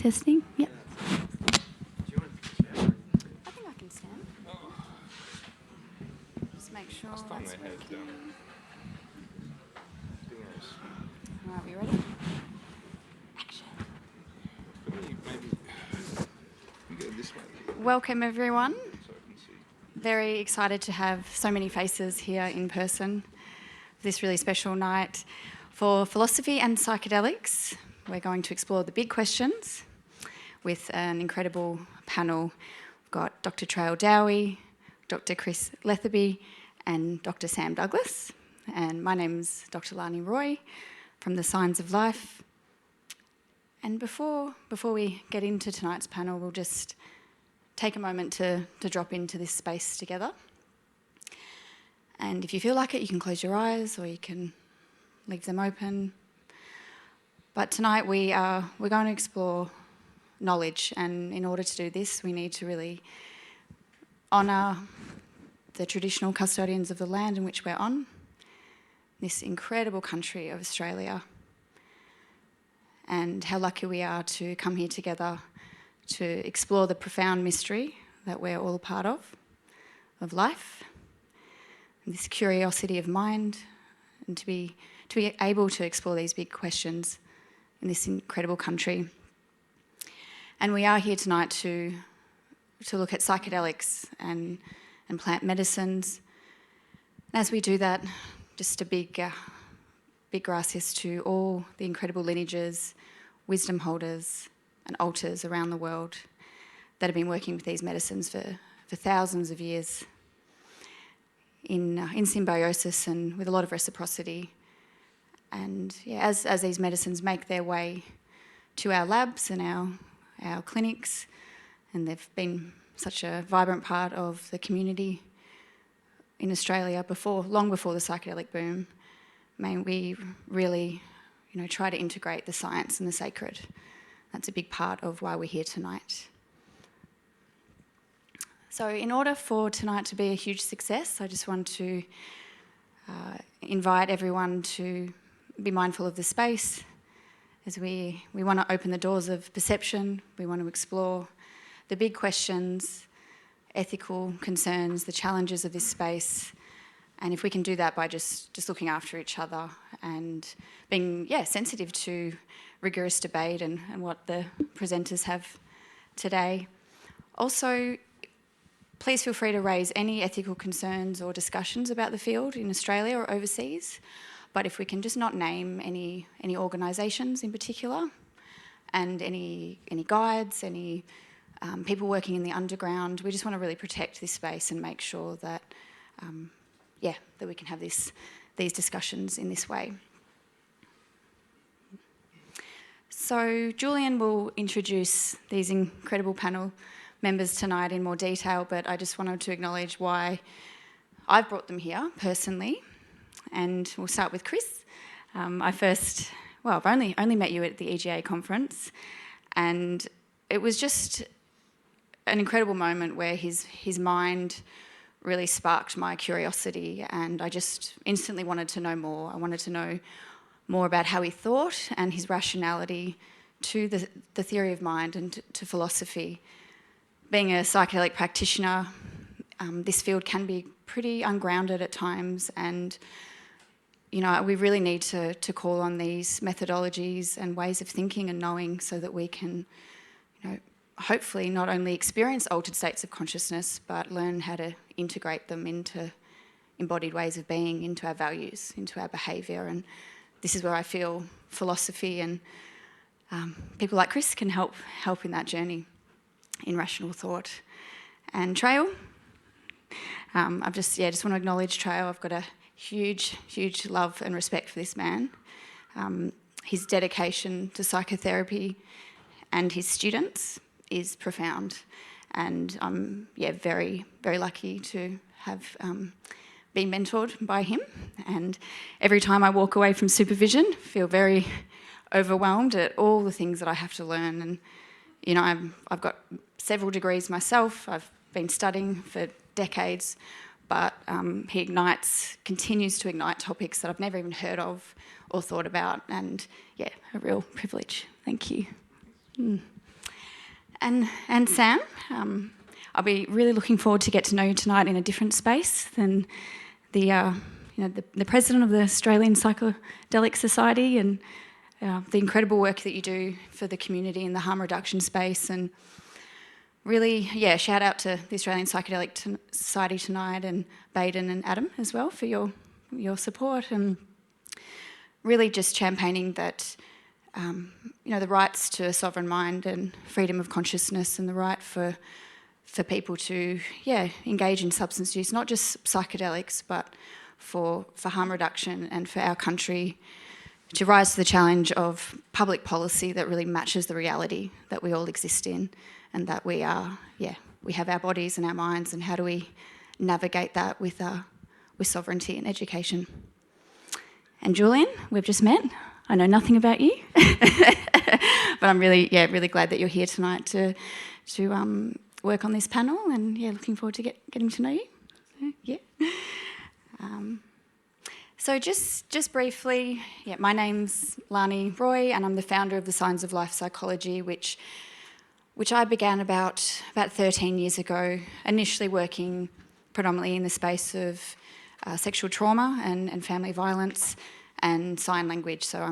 Testing. Yep. I think I can stand. Just make sure that's working. All right, we ready? Action. Welcome, everyone. Very excited to have so many faces here in person this really special night for philosophy and psychedelics. We're going to explore the big questions with an incredible panel. We've got Dr. Trail Dowie, Dr. Chris Letherby, and Dr. Sam Douglas. And my name's Dr. Lani Roy from the Signs of Life. And before we get into tonight's panel, we'll just take a moment to drop into this space together. And if you feel like it, you can close your eyes or you can leave them open. But tonight we're going to explore knowledge, and in order to do this, we need to really honour the traditional custodians of the land in which we're on, this incredible country of Australia, and how lucky we are to come here together to explore the profound mystery that we're all a part of life, and this curiosity of mind, and to be able to explore these big questions in this incredible country. And we are here tonight to look at psychedelics and plant medicines. And as we do that, just a big gracias to all the incredible lineages, wisdom holders and altars around the world that have been working with these medicines for thousands of years in symbiosis and with a lot of reciprocity. And yeah, as these medicines make their way to our labs and our clinics, and they've been such a vibrant part of the community in Australia long before the psychedelic boom, may we really, try to integrate the science and the sacred. That's a big part of why we're here tonight. So in order for tonight to be a huge success, I just want to invite everyone to be mindful of the space, as we want to open the doors of perception. We want to explore the big questions, ethical concerns, the challenges of this space. And if we can do that by just looking after each other and being sensitive to rigorous debate and what the presenters have today. Also, please feel free to raise any ethical concerns or discussions about the field in Australia or overseas. But if we can just not name any organisations in particular, and any guides, any people working in the underground, we just want to really protect this space and make sure that that we can have these discussions in this way. So Julian will introduce these incredible panel members tonight in more detail, but I just wanted to acknowledge why I've brought them here personally. And we'll start with Chris. I've only met you at the EGA conference, and it was just an incredible moment where his mind really sparked my curiosity, and I just instantly wanted to know more. I wanted to know more about how he thought and his rationality to the theory of mind and to philosophy. Being a psychedelic practitioner, this field can be pretty ungrounded at times, and we really need to call on these methodologies and ways of thinking and knowing so that we can, hopefully not only experience altered states of consciousness, but learn how to integrate them into embodied ways of being, into our values, into our behaviour. And this is where I feel philosophy and people like Chris can help in that journey in rational thought. And Trail, I just want to acknowledge Trail. I've got a huge love and respect for this man. His dedication to psychotherapy and his students is profound, and I'm very, very lucky to have been mentored by him. And every time I walk away from supervision, I feel very overwhelmed at all the things that I have to learn. And I've got several degrees myself. I've been studying for decades. But he continues to ignite topics that I've never even heard of or thought about, and a real privilege. Thank you. And Sam. I'll be really looking forward to get to know you tonight in a different space than the president of the Australian Psychedelic Society, and the incredible work that you do for the community in the harm reduction space. And really, shout out to the Australian Psychedelic Society tonight, and Baden and Adam as well for your support, and really just championing that, the rights to a sovereign mind and freedom of consciousness, and the right for people to, engage in substance use, not just psychedelics, but for harm reduction, and for our country to rise to the challenge of public policy that really matches the reality that we all exist in, and that we have our bodies and our minds, and how do we navigate that with sovereignty and education. And Julian, we've just met. I know nothing about you, but I'm really glad that you're here tonight to work on this panel, and looking forward to getting to know you. So just briefly, my name's Lani Roy, and I'm the founder of the Signs of Life Psychology, which I began about 13 years ago, initially working predominantly in the space of sexual trauma and family violence and sign language. So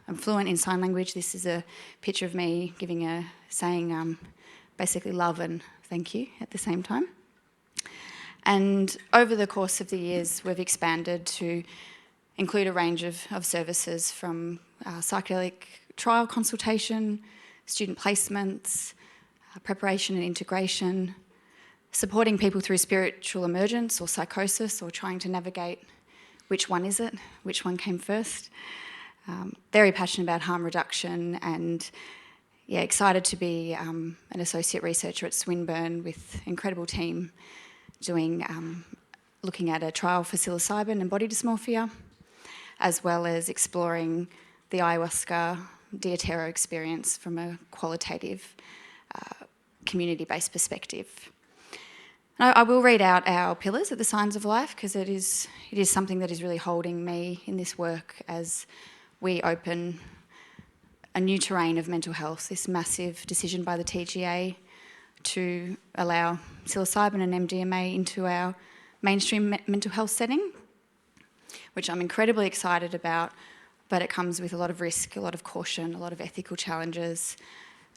I'm fluent in sign language. This is a picture of me saying basically love and thank you at the same time. And over the course of the years, we've expanded to include a range of services, from psychedelic trial consultation, student placements, preparation and integration, supporting people through spiritual emergence or psychosis, or trying to navigate which one is it, which one came first. Very passionate about harm reduction, and excited to be an associate researcher at Swinburne with an incredible team looking at a trial for psilocybin and body dysmorphia, as well as exploring the ayahuasca Diatero experience from a qualitative, community-based perspective. I will read out our pillars of the Signs of Life, because it is something that is really holding me in this work as we open a new terrain of mental health, this massive decision by the TGA to allow psilocybin and MDMA into our mainstream mental health setting, which I'm incredibly excited about, but it comes with a lot of risk, a lot of caution, a lot of ethical challenges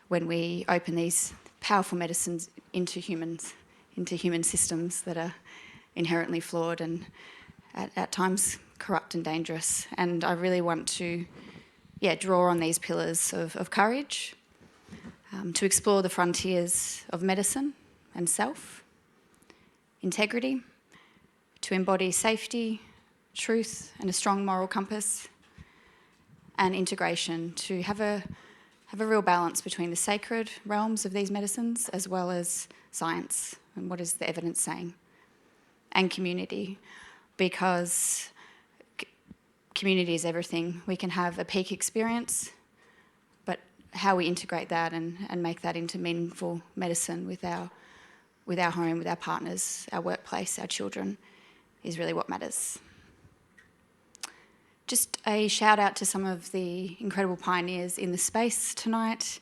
when we open these powerful medicines into human systems that are inherently flawed and at times corrupt and dangerous. And I really want to draw on these pillars of courage, to explore the frontiers of medicine and self, integrity, to embody safety, truth, and a strong moral compass, and integration, to have a real balance between the sacred realms of these medicines as well as science and what is the evidence saying, and community, because community is everything. We can have a peak experience, but how we integrate that and make that into meaningful medicine with our home, with our partners, our workplace, our children, is really what matters. Just a shout out to some of the incredible pioneers in the space tonight.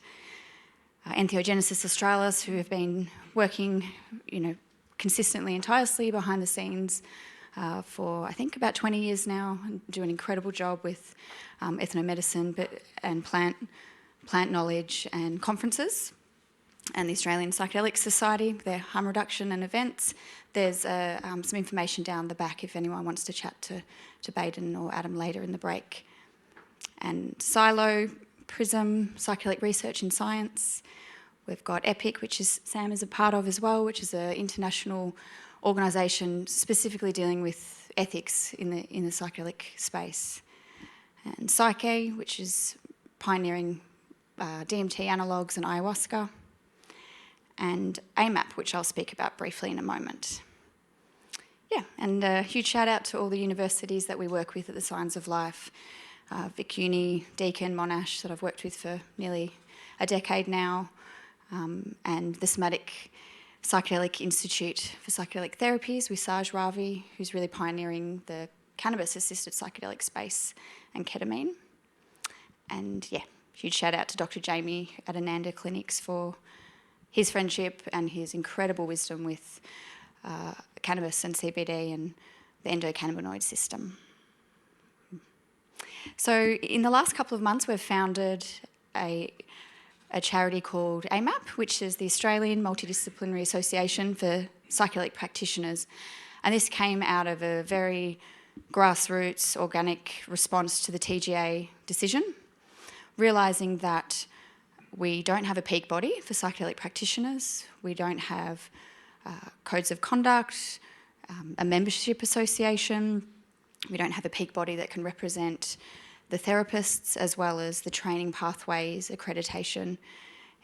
Entheogenesis Australis, who have been working, consistently and tirelessly behind the scenes for I think about 20 years now, and do an incredible job with ethnomedicine and plant knowledge and conferences. And the Australian Psychedelics Society, their harm reduction and events. There's some information down the back if anyone wants to chat to Baden or Adam later in the break. And Silo, Prism, Psychedelic Research in Science. We've got EPIC, which Sam is a part of as well, which is an international organisation specifically dealing with ethics in the psychedelic space. And Psyche, which is pioneering DMT analogues and ayahuasca. And AMAP, which I'll speak about briefly in a moment. And a huge shout out to all the universities that we work with at the Signs of Life. Vic Uni, Deakin, Monash, that I've worked with for nearly a decade now, and the Somatic Psychedelic Institute for Psychedelic Therapies with Saj Ravi, who's really pioneering the cannabis-assisted psychedelic space, and ketamine. And huge shout out to Dr. Jamie at Ananda Clinics for his friendship and his incredible wisdom with cannabis and CBD and the endocannabinoid system. So in the last couple of months, we've founded a charity called AMAP, which is the Australian Multidisciplinary Association for Psychedelic Practitioners. And this came out of a very grassroots, organic response to the TGA decision, realising that we don't have a peak body for psychedelic practitioners, we don't have codes of conduct, a membership association, we don't have a peak body that can represent the therapists as well as the training pathways, accreditation,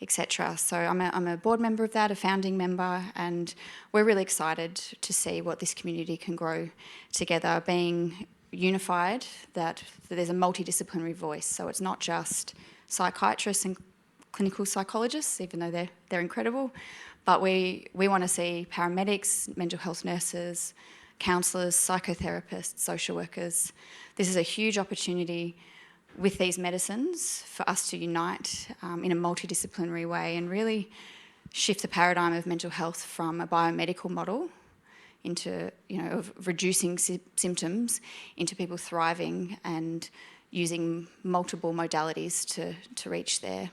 etc. So I'm a board member of that, a founding member, and we're really excited to see what this community can grow together, being unified, that there's a multidisciplinary voice. So it's not just psychiatrists and clinical psychologists, even though they're incredible, but we want to see paramedics, mental health nurses, counsellors, psychotherapists, social workers. This is a huge opportunity with these medicines for us to unite in a multidisciplinary way and really shift the paradigm of mental health from a biomedical model into, of reducing symptoms into people thriving and using multiple modalities to reach their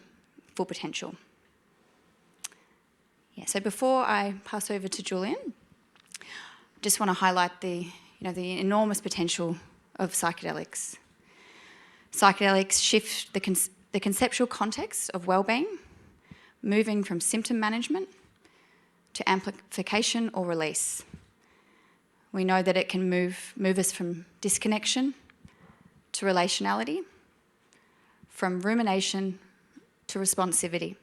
full potential. Yeah, so before I pass over to Julian, I just want to highlight the enormous potential of psychedelics. Psychedelics shift the conceptual context of well-being, moving from symptom management to amplification or release. We know that it can move us from disconnection to relationality, from rumination to responsivity,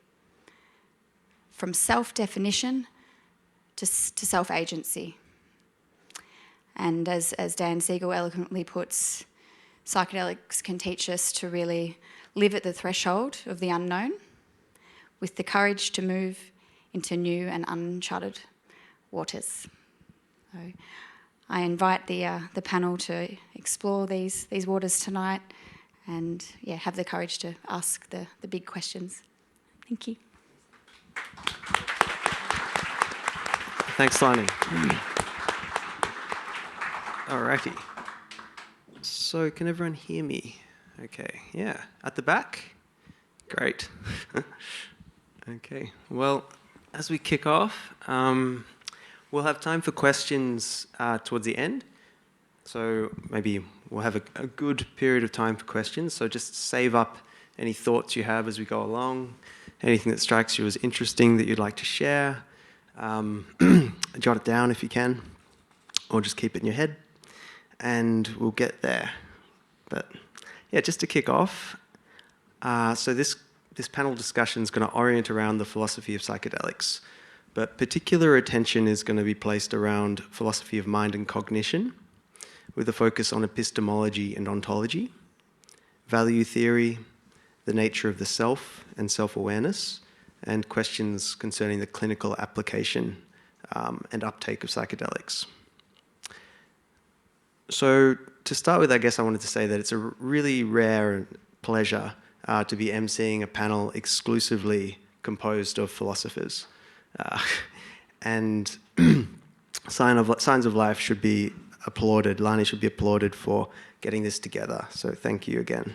from self-definition to self-agency. And as Dan Siegel eloquently puts, psychedelics can teach us to really live at the threshold of the unknown with the courage to move into new and uncharted waters. So I invite the panel to explore these waters tonight and have the courage to ask the big questions. Thank you. Thanks, Lani. Alrighty. So can everyone hear me? Okay, yeah. At the back? Great. Okay, well, as we kick off, we'll have time for questions towards the end. So maybe we'll have a good period of time for questions. So just save up any thoughts you have as we go along, anything that strikes you as interesting that you'd like to share. Jot it down if you can, or just keep it in your head, and we'll get there. But yeah, just to kick off, so this panel discussion is going to orient around the philosophy of psychedelics, but particular attention is going to be placed around philosophy of mind and cognition, with a focus on epistemology and ontology, value theory, the nature of the self and self-awareness, and questions concerning the clinical application and uptake of psychedelics. So to start with, I guess I wanted to say that it's a really rare pleasure to be emceeing a panel exclusively composed of philosophers. And Signs of Life should be applauded. Lani should be applauded for getting this together. So thank you again.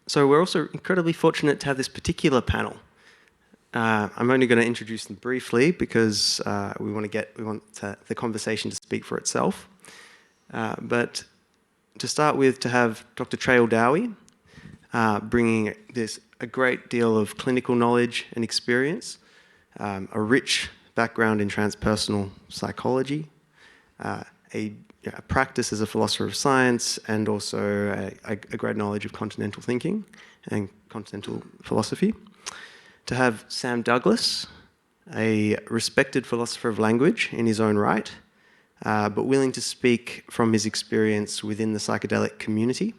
So we're also incredibly fortunate to have this particular panel. I'm only going to introduce them briefly because we want the conversation to speak for itself. But to start with, to have Dr. Trail Dowie bringing a great deal of clinical knowledge and experience, a rich background in transpersonal psychology, a practice as a philosopher of science, and also a great knowledge of continental thinking and continental philosophy. To have Sam Douglas, a respected philosopher of language in his own right, but willing to speak from his experience within the psychedelic community,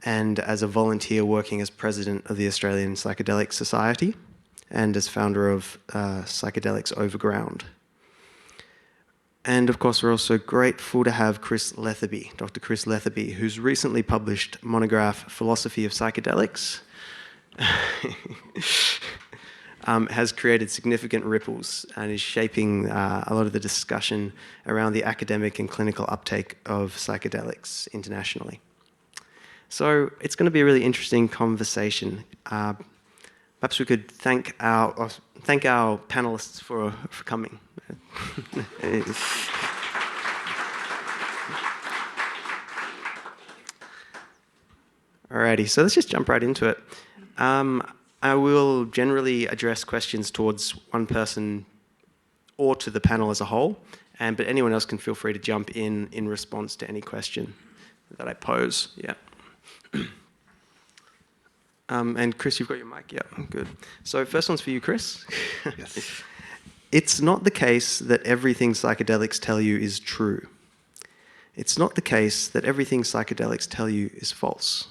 and as a volunteer working as president of the Australian Psychedelic Society, and as founder of Psychedelics Overground. And of course, we're also grateful to have Chris Letherby, Dr. Chris Letherby, who's recently published monograph Philosophy of Psychedelics, has created significant ripples and is shaping a lot of the discussion around the academic and clinical uptake of psychedelics internationally. So it's going to be a really interesting conversation. Perhaps we could thank our panelists for coming. Alrighty, so let's just jump right into it. I will generally address questions towards one person or to the panel as a whole, but anyone else can feel free to jump in response to any question that I pose. Yeah. And Chris, you've got your mic. Yeah, good. So first one's for you, Chris. Yes. It's not the case that everything psychedelics tell you is true. It's not the case that everything psychedelics tell you is false.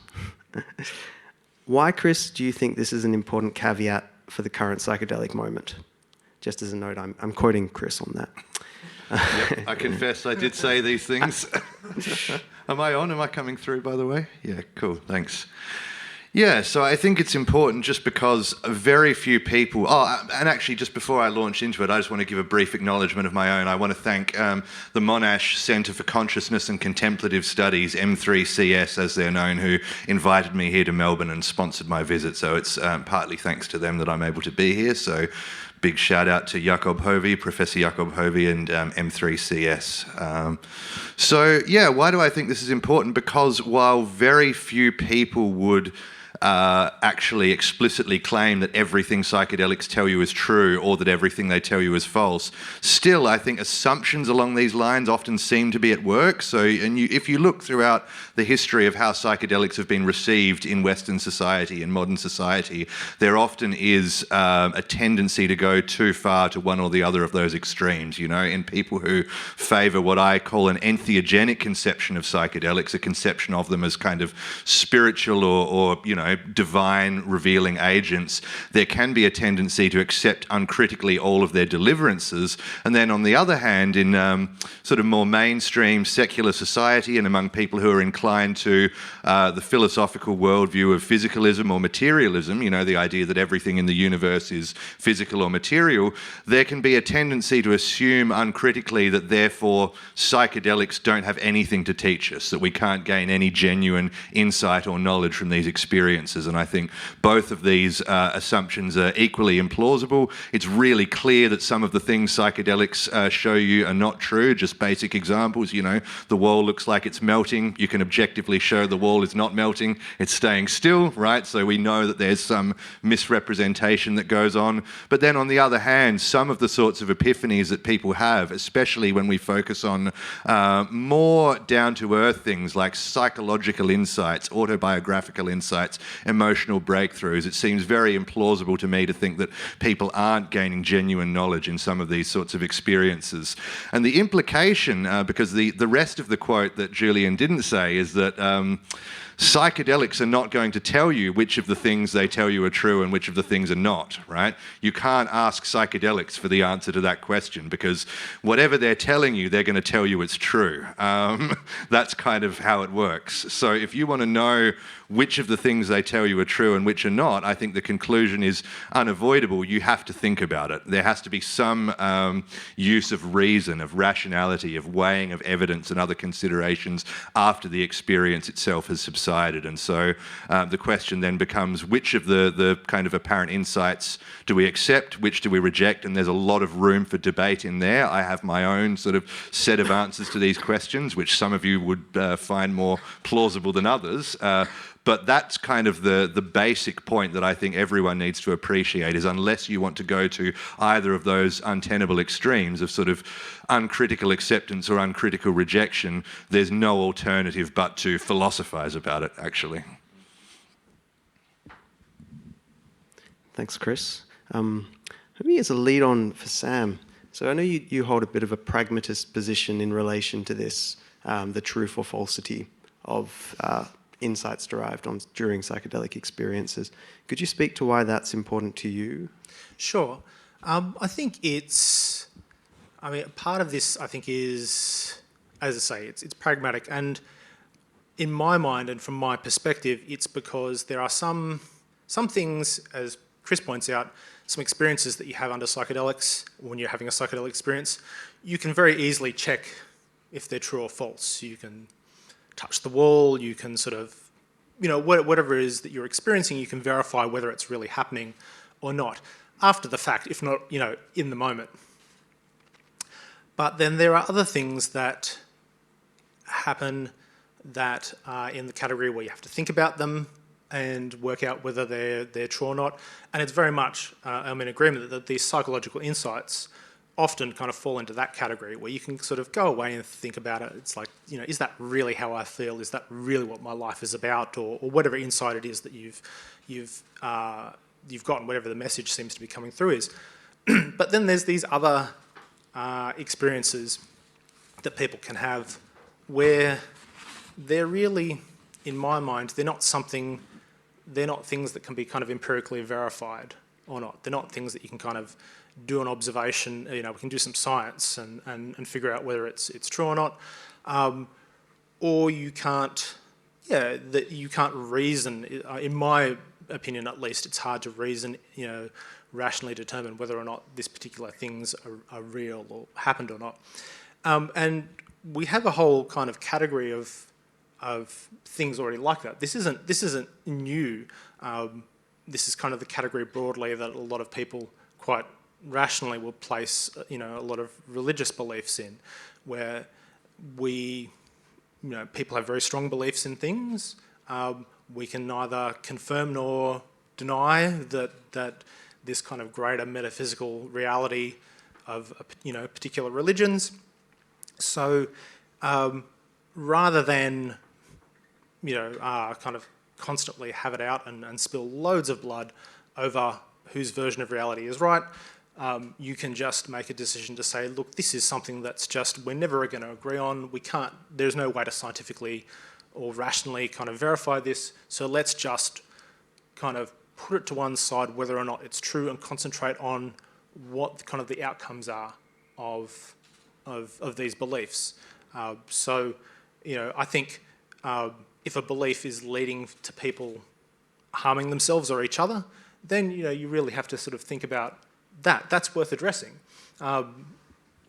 Why, Chris, do you think this is an important caveat for the current psychedelic moment? Just as a note, I'm quoting Chris on that. Yep, I confess I did say these things. Am I on? Am I coming through, by the way? Yeah, cool, thanks. Yeah, so I think it's important just because very few people... Oh, and actually, just before I launch into it, I just want to give a brief acknowledgement of my own. I want to thank the Monash Centre for Consciousness and Contemplative Studies, M3CS as they're known, who invited me here to Melbourne and sponsored my visit. So it's partly thanks to them that I'm able to be here. So big shout out to Jacob Hovey, Professor Jacob Hovey and M3CS. So yeah, why do I think this is important? Because while very few people would actually explicitly claim that everything psychedelics tell you is true or that everything they tell you is false, still I think assumptions along these lines often seem to be at work. So, if you look throughout the history of how psychedelics have been received in Western society, in modern society, there often is a tendency to go too far to one or the other of those extremes, you know, in people who favour what I call an entheogenic conception of psychedelics, a conception of them as kind of spiritual or you know, divine revealing agents. There can be a tendency to accept uncritically all of their deliverances. And then on the other hand, in sort of more mainstream secular society and among people who are inclined to the philosophical worldview of physicalism or materialism, you know, the idea that everything in the universe is physical or material, there can be a tendency to assume uncritically that therefore psychedelics don't have anything to teach us, that we can't gain any genuine insight or knowledge from these experiences. And I think both of these assumptions are equally implausible. It's really clear that some of the things psychedelics show you are not true. Just basic examples, you know, the wall looks like it's melting. You can objectively show the wall is not melting. It's staying still, right? So we know that there's some misrepresentation that goes on. But then on the other hand, some of the sorts of epiphanies that people have, especially when we focus on more down-to-earth things like psychological insights, autobiographical insights, emotional breakthroughs, it seems very implausible to me to think that people aren't gaining genuine knowledge in some of these sorts of experiences. And the implication, because the rest of the quote that Julian didn't say is that psychedelics are not going to tell you which of the things they tell you are true and which of the things are not, right? You can't ask psychedelics for the answer to that question because whatever they're telling you, they're going to tell you it's true. That's kind of how it works. So if you want to know which of the things they tell you are true and which are not, I think the conclusion is unavoidable. You have to think about it. There has to be some use of reason, of rationality, of weighing of evidence and other considerations after the experience itself has subsided. And so the question then becomes, which of the kind of apparent insights do we accept, which do we reject? And there's a lot of room for debate in there. I have my own sort of set of answers to these questions, which some of you would find more plausible than others. But that's kind of the basic point that I think everyone needs to appreciate, is unless you want to go to either of those untenable extremes of sort of uncritical acceptance or uncritical rejection, there's no alternative but to philosophize about it, actually. Thanks, Chris. Maybe as a lead on for Sam. So I know you hold a bit of a pragmatist position in relation to this, the truth or falsity of insights derived during psychedelic experiences. Could you speak to why that's important to you? Sure. I think it's I mean, part of this, I think, is, as I say, it's pragmatic. And in my mind and from my perspective, it's because there are some things, as Chris points out, some experiences that you have under psychedelics, when you're having a psychedelic experience, you can very easily check if they're true or false. You can touch the wall, you can sort of, whatever it is that you're experiencing, you can verify whether it's really happening or not, after the fact, if not, in the moment. But then there are other things that happen that are in the category where you have to think about them and work out whether they're true or not. And it's very much, I'm in agreement that these psychological insights often kind of fall into that category where you can sort of go away and think about it. It's like, is that really how I feel? Is that really what my life is about? Or whatever insight it is that you've gotten, whatever the message seems to be coming through is. But then there's these other experiences that people can have where they're really, in my mind, they're not things that can be kind of empirically verified or not. They're not things that you can kind of do an observation, we can do some science and figure out whether it's true or not. Or you can't, that you can't reason, in my opinion at least, it's hard to reason, rationally determine whether or not this particular things are real or happened or not. And we have a whole kind of category of things already like that. This isn't new. This is kind of the category broadly that a lot of people quite rationally will place, a lot of religious beliefs in, where people have very strong beliefs in things. We can neither confirm nor deny that this kind of greater metaphysical reality of, particular religions. So rather than, kind of constantly have it out and spill loads of blood over whose version of reality is right, you can just make a decision to say, look, this is something that's just, we're never going to agree on. There's no way to scientifically or rationally kind of verify this. So let's just kind of put it to one side, whether or not it's true, and concentrate on what kind of the outcomes are of these beliefs. So, I think if a belief is leading to people harming themselves or each other, then, you really have to sort of think about that. That's worth addressing. And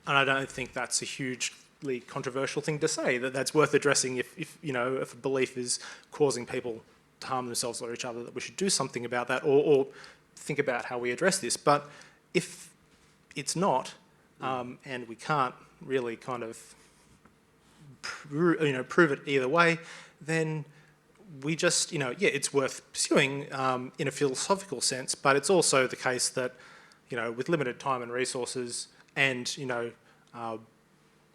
I don't think that's a hugely controversial thing to say, that's worth addressing if a belief is causing people to harm themselves or each other, that we should do something about that or think about how we address this. But if it's not, and we can't really kind of prove it either way, then we just, it's worth pursuing in a philosophical sense, but it's also the case that, with limited time and resources and,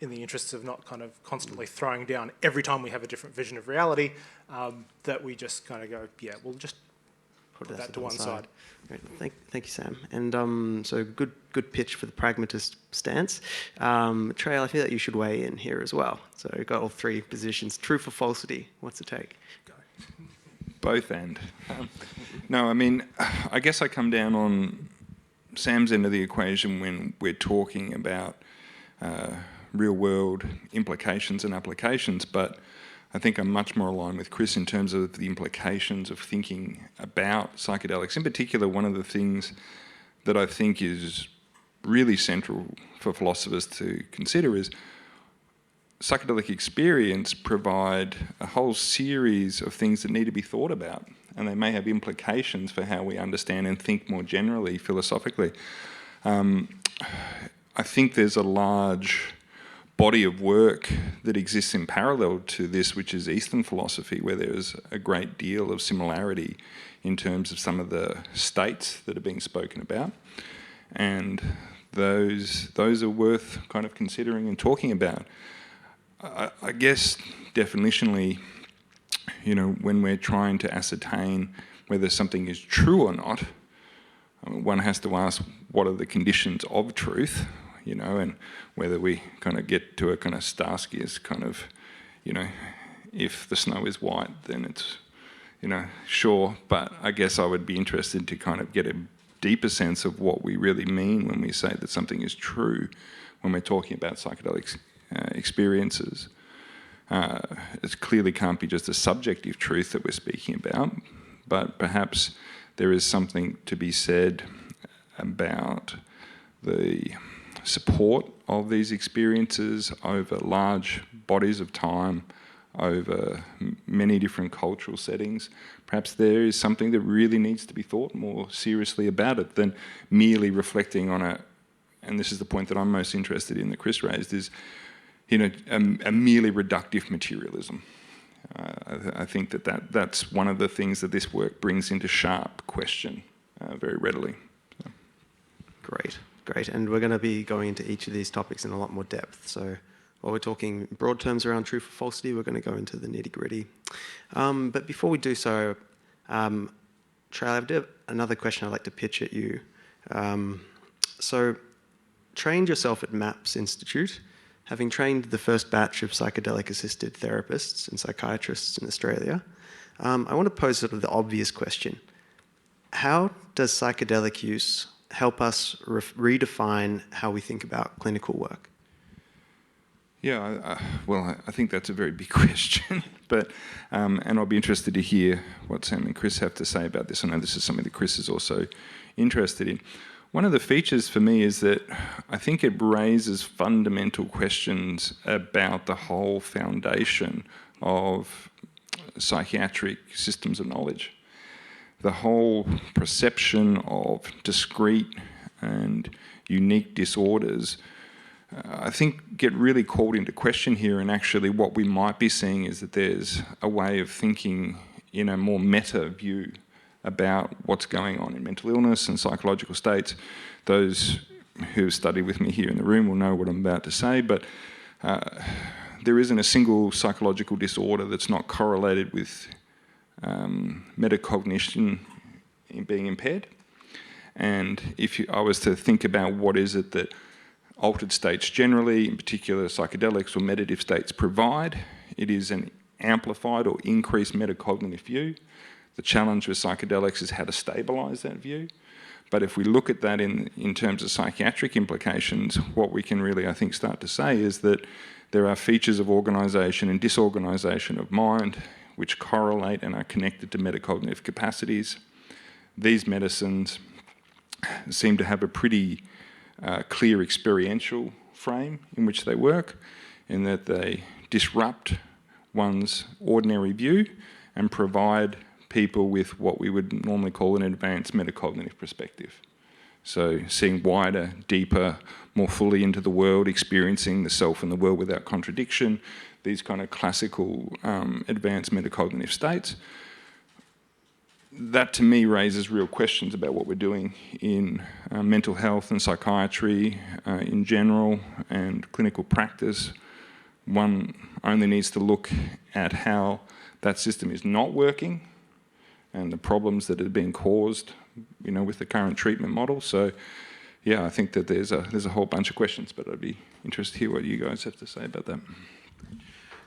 in the interests of not kind of constantly throwing down every time we have a different vision of reality, that we just kind of go, we'll just put that to one side. Great. Thank you, Sam. And so good pitch for the pragmatist stance. Trail, I feel that you should weigh in here as well. So you've got all three positions. Truth or falsity? What's the take? Both end. No, I mean, I guess I come down on Sam's end of the equation when we're talking about real-world implications and applications, but I think I'm much more aligned with Chris in terms of the implications of thinking about psychedelics. In particular, one of the things that I think is really central for philosophers to consider is psychedelic experience provide a whole series of things that need to be thought about, and they may have implications for how we understand and think more generally philosophically. I think there's a large body of work that exists in parallel to this, which is Eastern philosophy, where there is a great deal of similarity in terms of some of the states that are being spoken about. And those are worth kind of considering and talking about. I guess definitionally, when we're trying to ascertain whether something is true or not, one has to ask what are the conditions of truth, and whether we kind of get to a kind of Starski's kind of, if the snow is white, then it's, sure. But I guess I would be interested to kind of get a deeper sense of what we really mean when we say that something is true. when we're talking about psychedelic experiences. It clearly can't be just a subjective truth that we're speaking about, but perhaps there is something to be said about the support of these experiences over large bodies of time, over many different cultural settings. Perhaps there is something that really needs to be thought more seriously about it than merely reflecting on it. And this is the point that I'm most interested in that Chris raised, is a merely reductive materialism. I think that's one of the things that this work brings into sharp question very readily. So. Great. And we're going to be going into each of these topics in a lot more depth. So while we're talking broad terms around truth or falsity, we're going to go into the nitty-gritty. But before we do so, Trey, I have another question I'd like to pitch at you. So trained yourself at MAPS Institute, having trained the first batch of psychedelic-assisted therapists and psychiatrists in Australia. I want to pose sort of the obvious question. How does psychedelic use help us redefine how we think about clinical work? Yeah, well, I think that's a very big question, but and I'll be interested to hear what Sam and Chris have to say about this. I know this is something that Chris is also interested in. One of the features for me is that I think it raises fundamental questions about the whole foundation of psychiatric systems of knowledge. The whole perception of discrete and unique disorders, I think, get really called into question here, and actually what we might be seeing is that there's a way of thinking in a more meta view about what's going on in mental illness and psychological states. Those who study with me here in the room will know what I'm about to say, but there isn't a single psychological disorder that's not correlated with metacognition being impaired. And if I was to think about what is it that altered states generally, in particular psychedelics or meditative states, provide, it is an amplified or increased metacognitive view. The challenge with psychedelics is how to stabilise that view. But if we look at that in terms of psychiatric implications, what we can really, I think, start to say is that there are features of organisation and disorganisation of mind which correlate and are connected to metacognitive capacities. These medicines seem to have a pretty clear experiential frame in which they work, in that they disrupt one's ordinary view and provide people with what we would normally call an advanced metacognitive perspective. So seeing wider, deeper, more fully into the world, experiencing the self and the world without contradiction, these kind of classical advanced metacognitive states. That to me raises real questions about what we're doing in mental health and psychiatry in general and clinical practice. One only needs to look at how that system is not working and the problems that are being caused, with the current treatment model. So, yeah, I think that there's a whole bunch of questions, but I'd be interested to hear what you guys have to say about that.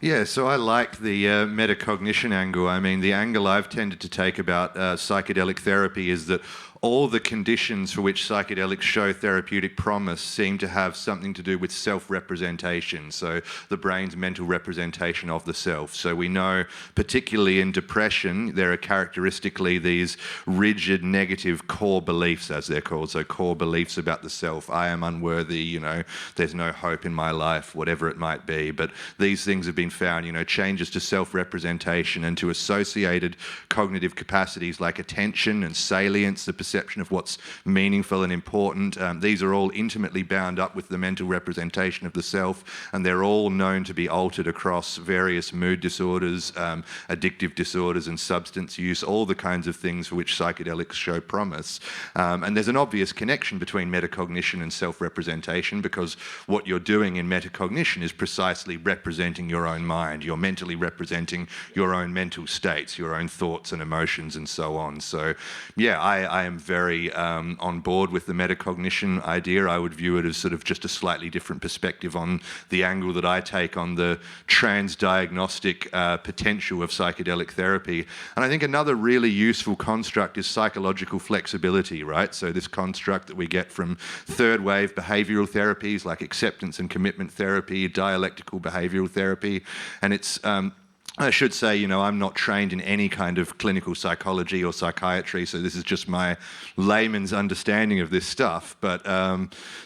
Yeah, so I like the metacognition angle. I mean, the angle I've tended to take about psychedelic therapy is that all the conditions for which psychedelics show therapeutic promise seem to have something to do with self-representation, so the brain's mental representation of the self. So we know, particularly in depression, there are characteristically these rigid, negative core beliefs, as they're called, so core beliefs about the self. I am unworthy, there's no hope in my life, whatever it might be. But these things have been found, changes to self-representation and to associated cognitive capacities like attention and salience, the perception of what's meaningful and important. These are all intimately bound up with the mental representation of the self, and they're all known to be altered across various mood disorders, addictive disorders and substance use, all the kinds of things for which psychedelics show promise. And there's an obvious connection between metacognition and self-representation, because what you're doing in metacognition is precisely representing your own and mind. You're mentally representing your own mental states, your own thoughts and emotions and so on. So yeah, I am very on board with the metacognition idea. I would view it as sort of just a slightly different perspective on the angle that I take on the transdiagnostic potential of psychedelic therapy. And I think another really useful construct is psychological flexibility, right? So this construct that we get from third wave behavioural therapies like acceptance and commitment therapy, dialectical behavioural therapy, and it's I should say, you know, I'm not trained in any kind of clinical psychology or psychiatry, so this is just my layman's understanding of this stuff. But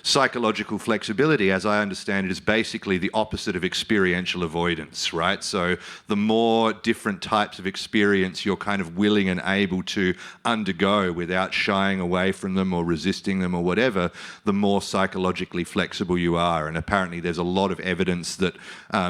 psychological flexibility, as I understand it, is basically the opposite of experiential avoidance, right? So the more different types of experience you're kind of willing and able to undergo without shying away from them or resisting them or whatever, the more psychologically flexible you are. And apparently there's a lot of evidence that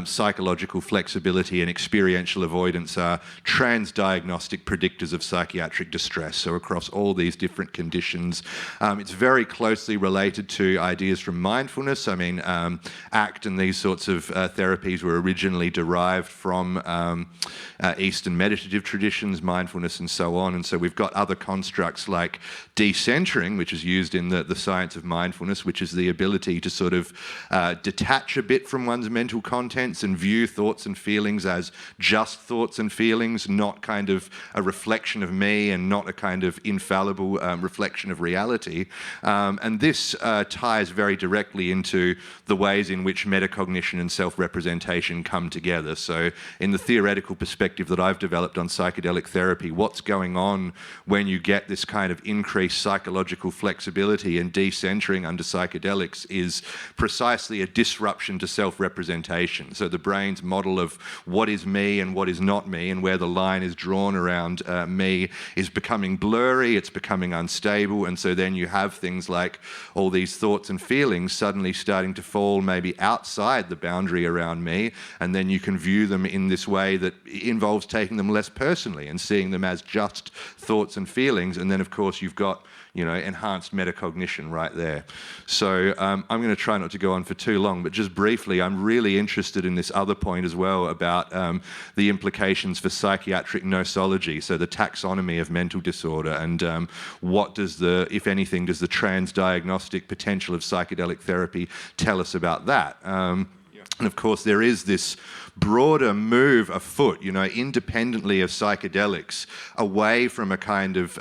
psychological flexibility and experiential avoidance are transdiagnostic predictors of psychiatric distress. So across all these different conditions, it's very closely related to ideas from mindfulness. I mean, ACT and these sorts of therapies were originally derived from Eastern meditative traditions, mindfulness and so on. And so we've got other constructs like decentering, which is used in the science of mindfulness, which is the ability to sort of detach a bit from one's mental contents and view thoughts and feelings as just thoughts and feelings, not kind of a reflection of me and not a kind of infallible reflection of reality. And this ties very directly into the ways in which metacognition and self-representation come together. So in the theoretical perspective that I've developed on psychedelic therapy, what's going on when you get this kind of increased psychological flexibility and decentering under psychedelics is precisely a disruption to self-representation. So the brain's model of what is me and what is not me, and where the line is drawn around me, is becoming blurry, it's becoming unstable, and so then you have things like all these thoughts and feelings suddenly starting to fall maybe outside the boundary around me, and then you can view them in this way that involves taking them less personally and seeing them as just thoughts and feelings, and then of course you've got, you know, enhanced metacognition right there. So I'm going to try not to go on for too long, but just briefly, I'm really interested in this other point as well about the implications for psychiatric nosology, so the taxonomy of mental disorder, and what does the, if anything, does the transdiagnostic potential of psychedelic therapy tell us about that? And of course, there is this broader move afoot, you know, independently of psychedelics, away from a kind of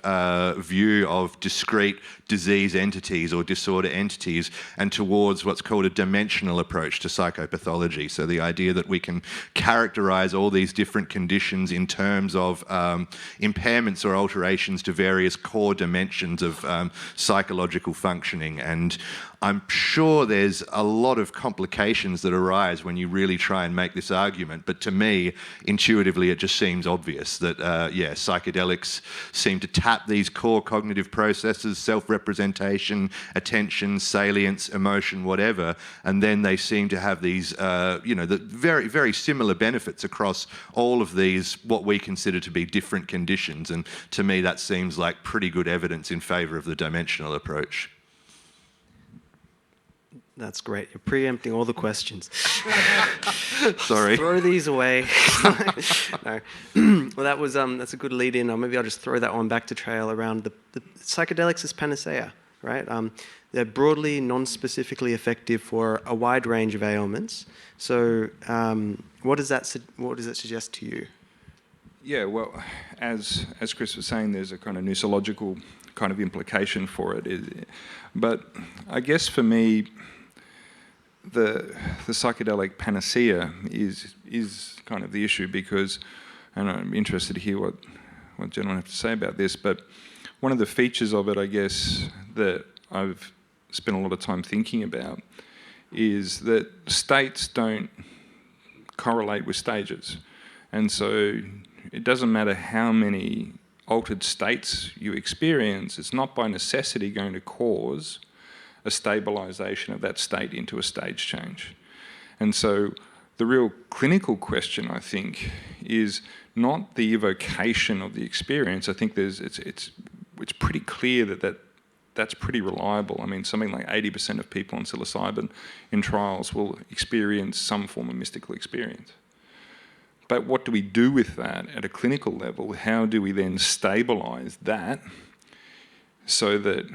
view of discrete disease entities or disorder entities and towards what's called a dimensional approach to psychopathology. So the idea that we can characterize all these different conditions in terms of impairments or alterations to various core dimensions of psychological functioning. And I'm sure there's a lot of complications that arise when you really try and make this argument, but to me, intuitively, it just seems obvious that, yeah, psychedelics seem to tap these core cognitive processes, self-representation, attention, salience, emotion, whatever, and then they seem to have these, you know, the very, very similar benefits across all of these, what we consider to be different conditions, and to me, that seems like pretty good evidence in favour of the dimensional approach. That's great. You're preempting all the questions. Sorry. Throw these away. No. Well, that was that's a good lead in. Maybe I'll just throw that one back to Trail around the psychedelics as panacea, right? They're broadly, non-specifically effective for a wide range of ailments. So, what does that suggest to you? Yeah, well, as Chris was saying, there's a kind of nosological kind of implication for it. But I guess for me, the psychedelic panacea is kind of the issue, because, and I'm interested to hear what gentlemen have to say about this, but one of the features of it, I guess, that I've spent a lot of time thinking about is that states don't correlate with stages. And so it doesn't matter how many altered states you experience, it's not by necessity going to cause a stabilisation of that state into a stage change. And so the real clinical question, I think, is not the evocation of the experience. I think it's pretty clear that's pretty reliable. I mean, something like 80% of people on psilocybin in trials will experience some form of mystical experience. But what do we do with that at a clinical level? How do we then stabilise that so that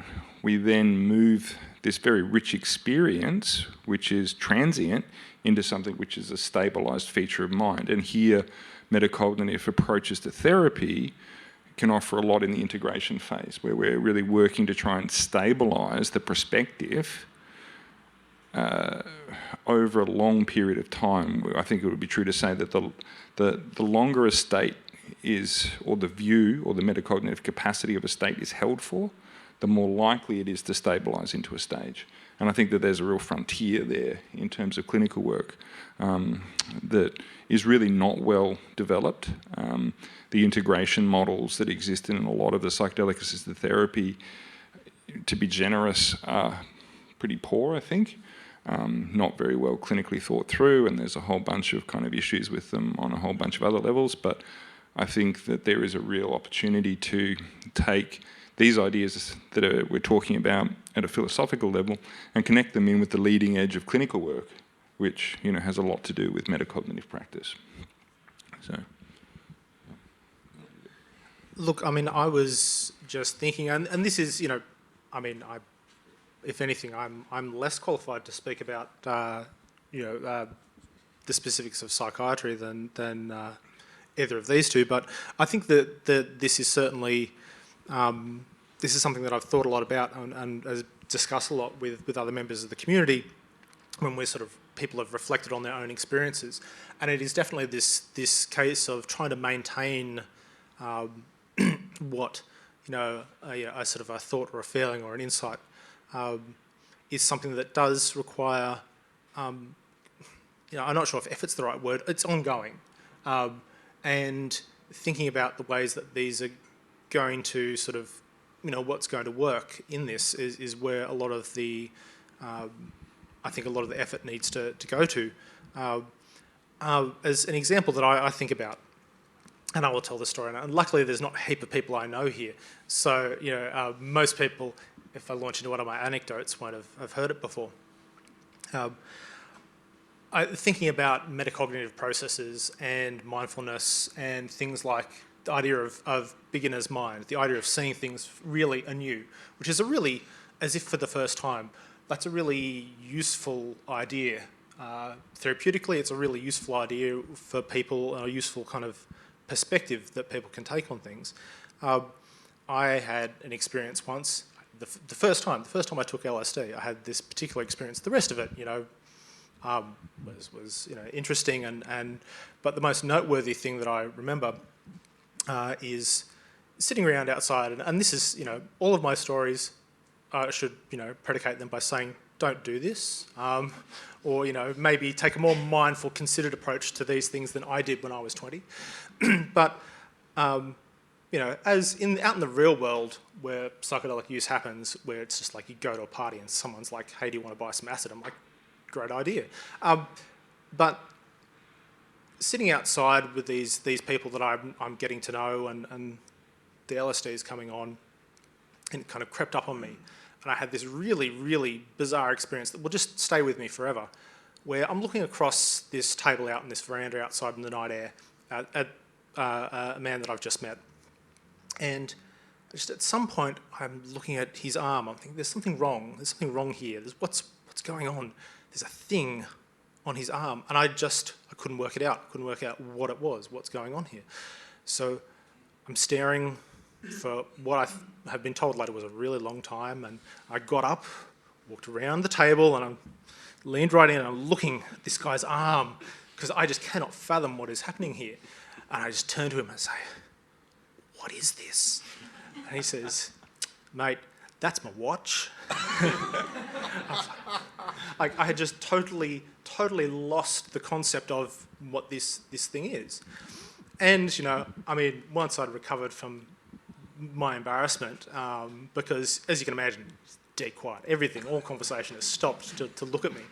we then move this very rich experience, which is transient, into something which is a stabilised feature of mind? And here, metacognitive approaches to therapy can offer a lot in the integration phase, where we're really working to try and stabilise the perspective over a long period of time. I think it would be true to say that the longer a state is, or the view or the metacognitive capacity of a state is held for, the more likely it is to stabilise into a stage. And I think that there's a real frontier there in terms of clinical work that is really not well developed. The integration models that exist in a lot of the psychedelic assisted therapy, to be generous, are pretty poor, I think. Not very well clinically thought through, and there's a whole bunch of kind of issues with them on a whole bunch of other levels. But I think that there is a real opportunity to take these ideas that we're talking about at a philosophical level and connect them in with the leading edge of clinical work, which, you know, has a lot to do with metacognitive practice. So, Look, I mean, I was just thinking, and this is, you know, I mean, if anything, I'm less qualified to speak about, you know, the specifics of psychiatry than either of these two. But I think that this is certainly this is something that I've thought a lot about and discussed a lot with other members of the community when we're sort of people have reflected on their own experiences, and it is definitely this case of trying to maintain what, you know, a sort of a thought or a feeling or an insight is something that does require, you know, I'm not sure if effort's the right word, it's ongoing. And thinking about the ways that these are going to sort of, you know, what's going to work in this is where a lot of the, I think a lot of the effort needs to go to. As an example that I think about, and I will tell the story now. And luckily, there's not a heap of people I know here. So, you know, most people, if I launch into one of my anecdotes, won't have heard it before. Thinking about metacognitive processes and mindfulness and things like the idea of beginner's mind, the idea of seeing things really anew, which is a really, as if for the first time, that's a really useful idea. Therapeutically, it's a really useful idea for people, a useful kind of perspective that people can take on things. I had an experience once, the first time I took LSD, I had this particular experience. The rest of it, you know, was you know, interesting, but the most noteworthy thing that I remember is sitting around outside, and this is, you know, all of my stories should, you know, predicate them by saying, don't do this, or, you know, maybe take a more mindful, considered approach to these things than I did when I was 20. But, you know, out in the real world where psychedelic use happens, where it's just like you go to a party and someone's like, hey, do you want to buy some acid? I'm like, great idea. But sitting outside with these people that I'm getting to know, and the LSD is coming on, and it kind of crept up on me. And I had this really, really bizarre experience that will just stay with me forever, where I'm looking across this table out in this veranda outside in the night air at a man that I've just met. And just at some point, I'm looking at his arm. I'm thinking, there's something wrong. There's something wrong here. What's going on? There's a thing on his arm. And I couldn't work it out. I couldn't work out what it was, what's going on here. So I'm staring for what I have been told later was a really long time, and I got up, walked around the table, and I leaned right in, and I'm looking at this guy's arm, because I just cannot fathom what is happening here. And I just turn to him and say, what is this? And he says, mate, that's my watch. Like, I had just totally lost the concept of what this thing is. And, you know, I mean, once I'd recovered from my embarrassment, because, as you can imagine, it's dead quiet. Everything, all conversation has stopped to look at me.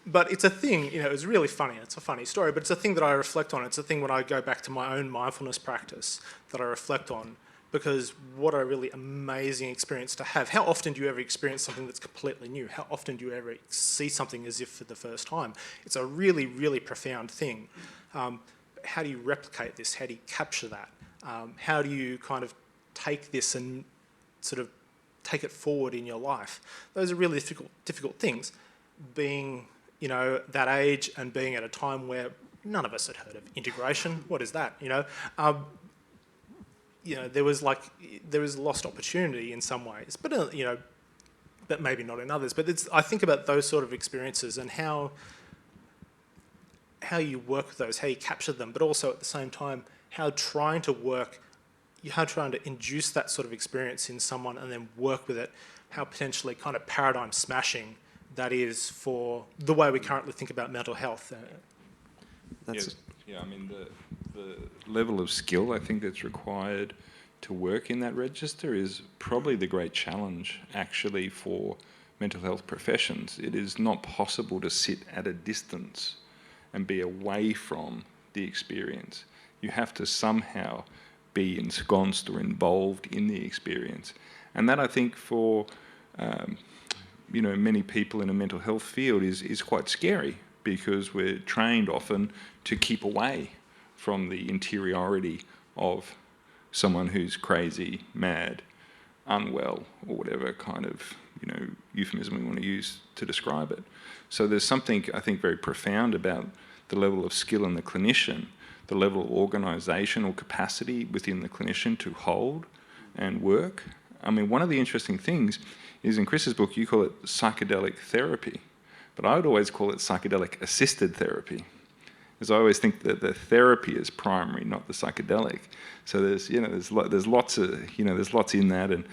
But it's a thing, you know, it's really funny. It's a funny story, but it's a thing that I reflect on. It's a thing when I go back to my own mindfulness practice that I reflect on because what a really amazing experience to have. How often do you ever experience something that's completely new? How often do you ever see something as if for the first time? It's a really, really profound thing. How do you replicate this? How do you capture that? How do you kind of take this and sort of take it forward in your life? Those are really difficult things. Being, that age and being at a time where none of us had heard of integration. What is that? There was lost opportunity in some ways, but but maybe not in others. But I think about those sort of experiences and how you work with those, how you capture them, but also at the same time how trying to induce that sort of experience in someone and then work with it, how potentially kind of paradigm smashing that is for the way we currently think about mental health. I mean, the level of skill I think that's required to work in that register is probably the great challenge actually for mental health professions. It is not possible to sit at a distance and be away from the experience. You have to somehow be ensconced or involved in the experience. And that I think for many people in a mental health field is quite scary, because we're trained often to keep away from the interiority of someone who's crazy, mad, unwell, or whatever kind of euphemism we want to use to describe it. So there's something, I think, very profound about the level of skill in the clinician, the level of organisational capacity within the clinician to hold and work. I mean, one of the interesting things is in Chris's book, you call it psychedelic therapy. But I would always call it psychedelic-assisted therapy, because I always think that the therapy is primary, not the psychedelic. So there's lots in that, and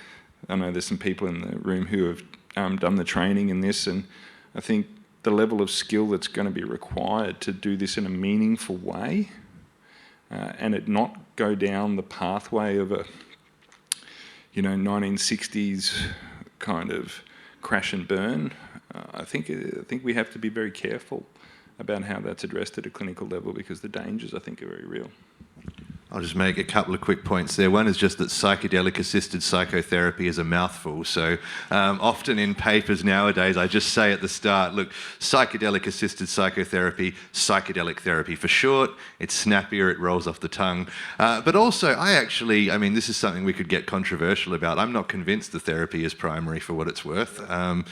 I know there's some people in the room who have done the training in this, and I think the level of skill that's going to be required to do this in a meaningful way, and it not go down the pathway of a 1960s kind of crash and burn. I think we have to be very careful about how that's addressed at a clinical level, because the dangers, I think, are very real. I'll just make a couple of quick points there. One is just that psychedelic-assisted psychotherapy is a mouthful. So often in papers nowadays, I just say at the start, look, psychedelic-assisted psychotherapy, psychedelic therapy for short. It's snappier, it rolls off the tongue. But also, this is something we could get controversial about. I'm not convinced the therapy is primary for what it's worth. I'm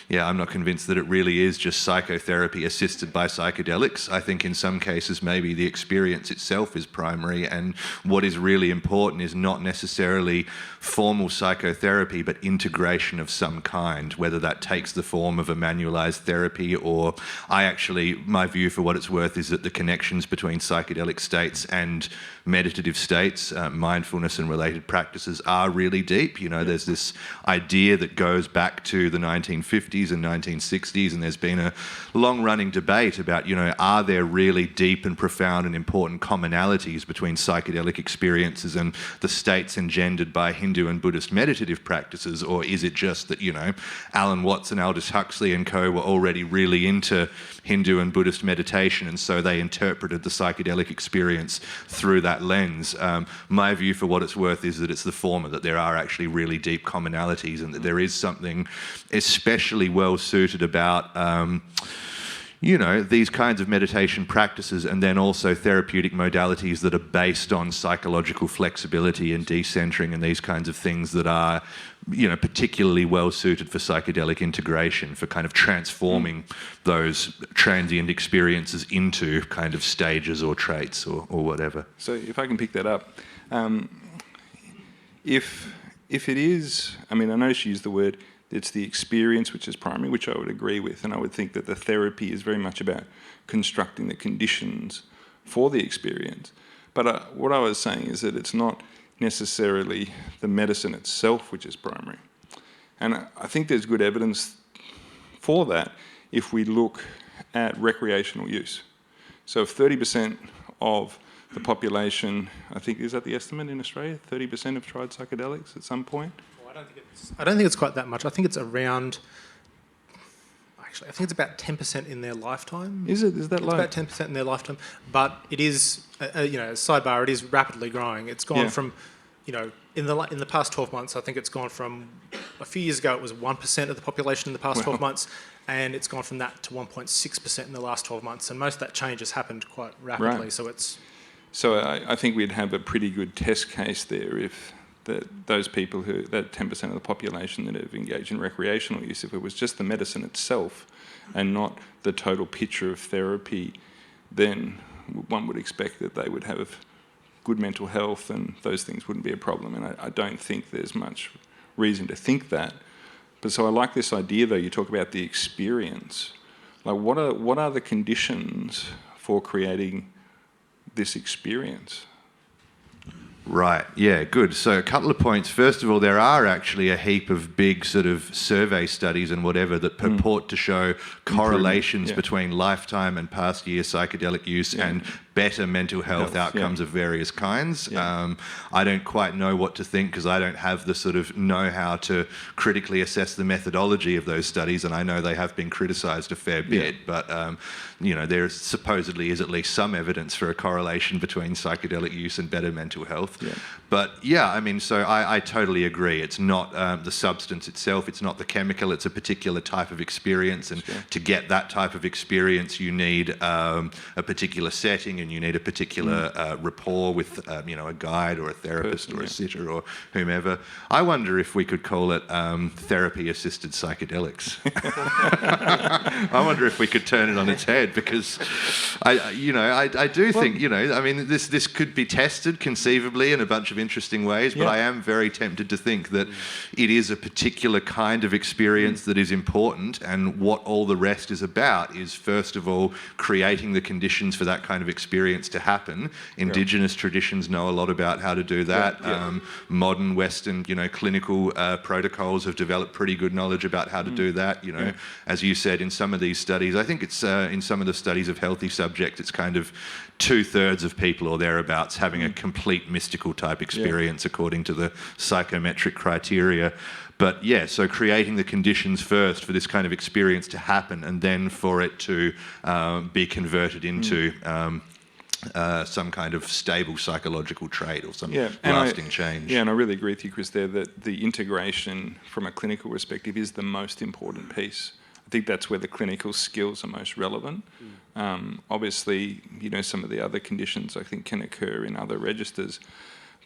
not convinced that it really is just psychotherapy assisted by psychedelics. I think in some cases, maybe the experience itself is primary, and what is really important is not necessarily formal psychotherapy, but integration of some kind, whether that takes the form of a manualized therapy or my view for what it's worth is that the connections between psychedelic states and meditative states, mindfulness and related practices are really deep. There's this idea that goes back to the 1950s and 1960s, and there's been a long-running debate about, are there really deep and profound and important commonalities between psychedelic experiences and the states engendered by Hindu and Buddhist meditative practices, or is it just that, Alan Watts and Aldous Huxley and co were already really into Hindu and Buddhist meditation, and so they interpreted the psychedelic experience through that lens. My view for what it's worth is that it's the former, that there are actually really deep commonalities, and that there is something especially well suited about these kinds of meditation practices, and then also therapeutic modalities that are based on psychological flexibility and decentering and these kinds of things that are, particularly well suited for psychedelic integration, for kind of transforming those transient experiences into kind of stages or traits or whatever. So if I can pick that up, if it is, I noticed you used the word, it's the experience which is primary, which I would agree with, and I would think that the therapy is very much about constructing the conditions for the experience. But what I was saying is that it's not necessarily the medicine itself which is primary. And I think there's good evidence for that if we look at recreational use. So if 30% of the population, I think, is that the estimate in Australia? 30% have tried psychedelics at some point? I don't think it's quite that much. I think it's around. Actually, I think it's about 10% in their lifetime. Is it? Is that low? It's about 10% in their lifetime, but it is, sidebar. It is rapidly growing. It's gone from in the past 12 months, I think it's gone from, a few years ago it was 1% of the population in the past 12 months, and it's gone from that to 1.6% in the last 12 months, and most of that change has happened quite rapidly. Right. So I think we'd have a pretty good test case there if those people that 10% of the population that have engaged in recreational use, if it was just the medicine itself and not the total picture of therapy, then one would expect that they would have good mental health and those things wouldn't be a problem. And I don't think there's much reason to think that. But so I like this idea, though, you talk about the experience. Like, what are the conditions for creating this experience? Right, yeah, good. So a couple of points. First of all, there are actually a heap of big sort of survey studies and whatever that purport to show correlations between lifetime and past year psychedelic use and better mental health outcomes of various kinds. I don't quite know what to think because I don't have the sort of know-how to critically assess the methodology of those studies, and I know they have been criticised a fair bit, but there supposedly is at least some evidence for a correlation between psychedelic use and better mental health. But so I totally agree. It's not the substance itself, it's not the chemical, it's a particular type of experience, and to get that type of experience you need a particular setting, and you need a particular rapport with a guide or a therapist or a sitter or whomever. I wonder if we could call it therapy-assisted psychedelics. I wonder if we could turn it on its head, because I do think this could be tested conceivably in a bunch of interesting ways, but I am very tempted to think that it is a particular kind of experience that is important, and what all the rest is about is, first of all, creating the conditions for that kind of experience to happen. Indigenous traditions know a lot about how to do that. Modern Western, clinical protocols have developed pretty good knowledge about how to do that. As you said, in some of these studies, I think it's in some of the studies of healthy subjects, it's kind of 2/3 of people or thereabouts having a complete mystical type experience according to the psychometric criteria. But so creating the conditions first for this kind of experience to happen, and then for it to be converted into some kind of stable psychological trait or some lasting change. Yeah, and I really agree with you, Chris, there, that the integration from a clinical perspective is the most important piece. I think that's where the clinical skills are most relevant. Obviously, some of the other conditions I think can occur in other registers.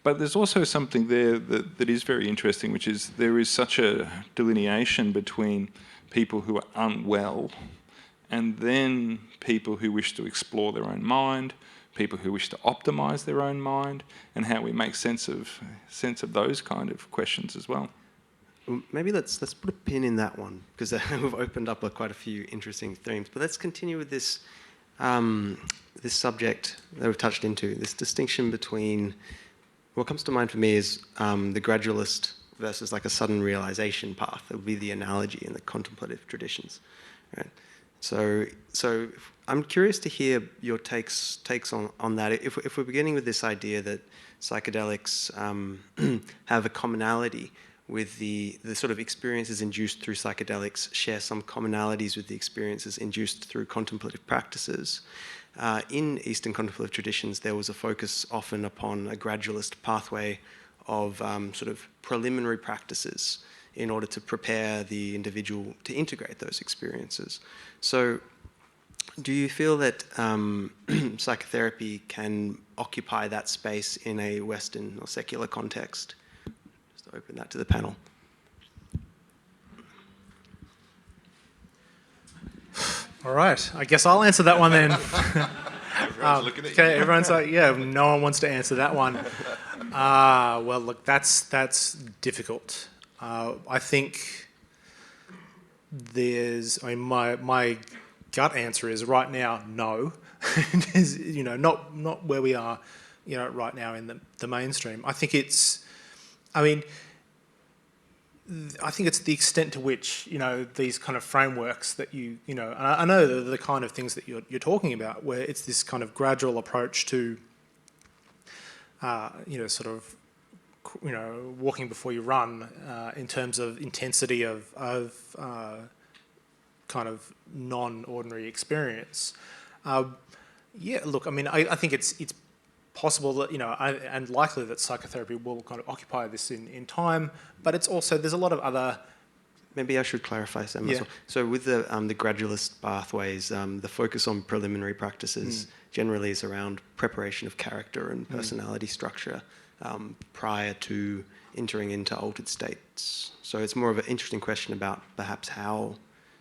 But there's also something there that is very interesting, which is there is such a delineation between people who are unwell and then people who wish to explore their own mind, people who wish to optimise their own mind, and how we make sense of those kind of questions as well. Maybe let's put a pin in that one, because we've opened up quite a few interesting themes. But let's continue with this this subject that we've touched into, this distinction between, what comes to mind for me is the gradualist versus like a sudden realization path. That would be the analogy in the contemplative traditions, right? So I'm curious to hear your takes on that. If we're beginning with this idea that psychedelics have a commonality with the sort of experiences induced through psychedelics, share some commonalities with the experiences induced through contemplative practices. In Eastern contemplative traditions, there was a focus often upon a gradualist pathway of sort of preliminary practices in order to prepare the individual to integrate those experiences. So do you feel that psychotherapy can occupy that space in a Western or secular context? Just to open that to the panel. All right, I guess I'll answer that one then. Everyone's looking at you. Okay, everyone's like, no one wants to answer that one. Well, look, that's difficult. I think my gut answer is right now, no. Is, not where we are, right now in the mainstream. I think it's the extent to which, these kind of frameworks that and I know the kind of things that you're talking about, where it's this kind of gradual approach to, sort of, walking before you run, in terms of intensity of kind of non-ordinary experience. Look, I think it's possible that, and likely that psychotherapy will kind of occupy this in time, but it's also, there's a lot of other... Maybe I should clarify, Sam, as well. So with the gradualist pathways, the focus on preliminary practices generally is around preparation of character and personality structure prior to entering into altered states. So it's more of an interesting question about perhaps how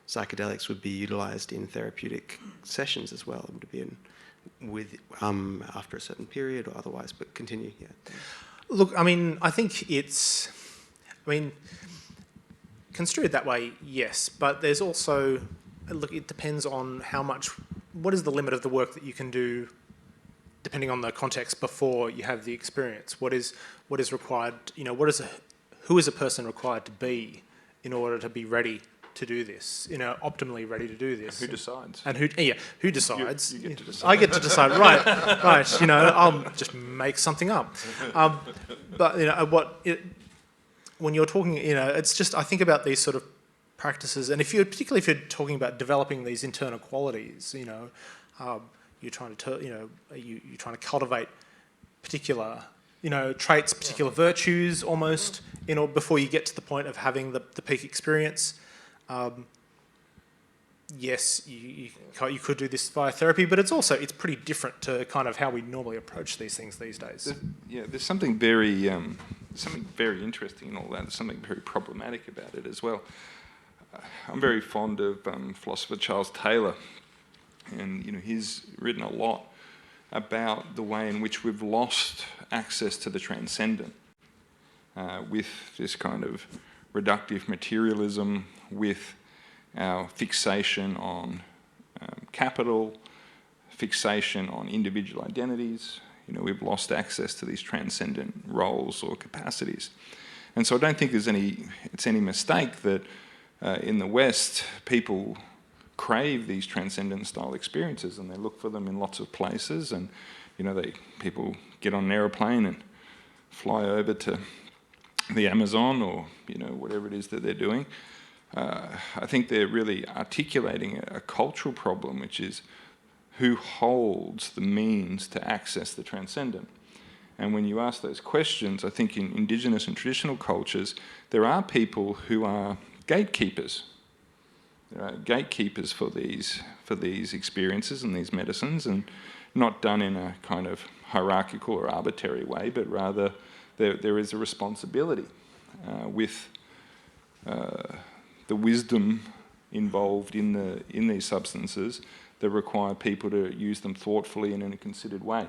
psychedelics would be utilized in therapeutic sessions as well. Would it be after a certain period or otherwise? But continue, yeah. Look, I think construed that way, yes, but there's also, it depends on what is the limit of the work that you can do depending on the context before you have the experience. What is required, who is a person required to be in order to be ready to do this, optimally ready to do this. Who decides? And who decides? You get to decide. I get to decide, right, I'll just make something up. When you're talking, it's just, I think about these sort of practices, and particularly if you're talking about developing these internal qualities, you're trying to, you're trying to cultivate particular, traits, particular virtues almost, before you get to the point of having the peak experience. Yes, you could do this via therapy, but it's pretty different to kind of how we normally approach these things these days. There's something very interesting in all that. There's something very problematic about it as well. I'm very fond of philosopher Charles Taylor, and he's written a lot about the way in which we've lost access to the transcendent with this kind of reductive materialism, with our fixation on capital, fixation on individual identities. We've lost access to these transcendent roles or capacities. And so I don't think it's any mistake that in the West, people crave these transcendent style experiences and they look for them in lots of places, and people get on an aeroplane and fly over to the Amazon or whatever it is that they're doing. I think they're really articulating a cultural problem, which is who holds the means to access the transcendent. And when you ask those questions, I think in indigenous and traditional cultures, there are people who are gatekeepers. There are gatekeepers for these experiences and these medicines, and not done in a kind of hierarchical or arbitrary way, but rather there is a responsibility with the wisdom involved in these substances that require people to use them thoughtfully and in a considered way.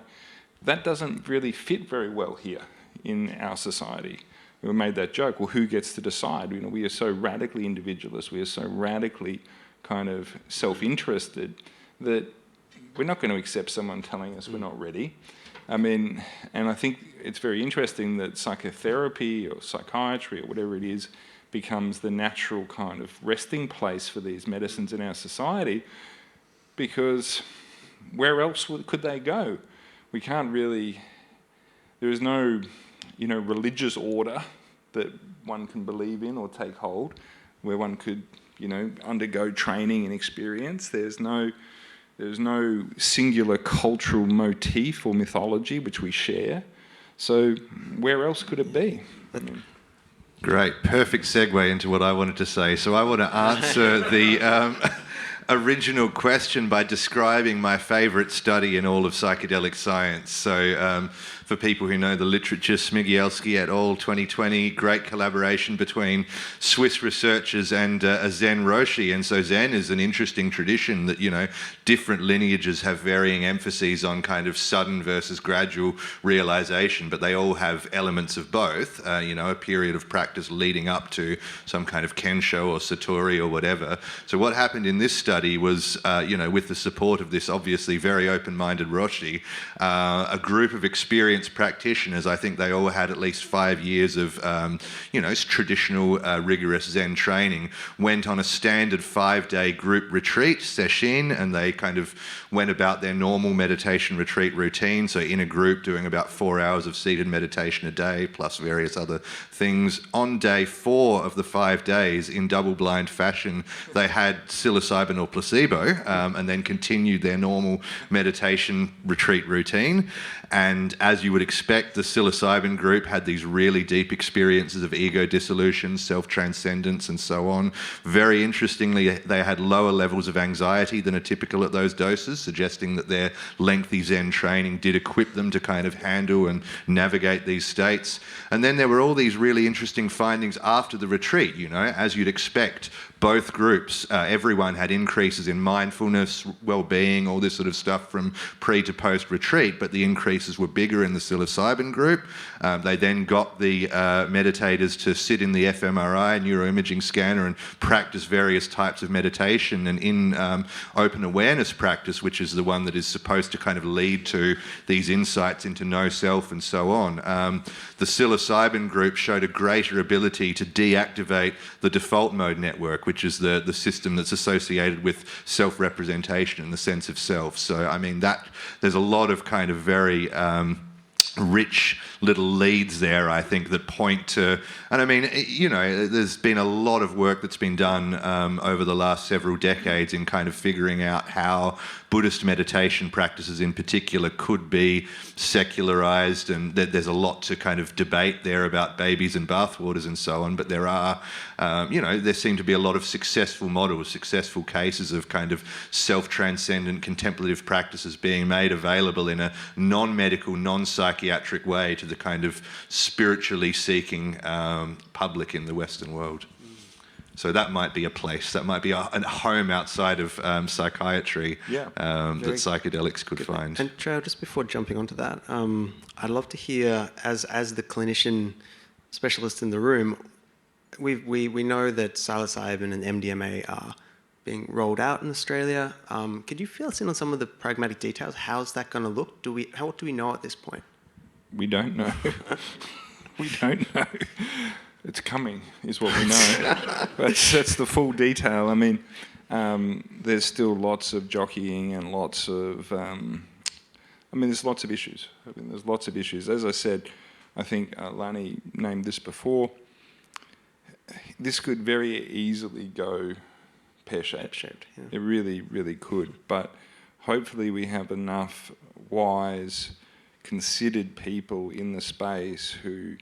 That doesn't really fit very well here in our society. We made that joke, well, who gets to decide? We are so radically individualist, we are so radically kind of self-interested that we're not going to accept someone telling us we're not ready. And I think it's very interesting that psychotherapy or psychiatry or whatever it is becomes the natural kind of resting place for these medicines in our society, because where else could they go? We can't really, there is no, religious order that one can believe in or take hold, where one could, undergo training and experience. There's no singular cultural motif or mythology which we share. So where else could it be? Great, perfect segue into what I wanted to say. So I want to answer the original question by describing my favourite study in all of psychedelic science. So for people who know the literature, Smigielski et al. 2020, great collaboration between Swiss researchers and Zen Roshi. And so Zen is an interesting tradition that, different lineages have varying emphases on kind of sudden versus gradual realization, but they all have elements of both, a period of practice leading up to some kind of Kensho or Satori or whatever. So what happened in this study was, with the support of this obviously very open-minded Roshi, a group of experienced experienced practitioners, I think they all had at least 5 years of, traditional rigorous Zen training, went on a standard 5-day group retreat session, and they kind of went about their normal meditation retreat routine. So in a group doing about 4 hours of seated meditation a day, plus various other things. On day 4 of the 5 days, in double-blind fashion, they had psilocybin or placebo, and then continued their normal meditation retreat routine. And as you would expect, the psilocybin group had these really deep experiences of ego dissolution, self-transcendence, and so on. Very interestingly, they had lower levels of anxiety than are typical at those doses, suggesting that their lengthy Zen training did equip them to kind of handle and navigate these states. And then there were all these really interesting findings after the retreat, as you'd expect. Both groups, everyone had increases in mindfulness, well-being, all this sort of stuff from pre to post-retreat, but the increases were bigger in the psilocybin group. They then got the meditators to sit in the fMRI, neuroimaging scanner, and practice various types of meditation. And in open awareness practice, which is the one that is supposed to kind of lead to these insights into no self and so on, the psilocybin group showed a greater ability to deactivate the default mode network, which is the system that's associated with self-representation and the sense of self. So, I mean, there's a lot of kind of very rich little leads there, I think, that point to, and I mean, there's been a lot of work that's been done over the last several decades in kind of figuring out how Buddhist meditation practices in particular could be secularized, and there's a lot to kind of debate there about babies and bathwaters and so on, but there are, there seem to be a lot of successful models, successful cases of kind of self-transcendent contemplative practices being made available in a non-medical, non-psychiatric way to the kind of spiritually seeking public in the Western world. So that might be a place, that might be a home outside of psychiatry that psychedelics could find. And Trail, just before jumping onto that, I'd love to hear, as the clinician specialist in the room, we know that psilocybin and MDMA are being rolled out in Australia. Could you fill us in on some of the pragmatic details? How's that going to look? What do we know at this point? We don't know. We don't know. It's coming, is what we know. That's the full detail. I mean, there's still lots of jockeying and lots of... there's lots of issues. There's lots of issues. As I said, I think Lani named this before. This could very easily go pear-shaped. Yeah. It really, really could. But hopefully we have enough wise, considered people in the space who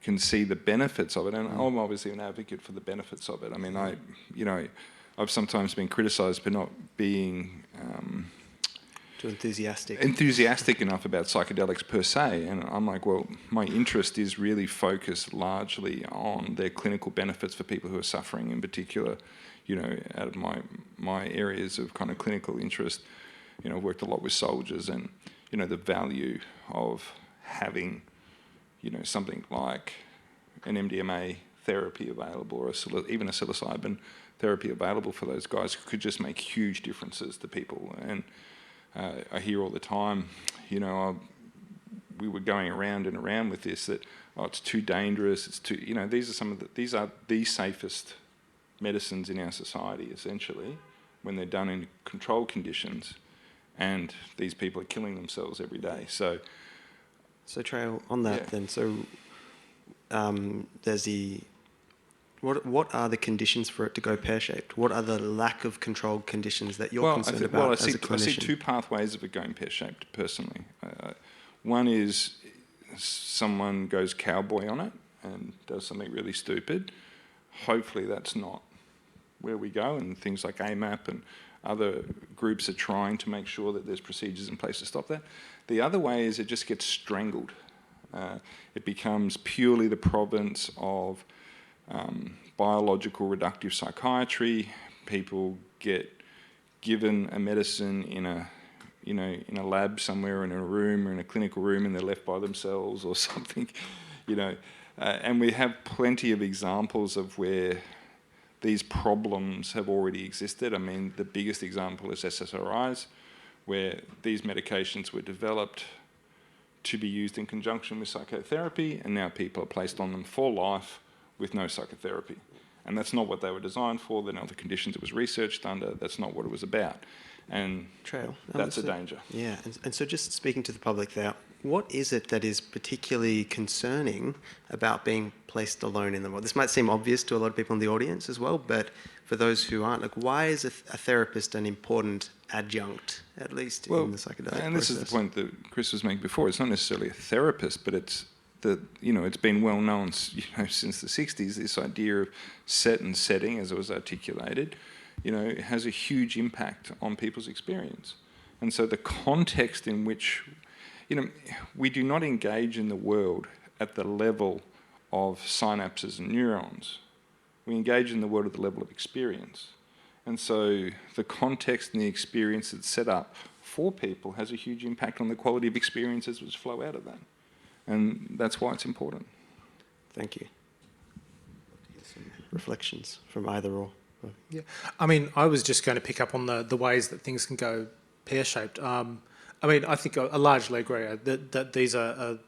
can see the benefits of it, and I'm obviously an advocate for the benefits of it. I mean, I've sometimes been criticised for not being too enthusiastic enough about psychedelics per se, and I'm like, well, my interest is really focused largely on their clinical benefits for people who are suffering. In particular, out of my areas of kind of clinical interest, I've worked a lot with soldiers, and the value of having something like an MDMA therapy available, or even a psilocybin therapy available for those guys could just make huge differences to people. And I hear all the time, we were going around and around with this, that it's too dangerous. It's too, these are the safest medicines in our society, essentially, when they're done in controlled conditions, and these people are killing themselves every day. So Trail, on that then, there's the... What are the conditions for it to go pear-shaped? What are the lack of controlled conditions that you're concerned about as a clinician? I see two pathways of it going pear-shaped, personally. One is someone goes cowboy on it and does something really stupid. Hopefully that's not where we go, and things like AMAP and other groups are trying to make sure that there's procedures in place to stop that. The other way is it just gets strangled. It becomes purely the province of biological reductive psychiatry. People get given a medicine in a lab somewhere, in a room or in a clinical room, and they're left by themselves or something, and we have plenty of examples of where these problems have already existed. I mean, the biggest example is SSRIs, where these medications were developed to be used in conjunction with psychotherapy, and now people are placed on them for life with no psychotherapy. And that's not what they were designed for. They're not the conditions it was researched under. That's not what it was about. And Trail. that's a danger. Yeah, and so just speaking to the public there, what is it that is particularly concerning about being placed alone in the world? This might seem obvious to a lot of people in the audience as well, but for those who aren't, like, why is a therapist an important adjunct, at least in the psychedelic and process? this is the point that Chris was making before. It's not necessarily a therapist, but it's that, it's been well known, since the 60s, this idea of set and setting, as it was articulated, it has a huge impact on people's experience. And so the context in which, we do not engage in the world at the level of synapses and neurons. We engage in the world at the level of experience. And so the context and the experience that's set up for people has a huge impact on the quality of experiences which flow out of that. And that's why it's important. Thank you. Some reflections from either or. Yeah, I mean, I was just going to pick up on the ways that things can go pear-shaped. I think I largely agree that these are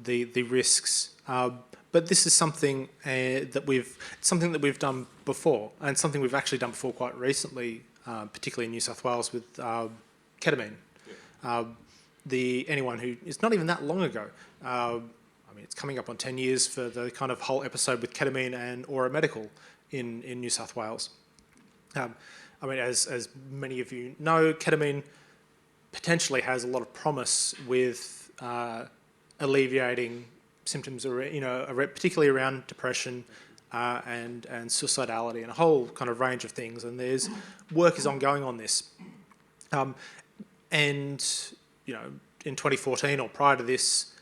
the risks. But this is something that we've done before, and something we've actually done before quite recently, particularly in New South Wales with ketamine. Yeah. Anyone who, it's not even that long ago. It's coming up on 10 years for the kind of whole episode with ketamine and Aura Medical in New South Wales. As many of you know, ketamine potentially has a lot of promise with alleviating symptoms, particularly around depression and suicidality and a whole kind of range of things. And there's work is ongoing on this. In 2014 or prior to this,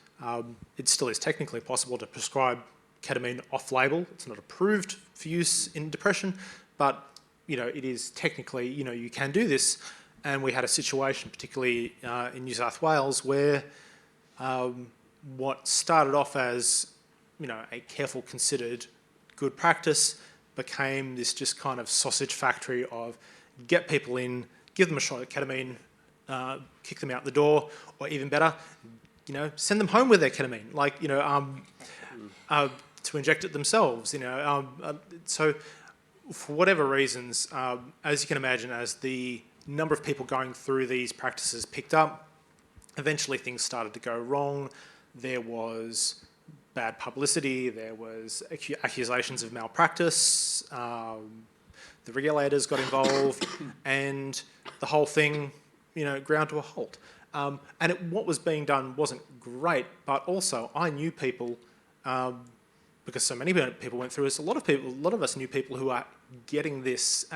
it still is technically possible to prescribe ketamine off-label. It's not approved for use in depression, but it is technically, you can do this. And we had a situation, particularly in New South Wales, where what started off as, a careful, considered, good practice became this just kind of sausage factory of get people in, give them a shot at ketamine, kick them out the door, or even better, send them home with their ketamine, to inject it themselves, So for whatever reasons, as you can imagine, as the number of people going through these practices picked up, eventually things started to go wrong. There was bad publicity, there was accusations of malpractice, the regulators got involved, and the whole thing, ground to a halt. What was being done wasn't great, but also I knew people, because so many people went through this, a lot of us knew people who are getting this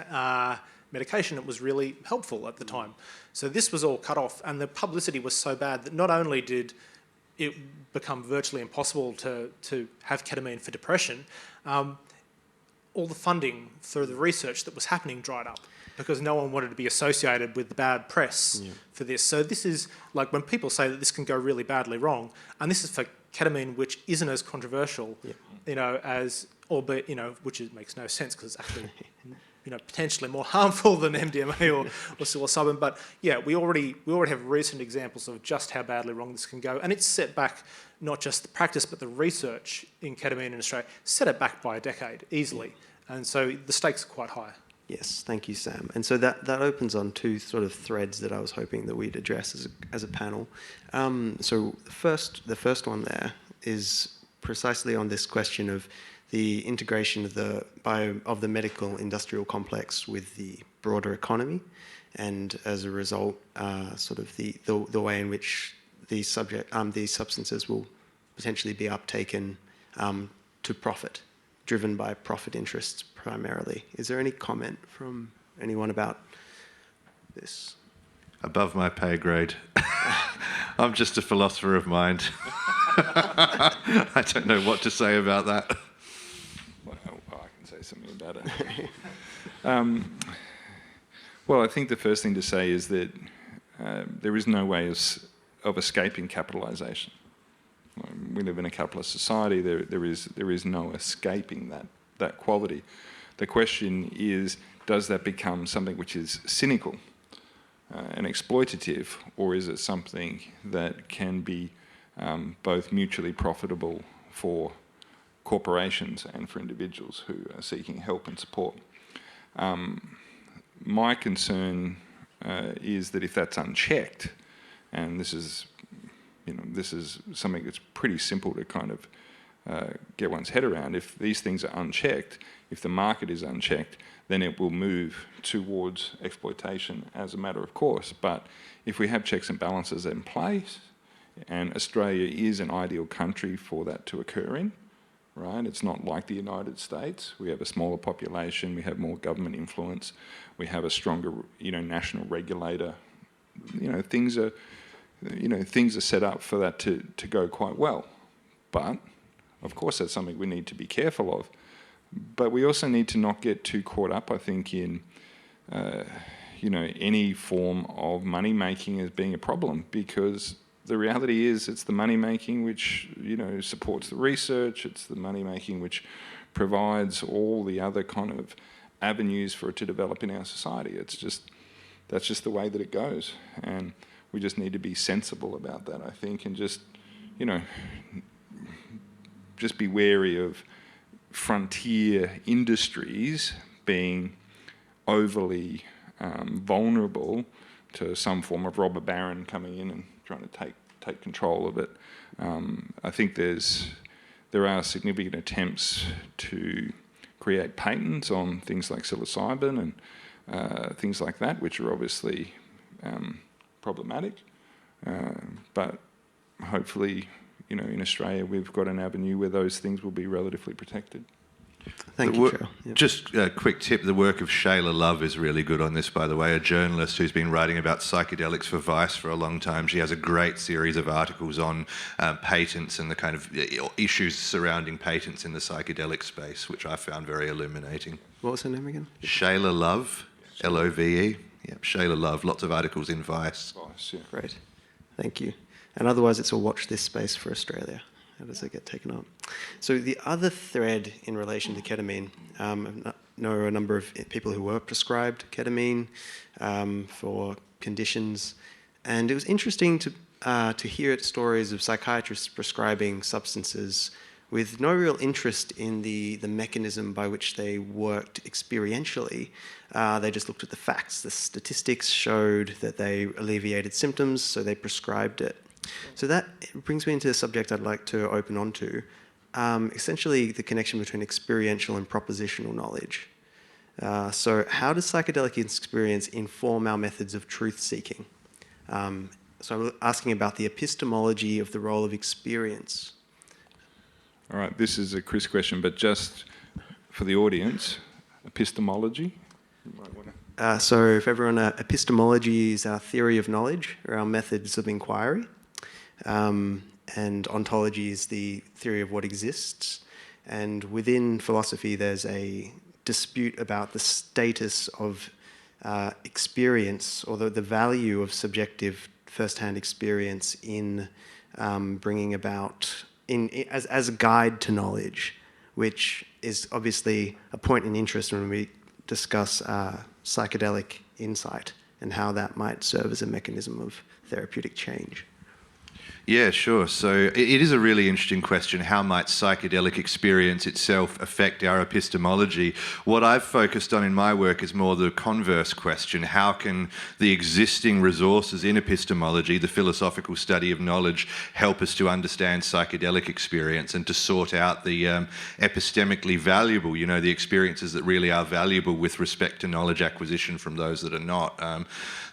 medication that was really helpful at the time. So this was all cut off, and the publicity was so bad that not only did it become virtually impossible to have ketamine for depression, all the funding for the research that was happening dried up because no one wanted to be associated with the bad press for this. So this is like when people say that this can go really badly wrong, and this is for ketamine, which isn't as controversial, which makes no sense because it's actually, potentially more harmful than MDMA or psilocybin. But yeah, we already have recent examples of just how badly wrong this can go, and it's set back not just the practice but the research in ketamine in Australia, set it back by a decade easily, and so the stakes are quite high. Yes, thank you, Sam. And so that opens on two sort of threads that I was hoping that we'd address as a panel. So the first one there is precisely on this question of the integration of the medical industrial complex with the broader economy, and as a result, sort of the way in which these substances will potentially be uptaken to profit, driven by profit interests primarily. Is there any comment from anyone about this? Above my pay grade. I'm just a philosopher of mind. I don't know what to say about that. Well, I can say something about it. Well, I think the first thing to say is that there is no way of escaping capitalisation. We live in a capitalist society. There is no escaping that quality. The question is, does that become something which is cynical and exploitative, or is it something that can be both mutually profitable for corporations and for individuals who are seeking help and support. My concern is that if that's unchecked, and this is something that's pretty simple to kind of get one's head around. If these things are unchecked, if the market is unchecked, then it will move towards exploitation as a matter of course. But if we have checks and balances in place, and Australia is an ideal country for that to occur in, right? It's not like the United States. We have a smaller population, we have more government influence, we have a stronger, national regulator. Things are set up for that to go quite well. But of course, that's something we need to be careful of. But we also need to not get too caught up, I think, in any form of money making as being a problem, because the reality is it's the money making which supports the research. It's the money making which provides all the other kind of avenues for it to develop in our society. That's just the way that it goes, and we just need to be sensible about that, I think, and just be wary of frontier industries being overly vulnerable to some form of robber baron coming in and trying to take control of it. I think there are significant attempts to create patents on things like psilocybin and things like that, which are obviously problematic. But hopefully, in Australia, we've got an avenue where those things will be relatively protected. Thank you, Cheryl. Yep. Just a quick tip, the work of Shayla Love is really good on this, by the way, a journalist who's been writing about psychedelics for Vice for a long time. She has a great series of articles on patents and the kind of issues surrounding patents in the psychedelic space, which I found very illuminating. What was her name again? Shayla Love, Love. Yep, Shayla Love, lots of articles in Vice. Vice, yeah. Great. Thank you. And otherwise, it's a watch this space for Australia. How does it get taken up? So the other thread in relation to ketamine, I know a number of people who were prescribed ketamine for conditions, and it was interesting to hear stories of psychiatrists prescribing substances with no real interest in the mechanism by which they worked experientially. They just looked at the facts. The statistics showed that they alleviated symptoms, so they prescribed it. So that brings me into a subject I'd like to open onto, essentially the connection between experiential and propositional knowledge. So how does psychedelic experience inform our methods of truth-seeking? So I'm asking about the epistemology of the role of experience. All right, this is a Chris question, but just for the audience, epistemology? You might want to... So for everyone, epistemology is our theory of knowledge, or our methods of inquiry. And ontology is the theory of what exists. And within philosophy, there's a dispute about the status of experience, or the value of subjective first-hand experience in bringing about, as a guide to knowledge, which is obviously a point in interest when we discuss psychedelic insight and how that might serve as a mechanism of therapeutic change. Yeah, sure. So it is a really interesting question. How might psychedelic experience itself affect our epistemology? What I've focused on in my work is more the converse question. How can the existing resources in epistemology, the philosophical study of knowledge, help us to understand psychedelic experience and to sort out the epistemically valuable, the experiences that really are valuable with respect to knowledge acquisition from those that are not?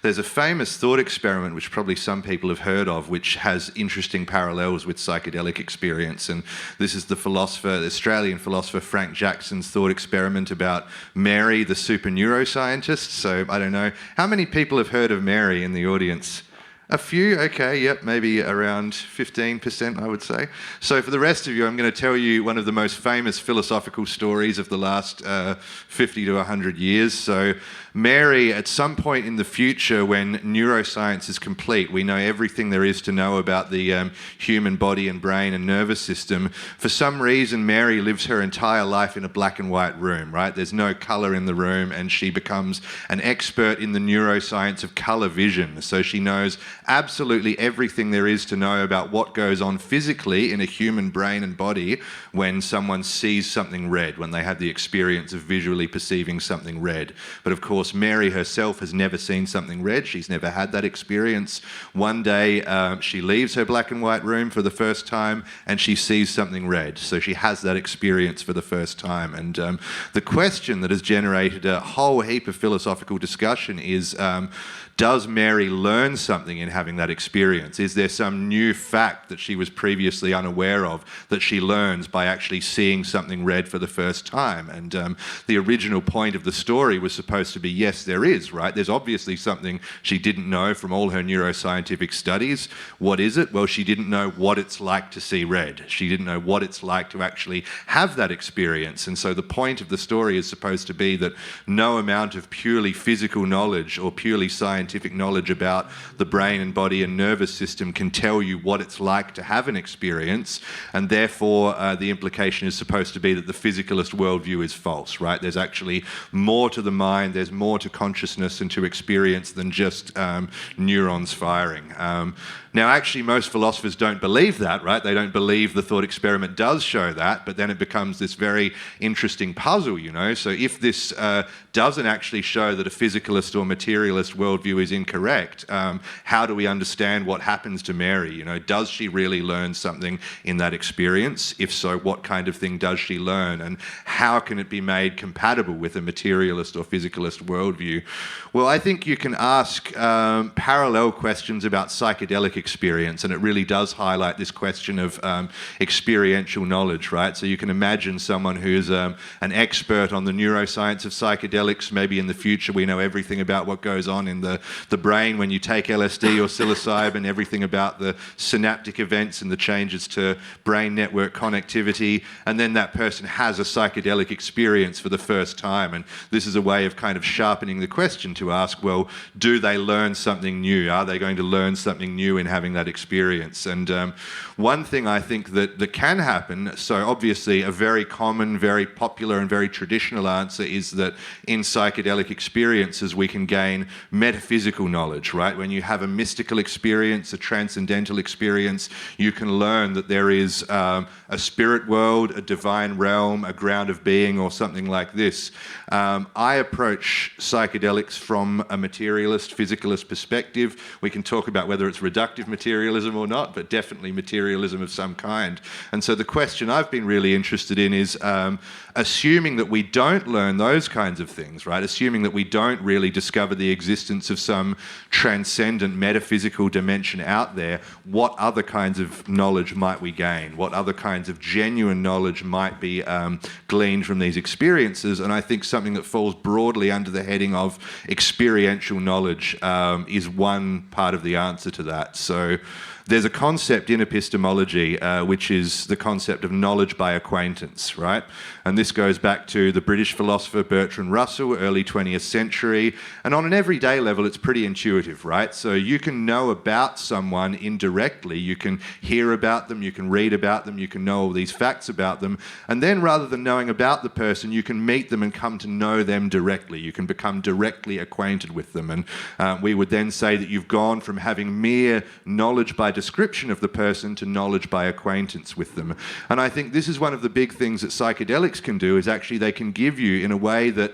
There's a famous thought experiment, which probably some people have heard of, which has interesting parallels with psychedelic experience. And this is the Australian philosopher Frank Jackson's thought experiment about Mary, the super neuroscientist. So I don't know, how many people have heard of Mary in the audience? A few, okay, yep, maybe around 15%, I would say. So for the rest of you, I'm going to tell you one of the most famous philosophical stories of the last 50 to 100 years. So Mary, at some point in the future, when neuroscience is complete, we know everything there is to know about the human body and brain and nervous system. For some reason, Mary lives her entire life in a black and white room, right? There's no colour in the room, and she becomes an expert in the neuroscience of colour vision. So she knows absolutely everything there is to know about what goes on physically in a human brain and body when someone sees something red, when they have the experience of visually perceiving something red. But of course, Mary herself has never seen something red. She's never had that experience. One day, she leaves her black and white room for the first time and she sees something red. So she has that experience for the first time. And the question that has generated a whole heap of philosophical discussion is, does Mary learn something in having that experience? Is there some new fact that she was previously unaware of that she learns by actually seeing something red for the first time? And the original point of the story was supposed to be, yes, there is, right? There's obviously something she didn't know from all her neuroscientific studies. What is it? Well, she didn't know what it's like to see red. She didn't know what it's like to actually have that experience. And so the point of the story is supposed to be that no amount of purely physical knowledge or purely scientific knowledge about the brain and body and nervous system can tell you what it's like to have an experience, and therefore the implication is supposed to be that the physicalist worldview is false, right? There's actually more to the mind, there's more to consciousness and to experience than just neurons firing. Now, actually, most philosophers don't believe that, right? They don't believe the thought experiment does show that, but then it becomes this very interesting puzzle, you know? So if this doesn't actually show that a physicalist or materialist worldview is incorrect, how do we understand what happens to Mary? You know, does she really learn something in that experience? If so, what kind of thing does she learn? And how can it be made compatible with a materialist or physicalist worldview? Well, I think you can ask parallel questions about psychedelic experience, and it really does highlight this question of experiential knowledge, right? So you can imagine someone who's an expert on the neuroscience of psychedelics. Maybe in the future we know everything about what goes on in the brain when you take LSD or psilocybin, everything about the synaptic events and the changes to brain network connectivity, and then that person has a psychedelic experience for the first time. And this is a way of kind of sharpening the question to ask, well, do they learn something new? Are they going to learn something new in having that experience? And one thing I think that can happen, so obviously a very common, very popular and very traditional answer is that in psychedelic experiences we can gain metaphysical knowledge, right? When you have a mystical experience, a transcendental experience, you can learn that there is a spirit world, a divine realm, a ground of being, or something like this. I approach psychedelics from a materialist, physicalist perspective. We can talk about whether it's reductive materialism or not, but definitely materialism of some kind. And so the question I've been really interested in is assuming that we don't learn those kinds of things, right? Assuming that we don't really discover the existence of some transcendent metaphysical dimension out there, what other kinds of knowledge might we gain? What other kinds of genuine knowledge might be gleaned from these experiences? And I think something that falls broadly under the heading of experiential knowledge is one part of the answer to that. So there's a concept in epistemology which is the concept of knowledge by acquaintance, right? And this goes back to the British philosopher Bertrand Russell, early 20th century. And on an everyday level, it's pretty intuitive, right? So you can know about someone indirectly. You can hear about them, you can read about them, you can know all these facts about them. And then rather than knowing about the person, you can meet them and come to know them directly. You can become directly acquainted with them. And we would then say that you've gone from having mere knowledge by description of the person to knowledge by acquaintance with them. And I think this is one of the big things that psychedelics can do, is actually they can give you, in a way that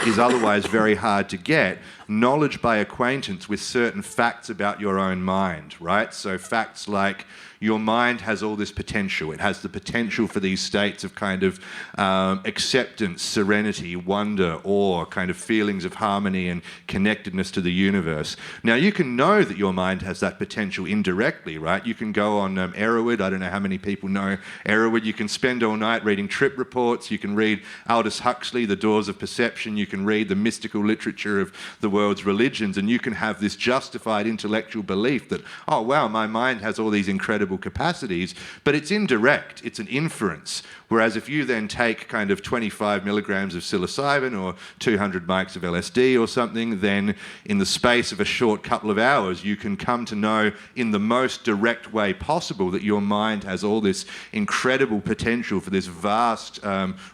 is otherwise very hard to get, knowledge by acquaintance with certain facts about your own mind, right? So facts like your mind has all this potential. It has the potential for these states of kind of acceptance, serenity, wonder, awe, kind of feelings of harmony and connectedness to the universe. Now, you can know that your mind has that potential indirectly, right? You can go on Erowid. I don't know how many people know Erowid. You can spend all night reading trip reports. You can read Aldous Huxley, The Doors of Perception. You can read the mystical literature of the world's religions, and you can have this justified intellectual belief that, oh, wow, my mind has all these incredible incredible capacities, but it's indirect, it's an inference. Whereas if you then take kind of 25 milligrams of psilocybin or 200 mics of LSD or something, then in the space of a short couple of hours, you can come to know in the most direct way possible that your mind has all this incredible potential for this vast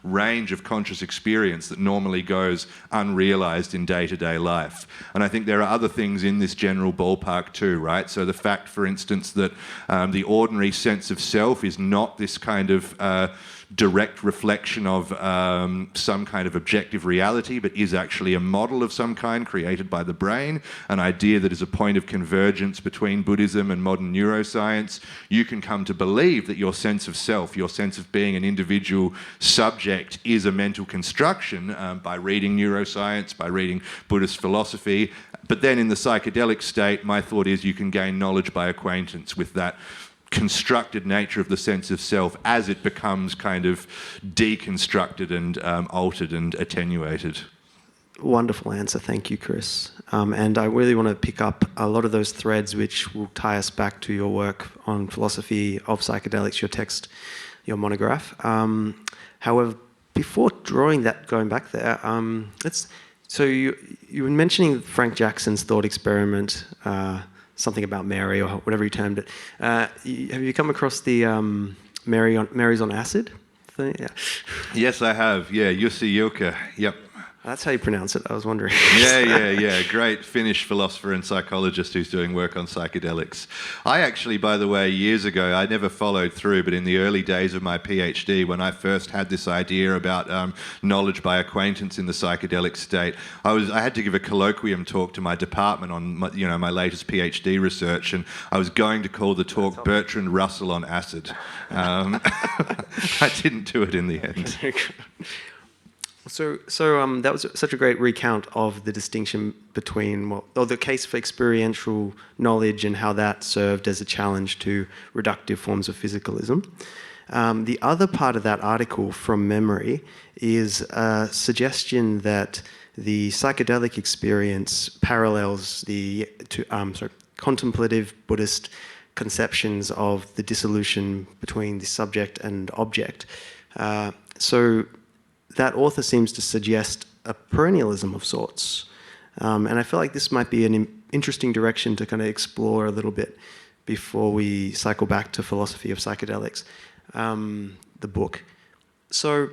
range of conscious experience that normally goes unrealized in day-to-day life. And I think there are other things in this general ballpark too, right? So the fact, for instance, that the ordinary sense of self is not this kind of direct reflection of some kind of objective reality, but is actually a model of some kind created by the brain, an idea that is a point of convergence between Buddhism and modern neuroscience. You can come to believe that your sense of self, your sense of being an individual subject, is a mental construction by reading neuroscience, by reading Buddhist philosophy. But then in the psychedelic state, my thought is you can gain knowledge by acquaintance with that constructed nature of the sense of self as it becomes kind of deconstructed and altered and attenuated. Wonderful answer. Thank you, Chris. And I really want to pick up a lot of those threads which will tie us back to your work on philosophy of psychedelics, your text, your monograph. However, before going back there, so you were mentioning Frank Jackson's thought experiment, something about Mary or whatever you termed it. Have you come across the Mary's on acid thing? Yeah. Yes, I have. Yeah, Jussi Ilkka. Yep. That's how you pronounce it. I was wondering. Yeah. Great Finnish philosopher and psychologist who's doing work on psychedelics. I actually, by the way, years ago, I never followed through, but in the early days of my PhD, when I first had this idea about knowledge by acquaintance in the psychedelic state, I had to give a colloquium talk to my department on my latest PhD research, and I was going to call the talk Bertrand Russell on acid. I didn't do it in the end. So that was such a great recount of the distinction between, the case for experiential knowledge and how that served as a challenge to reductive forms of physicalism. The other part of that article from memory is a suggestion that the psychedelic experience parallels the contemplative Buddhist conceptions of the dissolution between the subject and object. So that author seems to suggest a perennialism of sorts. And I feel like this might be an interesting direction to kind of explore a little bit before we cycle back to Philosophy of Psychedelics, the book. So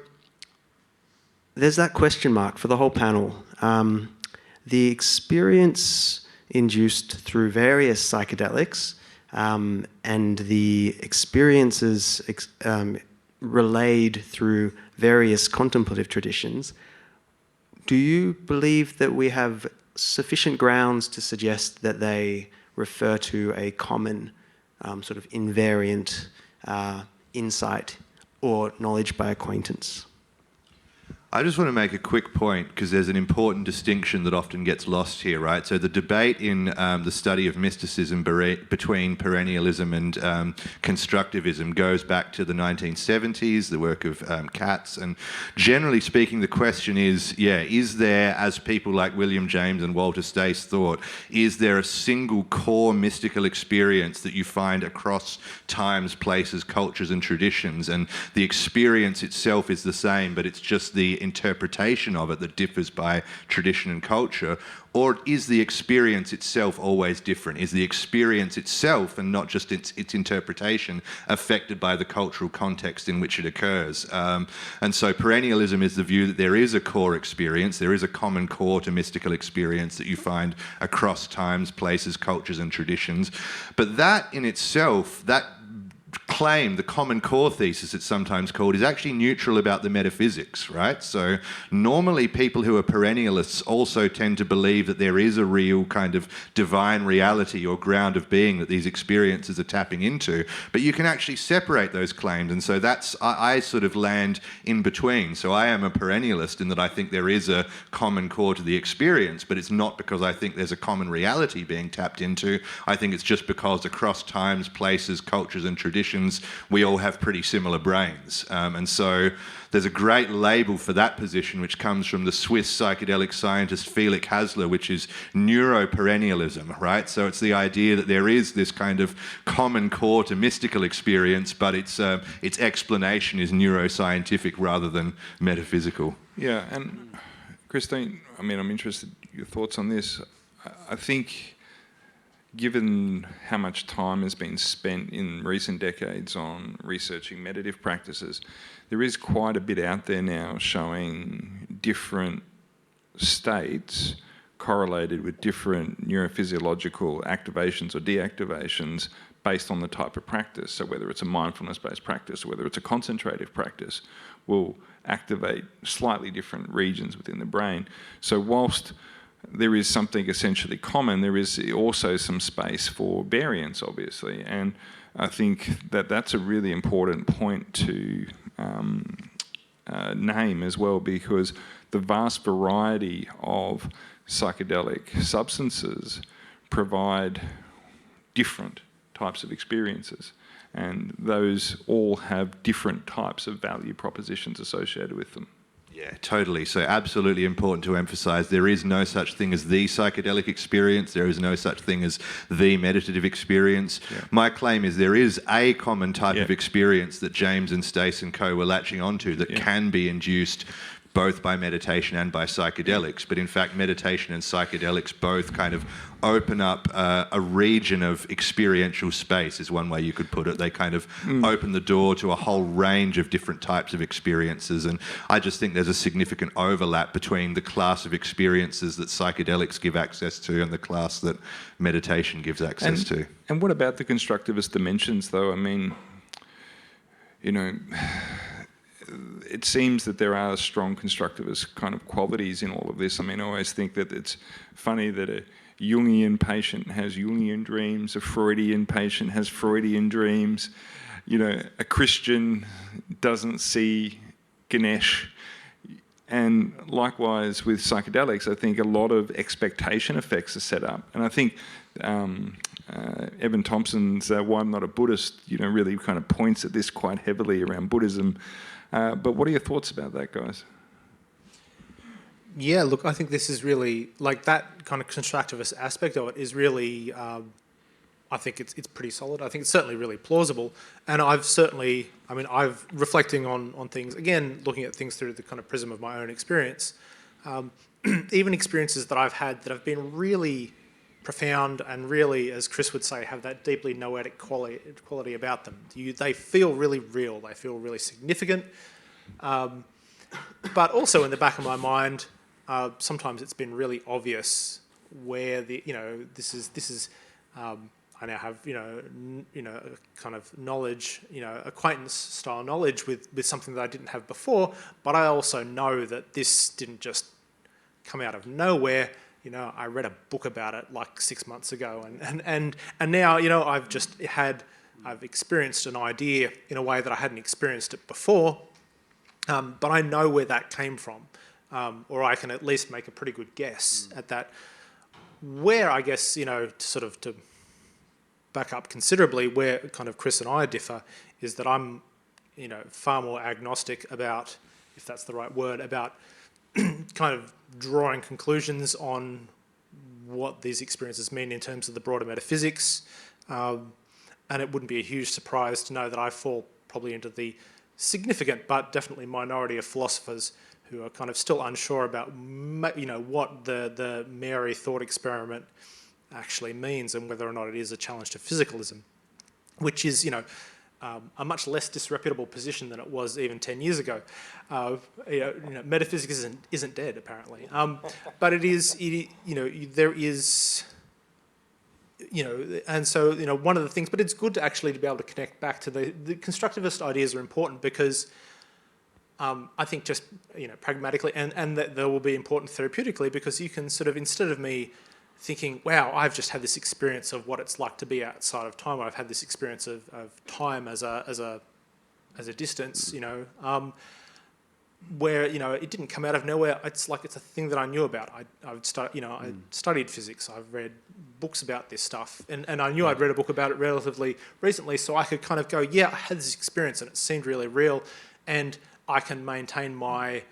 there's that question mark for the whole panel. The experience induced through various psychedelics and the experiences relayed through various contemplative traditions, do you believe that we have sufficient grounds to suggest that they refer to a common sort of invariant insight or knowledge by acquaintance? I just want to make a quick point because there's an important distinction that often gets lost here, right? So the debate in the study of mysticism between perennialism and constructivism goes back to the 1970s, the work of Katz. And generally speaking, the question is, is there, as people like William James and Walter Stace thought, is there a single core mystical experience that you find across times, places, cultures, and traditions? And the experience itself is the same, but it's just the interpretation of it that differs by tradition and culture? Or is the experience itself always different? Is the experience itself, and not just its interpretation, affected by the cultural context in which it occurs? And so perennialism is the view that there is a core experience, there is a common core to mystical experience that you find across times, places, cultures, and traditions. But that in itself, that claim, the common core thesis it's sometimes called, is actually neutral about the metaphysics, right? So normally people who are perennialists also tend to believe that there is a real kind of divine reality or ground of being that these experiences are tapping into, but you can actually separate those claims. And so I sort of land in between. So I am a perennialist in that I think there is a common core to the experience, but it's not because I think there's a common reality being tapped into. I think it's just because across times, places, cultures, and traditions, positions, we all have pretty similar brains. And so there's a great label for that position, which comes from the Swiss psychedelic scientist Felix Hasler, which is neuroperennialism, right? So it's the idea that there is this kind of common core to mystical experience, but its explanation is neuroscientific rather than metaphysical. Yeah, and Christine, I mean, I'm interested in your thoughts on this. I think, given how much time has been spent in recent decades on researching meditative practices, there is quite a bit out there now showing different states correlated with different neurophysiological activations or deactivations based on the type of practice. So whether it's a mindfulness-based practice or whether it's a concentrative practice, will activate slightly different regions within the brain. So whilst there is something essentially common, there is also some space for variance, obviously. And I think that that's a really important point to name as well, because the vast variety of psychedelic substances provide different types of experiences. And those all have different types of value propositions associated with them. Yeah, totally. So absolutely important to emphasize there is no such thing as the psychedelic experience. There is no such thing as the meditative experience. Yeah. My claim is there is a common type of experience that James and Stace and co were latching onto that can be induced both by meditation and by psychedelics. But in fact, meditation and psychedelics both kind of open up a region of experiential space, is one way you could put it. They kind of open the door to a whole range of different types of experiences. And I just think there's a significant overlap between the class of experiences that psychedelics give access to and the class that meditation gives access to. And what about the constructivist dimensions, though? I mean, you know, it seems that there are strong constructivist kind of qualities in all of this. I mean, I always think that it's funny that a Jungian patient has Jungian dreams, a Freudian patient has Freudian dreams. You know, a Christian doesn't see Ganesh. And likewise with psychedelics, I think a lot of expectation effects are set up. And I think Evan Thompson's Why I'm Not a Buddhist, you know, really kind of points at this quite heavily around Buddhism. But what are your thoughts about that, guys? Yeah, look, I think this is really, like, that kind of constructivist aspect of it is really, I think it's pretty solid. I think it's certainly really plausible. And I've reflecting on things, again, looking at things through the kind of prism of my own experience, even experiences that I've had that have been really profound and really, as Chris would say, have that deeply noetic quality about them. They feel really real. They feel really significant. But also in the back of my mind, sometimes it's been really obvious where this is. I now have a kind of knowledge, acquaintance style knowledge with something that I didn't have before. But I also know that this didn't just come out of nowhere. I read a book about it like 6 months ago, and now I've experienced an idea in a way that I hadn't experienced it before, but I know where that came from, or I can at least make a pretty good guess at that. Where I guess to back up considerably, where kind of Chris and I differ is that I'm far more agnostic about, if that's the right word, about kind of drawing conclusions on what these experiences mean in terms of the broader metaphysics. And it wouldn't be a huge surprise to know that I fall probably into the significant but definitely minority of philosophers who are kind of still unsure about what the Mary thought experiment actually means and whether or not it is a challenge to physicalism, which is a much less disreputable position than it was even 10 years ago. Metaphysics isn't dead, apparently. But it is, there is, and so, one of the things, but it's good to actually to be able to connect back to the constructivist ideas are important because I think just, pragmatically, and that they will be important therapeutically because you can sort of, instead of me thinking, wow, I've just had this experience of what it's like to be outside of time. I've had this experience of time as a distance, where, you know, it didn't come out of nowhere. It's like it's a thing that I knew about. I studied physics. I've read books about this stuff, and I knew I'd read a book about it relatively recently, so I could kind of go, yeah, I had this experience and it seemed really real, and I can maintain my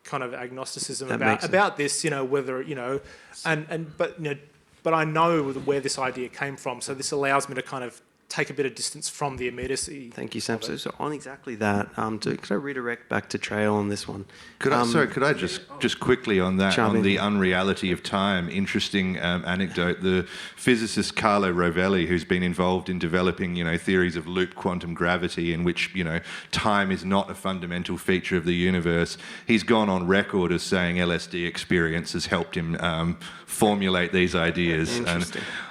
kind of agnosticism about this, you know, whether, you know, but I know where this idea came from, so this allows me to kind of take a bit of distance from the immediacy. Thank you, Sam. So on exactly that, could I redirect back to Trail on this one? Could I just quickly on that, on the unreality of time, interesting anecdote. The physicist Carlo Rovelli, who's been involved in developing, you know, theories of loop quantum gravity in which, you know, time is not a fundamental feature of the universe, he's gone on record as saying LSD experience has helped him formulate these ideas. And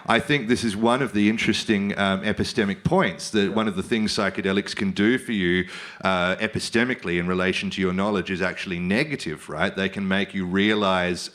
I think this is one of the interesting epistemic points, that one of the things psychedelics can do for you epistemically in relation to your knowledge is actually negative, right? They can make you realize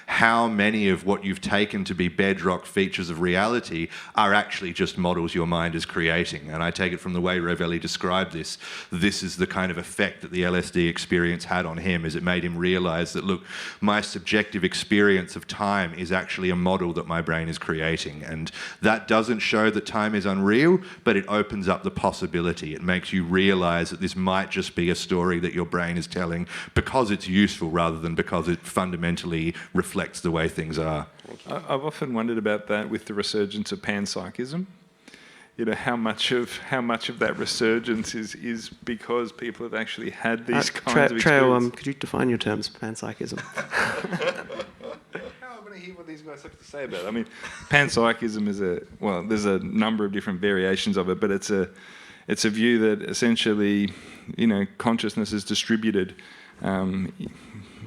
how many of what you've taken to be bedrock features of reality are actually just models your mind is creating. And I take it from the way Rovelli described this, this is the kind of effect that the LSD experience had on him, is it made him realize that, look, my subjective experience of time is actually a model that my brain is creating. And that doesn't show that time is unreal, but it opens up the possibility. It makes you realize that this might just be a story that your brain is telling because it's useful rather than because it fundamentally reflects the way things are. I've often wondered about that with the resurgence of panpsychism. You know, how much of that resurgence is because people have actually had these kinds of experiences. Trail, could you define your terms, panpsychism? I want to hear what these guys have to say about it. I mean, panpsychism is there's a number of different variations of it, but it's a view that essentially, you know, consciousness is distributed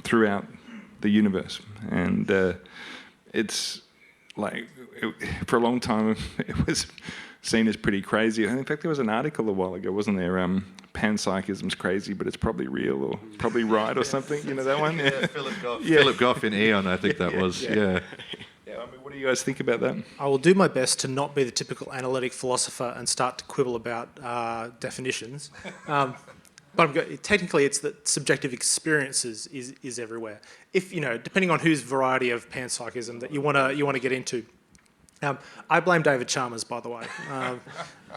throughout the universe, and it's like for a long time it was seen as pretty crazy. In fact, there was an article a while ago, wasn't there? Panpsychism's crazy, but it's probably real or probably right or something. You know that one? Yeah, Philip Goff in Aeon, I think that was. Yeah. I mean, what do you guys think about that? I will do my best to not be the typical analytic philosopher and start to quibble about definitions. But technically, it's that subjective experiences is everywhere. If, you know, depending on whose variety of panpsychism that you want to get into. I blame David Chalmers, by the way,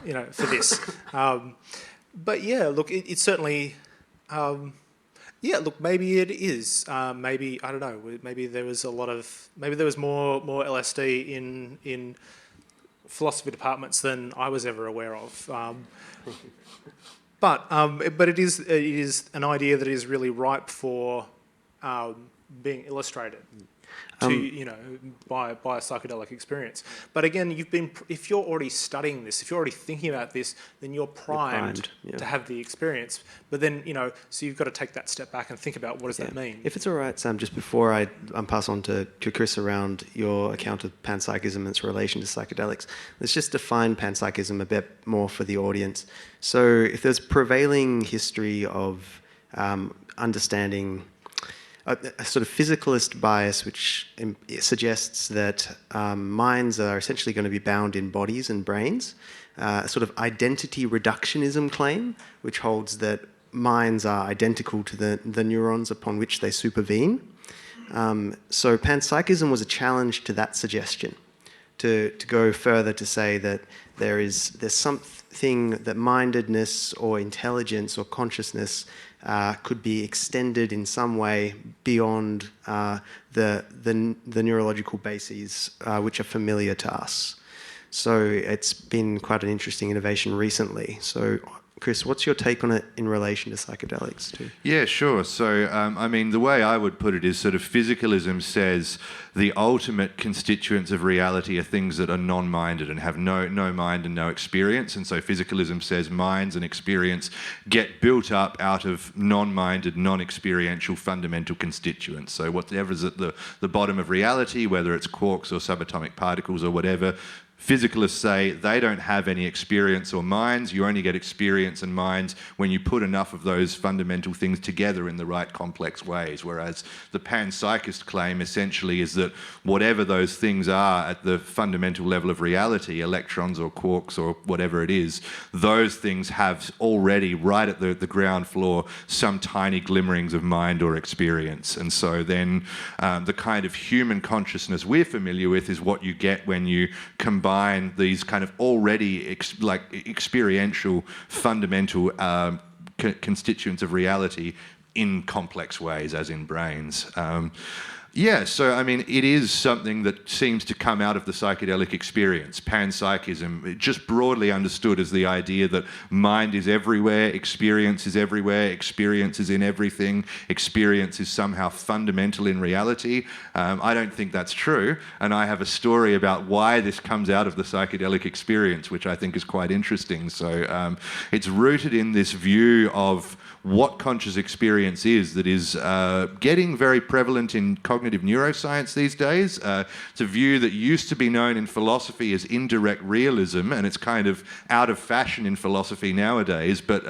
you know, for this. But yeah, look, it certainly. Yeah, look, maybe it is. Maybe, I don't know. Maybe there was more LSD in philosophy departments than I was ever aware of. But it is an idea that is really ripe for being illustrated to, you know, by a psychedelic experience. But again, if you're already studying this, if you're already thinking about this, then you're primed to have the experience. But then, you know, so you've got to take that step back and think about what does that mean. If it's all right, Sam, just before I pass on to Chris around your account of panpsychism and its relation to psychedelics, let's just define panpsychism a bit more for the audience. So if there's prevailing history of understanding a sort of physicalist bias which suggests that minds are essentially going to be bound in bodies and brains, a sort of identity reductionism claim which holds that minds are identical to the neurons upon which they supervene. So panpsychism was a challenge to that suggestion, to go further to say that there's something that mindedness or intelligence or consciousness could be extended in some way beyond the neurological bases which are familiar to us. So it's been quite an interesting innovation recently. So Chris, what's your take on it in relation to psychedelics too? Yeah, sure. So, I mean, the way I would put it is sort of physicalism says the ultimate constituents of reality are things that are non-minded and have no mind and no experience. And so physicalism says minds and experience get built up out of non-minded, non-experiential fundamental constituents. So whatever's at the bottom of reality, whether it's quarks or subatomic particles or whatever, Physicalists say they don't have any experience or minds. You only get experience and minds when you put enough of those fundamental things together in the right complex ways. Whereas the panpsychist claim essentially is that whatever those things are at the fundamental level of reality, electrons or quarks or whatever it is, those things have already, right at the ground floor, some tiny glimmerings of mind or experience. And so then the kind of human consciousness we're familiar with is what you get when you combine these kind of already experiential fundamental constituents of reality in complex ways, as in brains. So I mean, it is something that seems to come out of the psychedelic experience. Panpsychism, just broadly understood as the idea that mind is everywhere, experience is everywhere, experience is in everything, experience is somehow fundamental in reality. I don't think that's true, and I have a story about why this comes out of the psychedelic experience, which I think is quite interesting. So it's rooted in this view of what conscious experience is that is getting very prevalent in cognitive neuroscience these days. It's a view that used to be known in philosophy as indirect realism, and it's kind of out of fashion in philosophy nowadays. But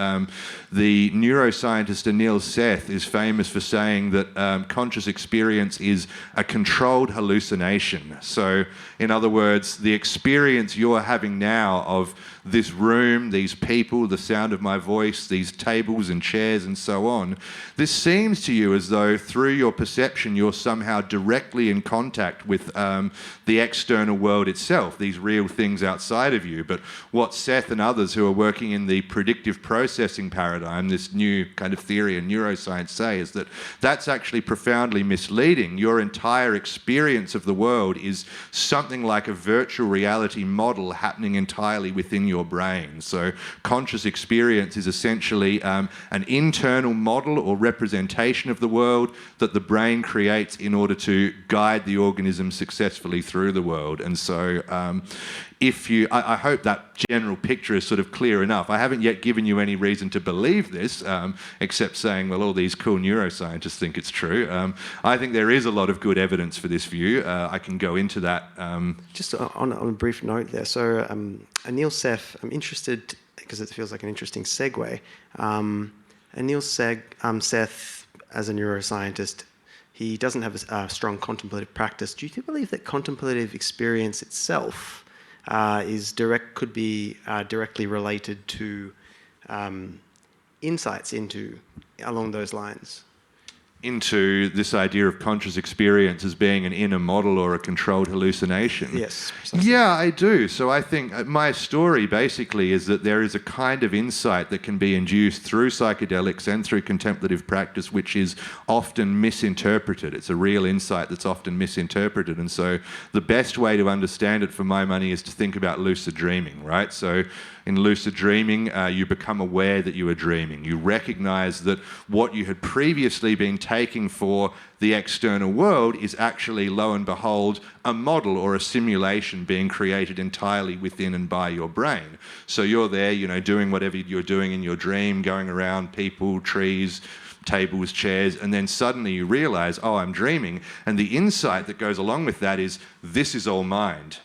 the neuroscientist Anil Seth is famous for saying that conscious experience is a controlled hallucination. So, in other words, the experience you're having now of this room, these people, the sound of my voice, these tables and chairs and so on, this seems to you as though through your perception you're somehow directly in contact with the external world itself, these real things outside of you. But what Seth and others who are working in the predictive processing paradigm, this new kind of theory in neuroscience, say is that that's actually profoundly misleading. Your entire experience of the world is something like a virtual reality model happening entirely within your brain. So conscious experience is essentially an internal model or representation of the world that the brain creates in order to guide the organism successfully through the world. And so I hope that general picture is sort of clear enough. I haven't yet given you any reason to believe this, except saying, well, all these cool neuroscientists think it's true. I think there is a lot of good evidence for this view. I can go into that. Just on a brief note there. So Anil Seth, I'm interested, because it feels like an interesting segue. Anil Seth, as a neuroscientist, he doesn't have a strong contemplative practice. Do you believe that contemplative experience itself could be directly related to insights along those lines? Into this idea of conscious experience as being an inner model or a controlled hallucination. Yes. Precisely. Yeah, I do. So I think my story basically is that there is a kind of insight that can be induced through psychedelics and through contemplative practice, which is often misinterpreted. It's a real insight that's often misinterpreted. And so the best way to understand it for my money is to think about lucid dreaming, right? So in lucid dreaming, you become aware that you are dreaming. You recognize that what you had previously been taking for the external world is actually, lo and behold, a model or a simulation being created entirely within and by your brain. So you're there, doing whatever you're doing in your dream, going around people, trees, tables, chairs, and then suddenly you realize, oh, I'm dreaming. And the insight that goes along with that is, this is all mind,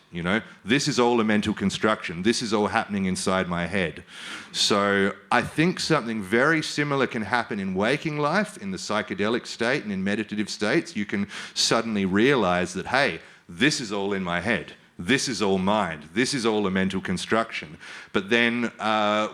This is all a mental construction. This is all happening inside my head. So I think something very similar can happen in waking life, in the psychedelic state and in meditative states. You can suddenly realize that, hey, this is all in my head. This is all mind. This is all a mental construction. But then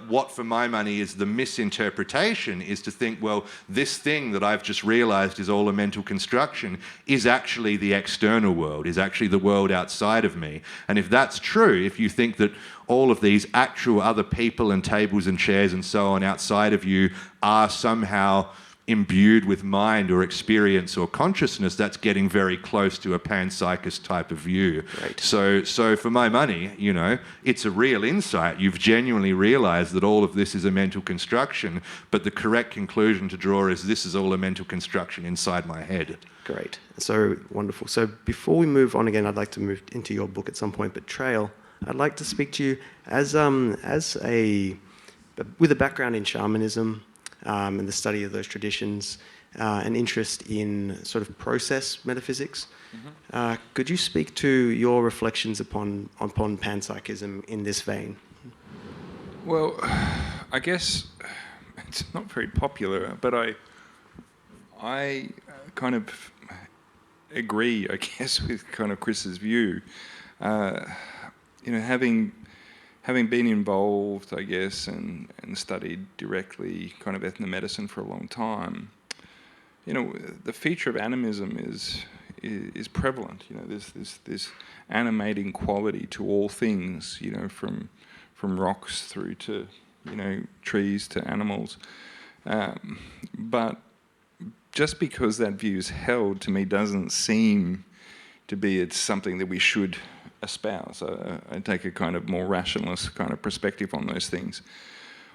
what, for my money, is the misinterpretation is to think, well, this thing that I've just realized is all a mental construction is actually the external world, is actually the world outside of me. And if that's true, if you think that all of these actual other people and tables and chairs and so on outside of you are somehow imbued with mind or experience or consciousness, that's getting very close to a panpsychist type of view. Right. So for my money, it's a real insight. You've genuinely realized that all of this is a mental construction, but the correct conclusion to draw is this is all a mental construction inside my head. Great. So wonderful. So before we move on again, I'd like to move into your book at some point, but Trail, I'd like to speak to you with a background in shamanism, and the study of those traditions, an interest in sort of process metaphysics. Could you speak to your reflections upon panpsychism in this vein? Well, I guess it's not very popular, but I kind of agree, I guess, with kind of Chris's view. Having been involved, I guess, and studied directly kind of ethnomedicine for a long time, the feature of animism is prevalent. There's this animating quality to all things, from rocks through to, trees to animals. But just because that view is held, to me, doesn't seem to be it's something that we should espouse. I take a kind of more rationalist kind of perspective on those things.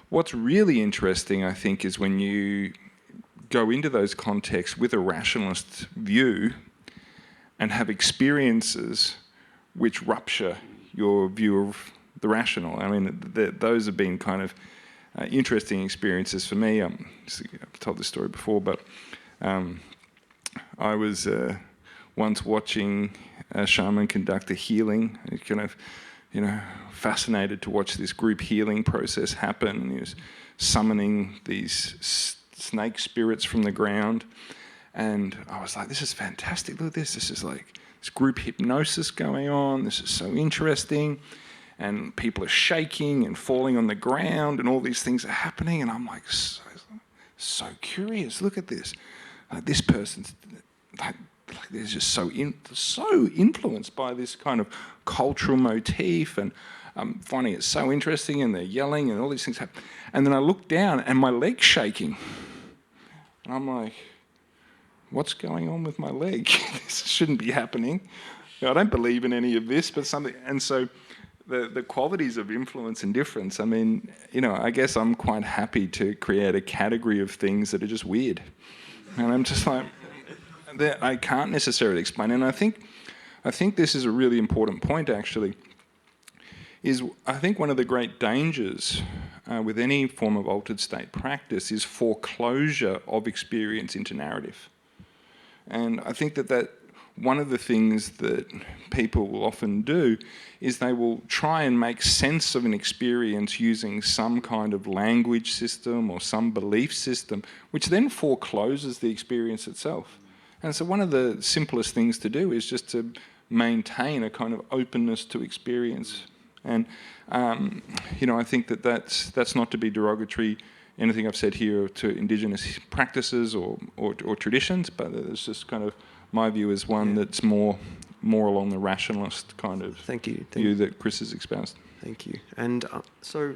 What's really interesting, I think, is when you go into those contexts with a rationalist view and have experiences which rupture your view of the rational. I mean, those have been kind of interesting experiences for me. I've told this story before, but I was once watching a shaman conduct a healing, kind of, fascinated to watch this group healing process happen. And he was summoning these snake spirits from the ground. And I was like, this is fantastic. Look at this. This is like this group hypnosis going on. This is so interesting. And people are shaking and falling on the ground and all these things are happening. And I'm like, so curious. Look at this. This person's they're just so influenced by this kind of cultural motif, and I'm finding it so interesting, and they're yelling and all these things happen. And then I look down and my leg's shaking. And I'm like, what's going on with my leg? This shouldn't be happening. I don't believe in any of this, but something. And so the qualities of influence and difference, I mean, I guess I'm quite happy to create a category of things that are just weird. And I'm just like, I can't necessarily explain. And I think this is a really important point, actually, is I think one of the great dangers with any form of altered state practice is foreclosure of experience into narrative. And I think that one of the things that people will often do is they will try and make sense of an experience using some kind of language system or some belief system, which then forecloses the experience itself. And so one of the simplest things to do is just to maintain a kind of openness to experience. And, I think that's not to be derogatory, anything I've said here, to Indigenous practices or traditions, but it's just kind of my view is one that's more along the rationalist kind of view that Chris has espoused. Thank you. And so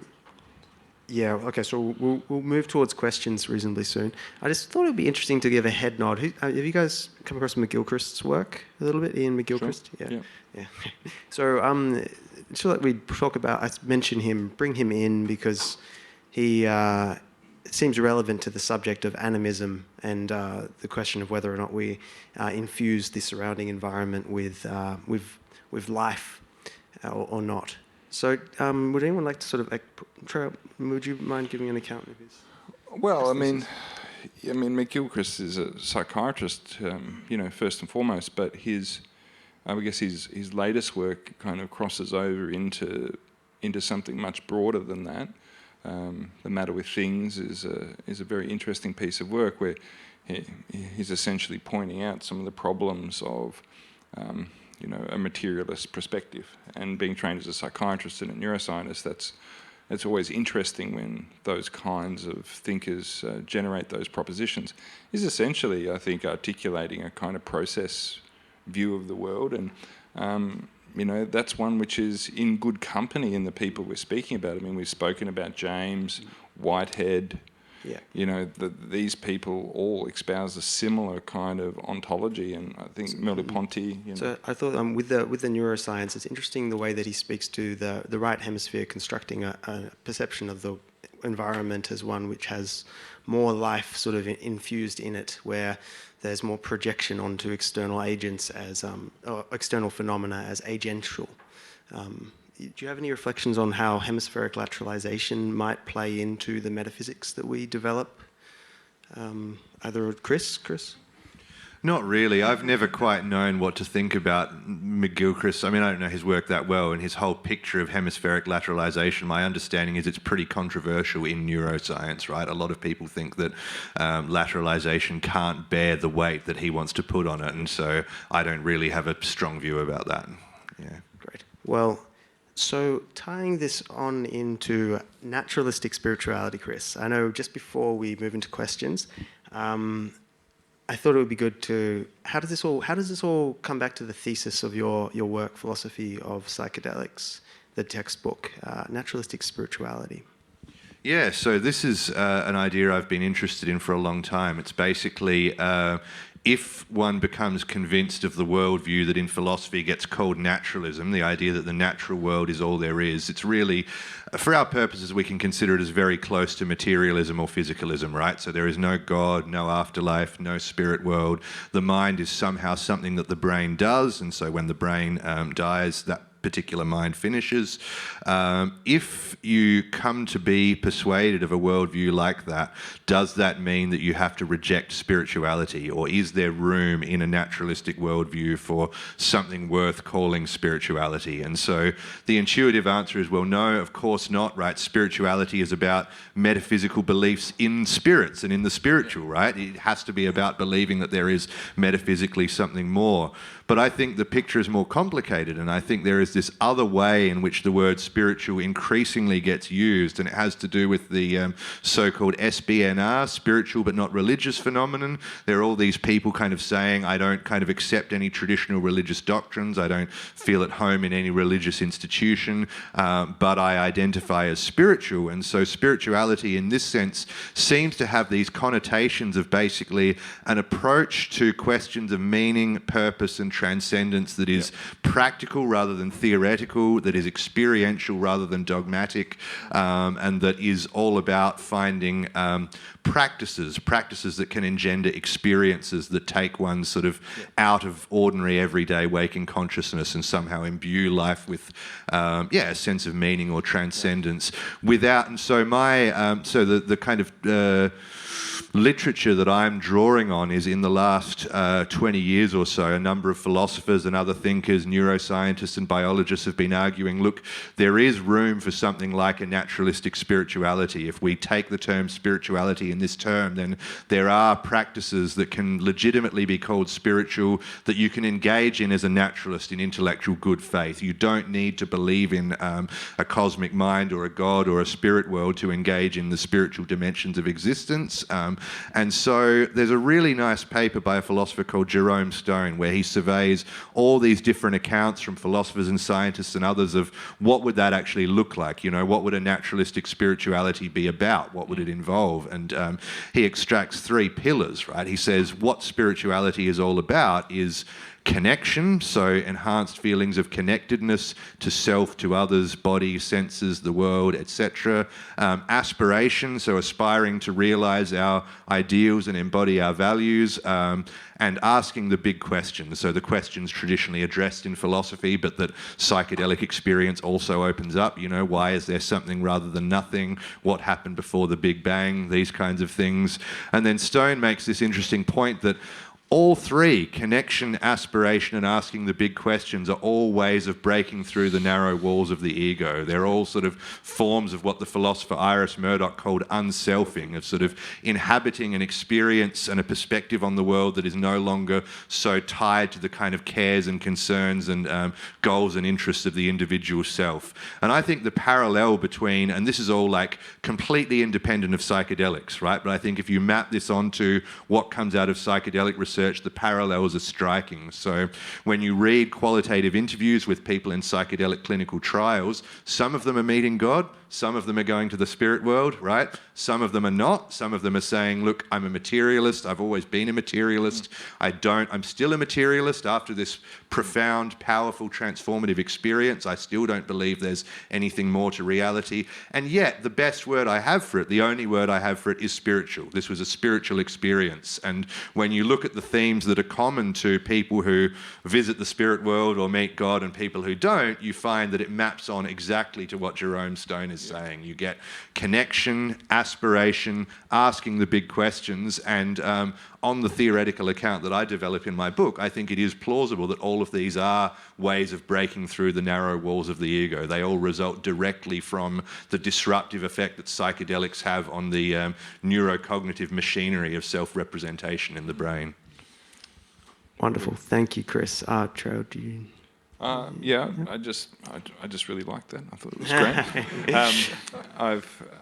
we'll move towards questions reasonably soon. I just thought it would be interesting to give a head nod. Have you guys come across McGilchrist's work a little bit? Ian McGilchrist? Sure. Yeah. So so that we talk about, I mention him, bring him in because he seems relevant to the subject of animism and the question of whether or not we infuse the surrounding environment with life or not. So would anyone like to sort of, would you mind giving an account of his? Well, I mean, McGilchrist is a psychiatrist, first and foremost, but I guess his latest work kind of crosses over into something much broader than that. The Matter with Things is a very interesting piece of work where he's essentially pointing out some of the problems of a materialist perspective. And being trained as a psychiatrist and a neuroscientist, it's always interesting when those kinds of thinkers generate those propositions. Is essentially, I think, articulating a kind of process view of the world, and that's one which is in good company in the people we're speaking about. I mean, we've spoken about James, Whitehead. Yeah. These people all espouse a similar kind of ontology, and I think Merleau-Ponty. So I thought with the neuroscience, it's interesting the way that he speaks to the right hemisphere constructing a perception of the environment as one which has more life sort of infused in it, where there's more projection onto external agents as or external phenomena as agential. Do you have any reflections on how hemispheric lateralization might play into the metaphysics that we develop Either Chris? Not really. I've never quite known what to think about McGilchrist. I mean, I don't know his work that well, and his whole picture of hemispheric lateralization, my understanding is it's pretty controversial in neuroscience, right? A lot of people think that lateralization can't bear the weight that he wants to put on it, and so I don't really have a strong view about that. Yeah. Great. Well, so tying this on into naturalistic spirituality, Chris, I know just before we move into questions, I thought it would be good to, how does this all come back to the thesis of your work, Philosophy of Psychedelics, the textbook, Naturalistic Spirituality? Yeah, so this is an idea I've been interested in for a long time. It's basically if one becomes convinced of the worldview that in philosophy gets called naturalism, the idea that the natural world is all there is, it's really, for our purposes, we can consider it as very close to materialism or physicalism, right? So there is no God, no afterlife, no spirit world. The mind is somehow something that the brain does, and so when the brain dies, that particular mind finishes. If you come to be persuaded of a worldview like that, does that mean that you have to reject spirituality, or is there room in a naturalistic worldview for something worth calling spirituality? And so the intuitive answer is, well, no, of course not, right? Spirituality is about metaphysical beliefs in spirits and in the spiritual, right? It has to be about believing that there is metaphysically something more. But I think the picture is more complicated, and I think there is this other way in which the word spiritual increasingly gets used, and it has to do with the so-called SBNR, spiritual but not religious phenomenon. There are all these people kind of saying, I don't kind of accept any traditional religious doctrines, I don't feel at home in any religious institution, but I identify as spiritual. And so spirituality in this sense seems to have these connotations of basically an approach to questions of meaning, purpose and transcendence that is practical rather than theoretical, that is experiential rather than dogmatic, and that is all about finding practices that can engender experiences that take one sort of out of ordinary everyday waking consciousness and somehow imbue life with a sense of meaning or transcendence without. And so the kind of literature that I'm drawing on is in the last 20 years or so, a number of philosophers and other thinkers, neuroscientists and biologists have been arguing, look, there is room for something like a naturalistic spirituality. If we take the term spirituality in this term, then there are practices that can legitimately be called spiritual that you can engage in as a naturalist in intellectual good faith. You don't need to believe in a cosmic mind or a God or a spirit world to engage in the spiritual dimensions of existence. And so there's a really nice paper by a philosopher called Jerome Stone where he surveys all these different accounts from philosophers and scientists and others of what would that actually look like, you know, what would a naturalistic spirituality be about, what would it involve? And he extracts three pillars, right? He says what spirituality is all about is connection, so enhanced feelings of connectedness to self, to others, body, senses, the world, etc. Aspiration, so aspiring to realize our ideals and embody our values, and asking the big questions, so the questions traditionally addressed in philosophy, but that psychedelic experience also opens up, you know, why is there something rather than nothing, what happened before the Big Bang, these kinds of things. And then Stone makes this interesting point that all three, connection, aspiration, and asking the big questions, are all ways of breaking through the narrow walls of the ego. They're all sort of forms of what the philosopher Iris Murdoch called unselfing, of sort of inhabiting an experience and a perspective on the world that is no longer so tied to the kind of cares and concerns and goals and interests of the individual self. And I think the parallel between, and this is all like completely independent of psychedelics, right? But I think if you map this onto what comes out of psychedelic research, the parallels are striking. So when you read qualitative interviews with people in psychedelic clinical trials, some of them are meeting God, some of them are going to the spirit world, right? Some of them are not. Some of them are saying, look, I'm a materialist. I've always been a materialist. I'm still a materialist after this profound, powerful, transformative experience. I still don't believe there's anything more to reality. And yet the best word I have for it, the only word I have for it is spiritual. This was a spiritual experience. And when you look at the themes that are common to people who visit the spirit world or meet God and people who don't, you find that it maps on exactly to what Jerome Stone is saying. You get connection, aspiration, asking the big questions, and on the theoretical account that I develop in my book, I think it is plausible that all of these are ways of breaking through the narrow walls of the ego. They all result directly from the disruptive effect that psychedelics have on the neurocognitive machinery of self-representation in the brain. Wonderful. Thank you, Chris. Tro, do you... Yeah, I just really liked that. I thought it was great.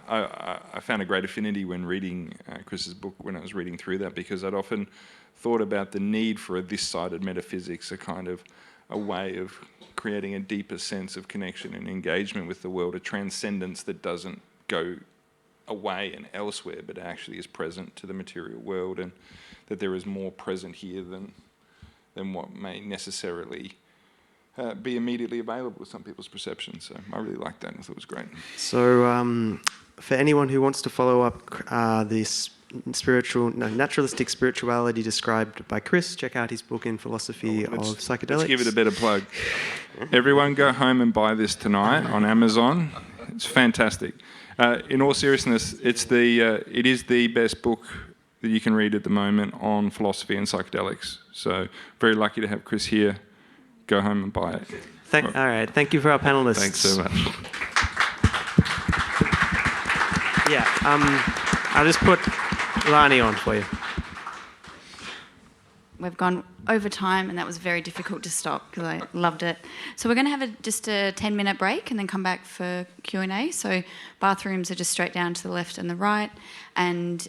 I found a great affinity when reading Chris's book, when I was reading through that, because I'd often thought about the need for a this-sided metaphysics, a kind of a way of creating a deeper sense of connection and engagement with the world, a transcendence that doesn't go away and elsewhere, but actually is present to the material world, and that there is more present here than what may necessarily be immediately available to some people's perception. So I really liked that and I thought it was great. So for anyone who wants to follow up this naturalistic spirituality described by Chris, check out his book in Philosophy of Psychedelics. Let's give it a better plug. Everyone go home and buy this tonight on Amazon. It's fantastic. In all seriousness, it is the best book that you can read at the moment on philosophy and psychedelics. So very lucky to have Chris here. Go home and buy it. All right. Thank you for our panelists. Thanks so much. Yeah. I'll just put Lani on for you. We've gone over time, and that was very difficult to stop because I loved it. So we're going to have just a 10-minute break and then come back for Q&A. So bathrooms are just straight down to the left and the right. And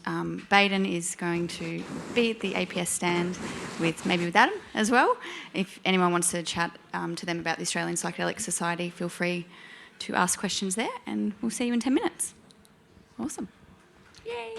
Baden is going to be at the APS stand with Adam as well. If anyone wants to chat to them about the Australian Psychedelic Society, feel free to ask questions there, and we'll see you in 10 minutes. Awesome. Yay.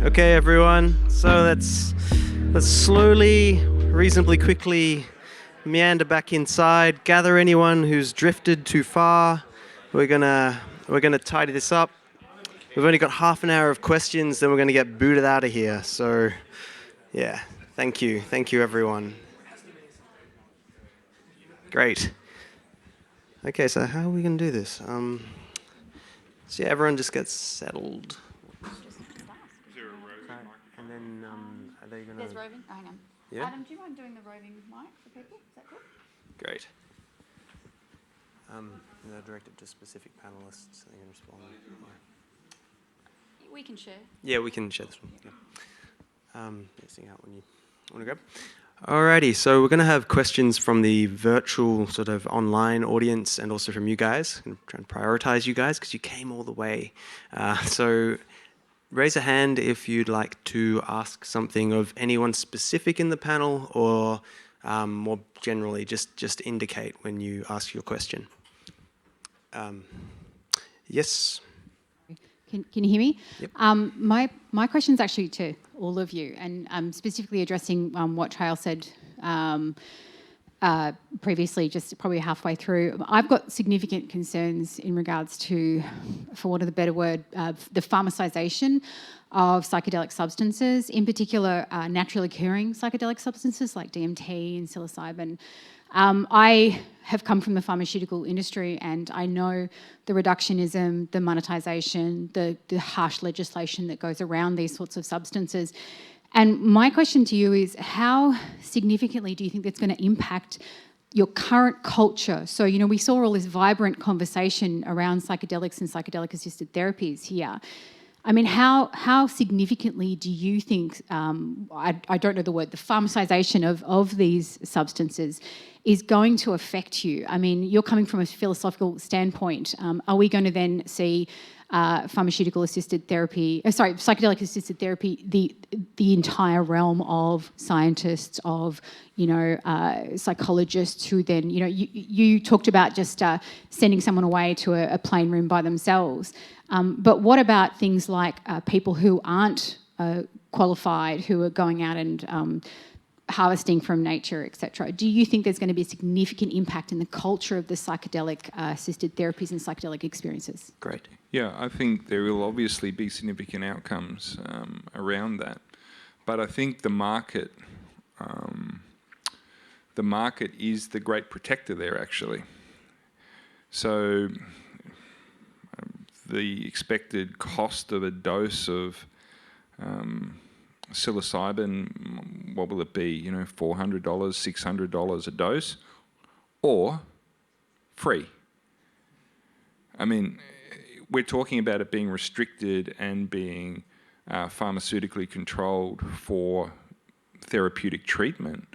Okay, everyone. So let's slowly, reasonably quickly meander back inside. Gather anyone who's drifted too far. We're gonna tidy this up. We've only got half an hour of questions, then we're gonna get booted out of here. So, yeah, thank you, everyone. Great. Okay, so how are we gonna do this? So yeah, everyone just gets settled. And then are they gonna? There's roving. Oh, hang on. Yeah? Adam, do you mind doing the roving mic for people? Is that good? Great. They're directed to specific panelists, so they can respond. We can share. Yeah, we can share this one. Yeah. Sing out when you want to go. Alrighty, so we're going to have questions from the virtual sort of online audience and also from you guys. I'm going to try and prioritize you guys because you came all the way. So raise a hand if you'd like to ask something of anyone specific in the panel, or more generally, just indicate when you ask your question. Yes? Can you hear me? Yep. My question's actually to all of you, and specifically addressing what Trail said previously, just probably halfway through. I've got significant concerns in regards to, for want of a better word, the pharmacisation of psychedelic substances, in particular naturally occurring psychedelic substances like DMT and psilocybin. I have come from the pharmaceutical industry, and I know the reductionism, the monetisation, the harsh legislation that goes around these sorts of substances. And my question to you is, how significantly do you think that's going to impact your current culture? So, you know, we saw all this vibrant conversation around psychedelics and psychedelic-assisted therapies here. I mean, how significantly do you think, I don't know the word, the pharmacisation of these substances is going to affect you? I mean, you're coming from a philosophical standpoint. Are we going to then see psychedelic-assisted therapy, the entire realm of scientists, of, you know, psychologists who then, you know, you talked about just sending someone away to a plain room by themselves. But what about things like people who aren't qualified, who are going out and harvesting from nature, etc.? Do you think there's going to be a significant impact in the culture of the psychedelic-assisted therapies and psychedelic experiences? Great. Yeah, I think there will obviously be significant outcomes around that. But I think the market is the great protector there, actually. So the expected cost of a dose of psilocybin, what will it be? You know, $400, $600 a dose, or free. I mean, we're talking about it being restricted and being pharmaceutically controlled for therapeutic treatment.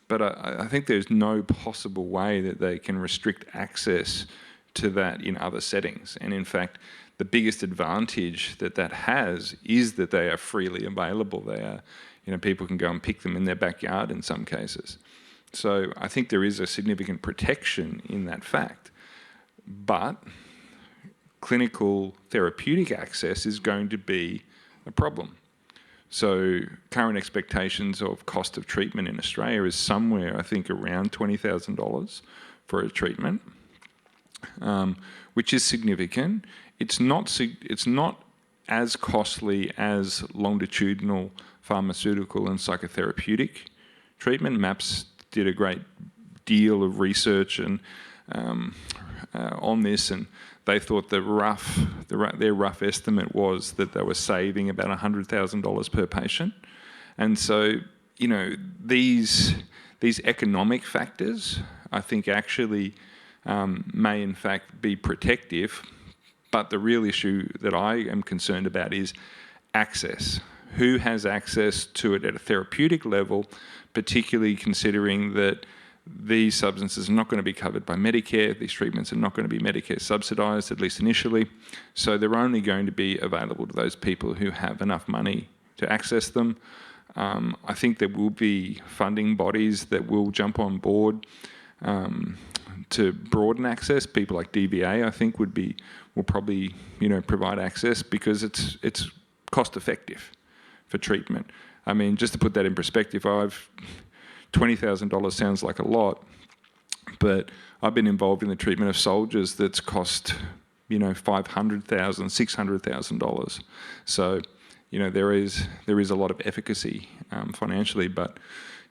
But I think there's no possible way that they can restrict access to that in other settings. And in fact, the biggest advantage that has is that they are freely available. They are, you know, people can go and pick them in their backyard in some cases. So I think there is a significant protection in that fact. But clinical therapeutic access is going to be a problem. So current expectations of cost of treatment in Australia is somewhere, I think, around $20,000 for a treatment, which is significant. It's not as costly as longitudinal pharmaceutical and psychotherapeutic treatment. MAPS did a great deal of research and on this, and they thought their rough estimate was that they were saving about $100,000 per patient. And so, you know, these economic factors, I think, actually may in fact be protective. But the real issue that I am concerned about is access. Who has access to it at a therapeutic level, particularly considering that these substances are not going to be covered by Medicare, these treatments are not going to be Medicare subsidised, at least initially, so they're only going to be available to those people who have enough money to access them. I think there will be funding bodies that will jump on board to broaden access. People like DVA, I think, will probably, you know, provide access because it's cost effective for treatment. I mean, just to put that in perspective, $20,000 sounds like a lot, but I've been involved in the treatment of soldiers that's cost, you know, $500,000, $600,000. So, you know, there is a lot of efficacy financially, but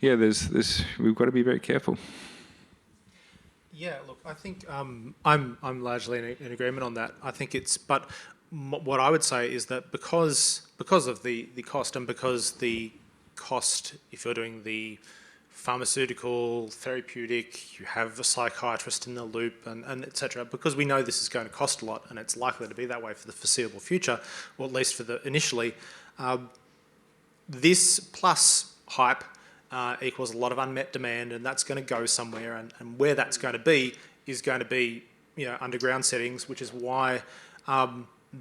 yeah, we've got to be very careful. Yeah, look, I think I'm largely in agreement on that. I think but what I would say is that because of the cost, and because the cost, if you're doing the pharmaceutical, therapeutic, you have a psychiatrist in the loop, and etc. Because we know this is going to cost a lot, and it's likely to be that way for the foreseeable future, or at least for the initially. This plus hype equals a lot of unmet demand, and that's going to go somewhere. And where that's going to be is going to be, you know, underground settings, which is why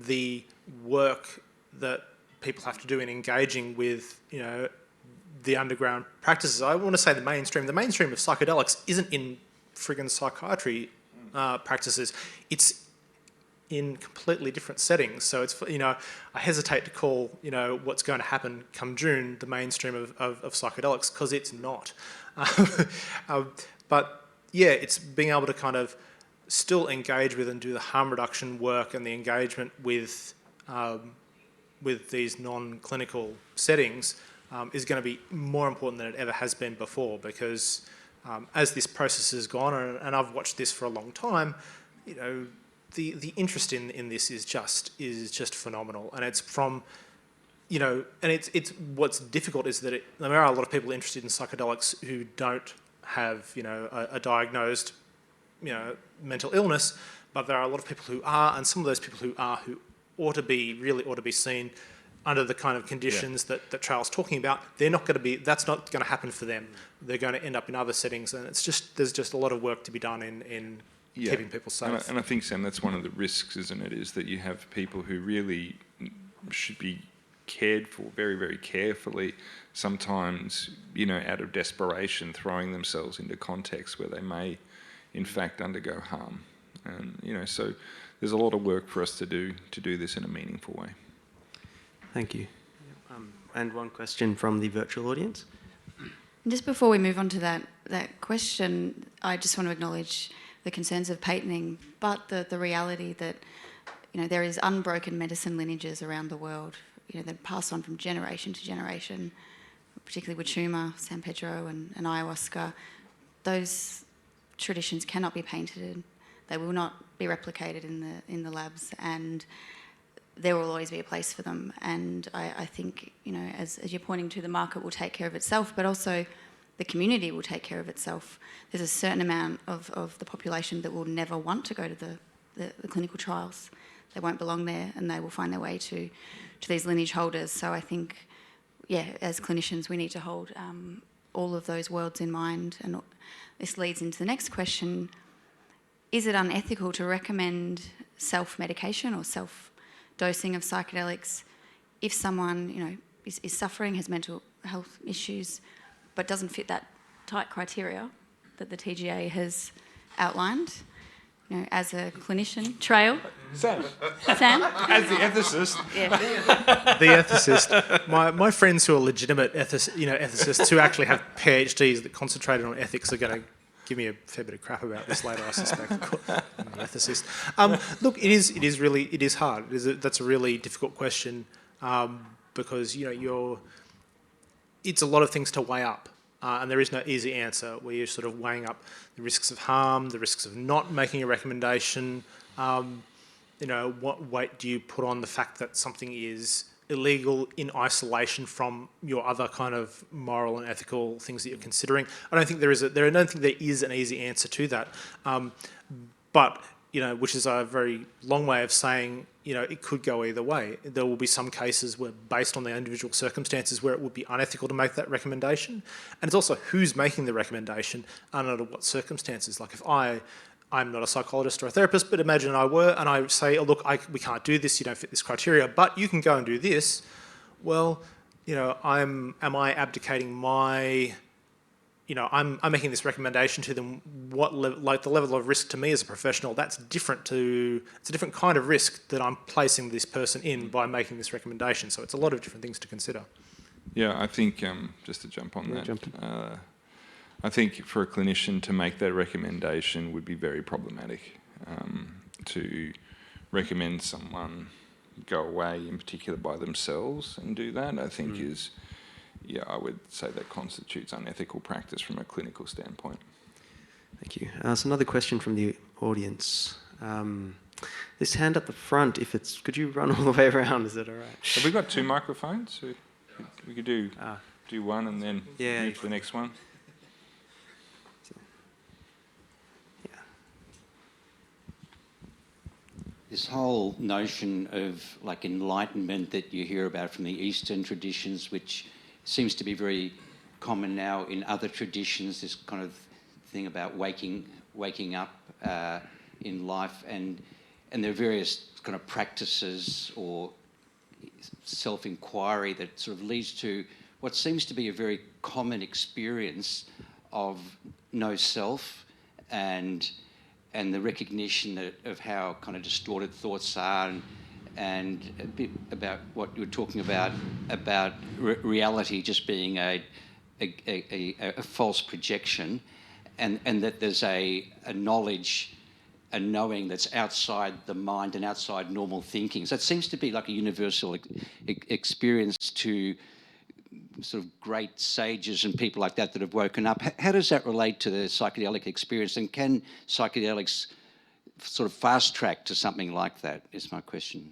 the work that people have to do in engaging with, you know, the underground practices. I want to say the mainstream of psychedelics isn't in friggin' psychiatry practices. It's in completely different settings. So it's, you know, I hesitate to call, you know, what's going to happen come June the mainstream of psychedelics, because it's not. But yeah, it's being able to kind of still engage with and do the harm reduction work and the engagement with these non-clinical settings is going to be more important than it ever has been before, because as this process has gone, and I've watched this for a long time, you know, the interest in this is just phenomenal, and it's from, you know, and it's what's difficult is that there are a lot of people interested in psychedelics who don't have, you know, a diagnosed, you know, mental illness, but there are a lot of people who are, and some of those people who really ought to be seen under the kind of conditions that Charles talking about. That's not going to happen for them. They're going to end up in other settings, and there's just a lot of work to be done in keeping people safe. And I think, Sam, that's one of the risks, isn't it, is that you have people who really should be cared for very, very carefully, sometimes, you know, out of desperation, throwing themselves into contexts where they may, in fact, undergo harm. And, you know, so there's a lot of work for us to do this in a meaningful way. Thank you. And one question from the virtual audience. Just before we move on to that question, I just want to acknowledge the concerns of patenting, but the reality that, you know, there is unbroken medicine lineages around the world, you know, that pass on from generation to generation, particularly with Wachuma, San Pedro and ayahuasca. Those traditions cannot be patented. They will not be replicated in the labs, and there will always be a place for them. And I think, you know, as you're pointing to, the market will take care of itself, but also the community will take care of itself. There's a certain amount of the population that will never want to go to the clinical trials. They won't belong there, and they will find their way to these lineage holders. So I think, yeah, as clinicians, we need to hold all of those worlds in mind. And this leads into the next question. Is it unethical to recommend self-medication or self-dosing of psychedelics if someone, you know, is suffering, has mental health issues, but doesn't fit that tight criteria that the TGA has outlined? You know, as a clinician, Trail. Sam, Sam? as the ethicist. Yeah. The ethicist. My friends who are legitimate ethicists who actually have PhDs that concentrated on ethics are going to give me a fair bit of crap about this later, I suspect. I'm an ethicist. Look, it is hard. That's a really difficult question because, you know, it's a lot of things to weigh up. And there is no easy answer where you're sort of weighing up the risks of harm, the risks of not making a recommendation. what weight do you put on the fact that something is illegal in isolation from your other kind of moral and ethical things that you're considering? I don't think there is an easy answer to that. But which is a very long way of saying, it could go either way. There will be some cases where, based on their individual circumstances, where it would be unethical to make that recommendation. And it's also who's making the recommendation and under what circumstances. Like if I'm not a psychologist or a therapist, but imagine I were, and I say, oh, look, we can't do this, you don't fit this criteria, but you can go and do this. Well, am I abdicating my... I'm making this recommendation to them. The level of risk to me as a professional, it's a different kind of risk that I'm placing this person in by making this recommendation. So it's a lot of different things to consider. Yeah, I think, just to jump on that, I think for a clinician to make that recommendation would be very problematic. To recommend someone go away, in particular by themselves, and do that, I think I would say that constitutes unethical practice from a clinical standpoint. Thank you. So another question from the audience. This hand at the front, could you run all the way around? Is that all right? Have we got 2 microphones? So we could do one and then move to the next one. This whole notion of like enlightenment that you hear about from the Eastern traditions, which seems to be very common now in other traditions, this kind of thing about waking up in life, and there are various kind of practices or self-inquiry that sort of leads to what seems to be a very common experience of no self and the recognition of how kind of distorted thoughts are, and a bit about what you were talking about reality just being a false projection, and that there's a knowledge, a knowing that's outside the mind and outside normal thinking. So it seems to be like a universal experience to sort of great sages and people like that have woken up. How does that relate to the psychedelic experience, and can psychedelics sort of fast track to something like that, is my question.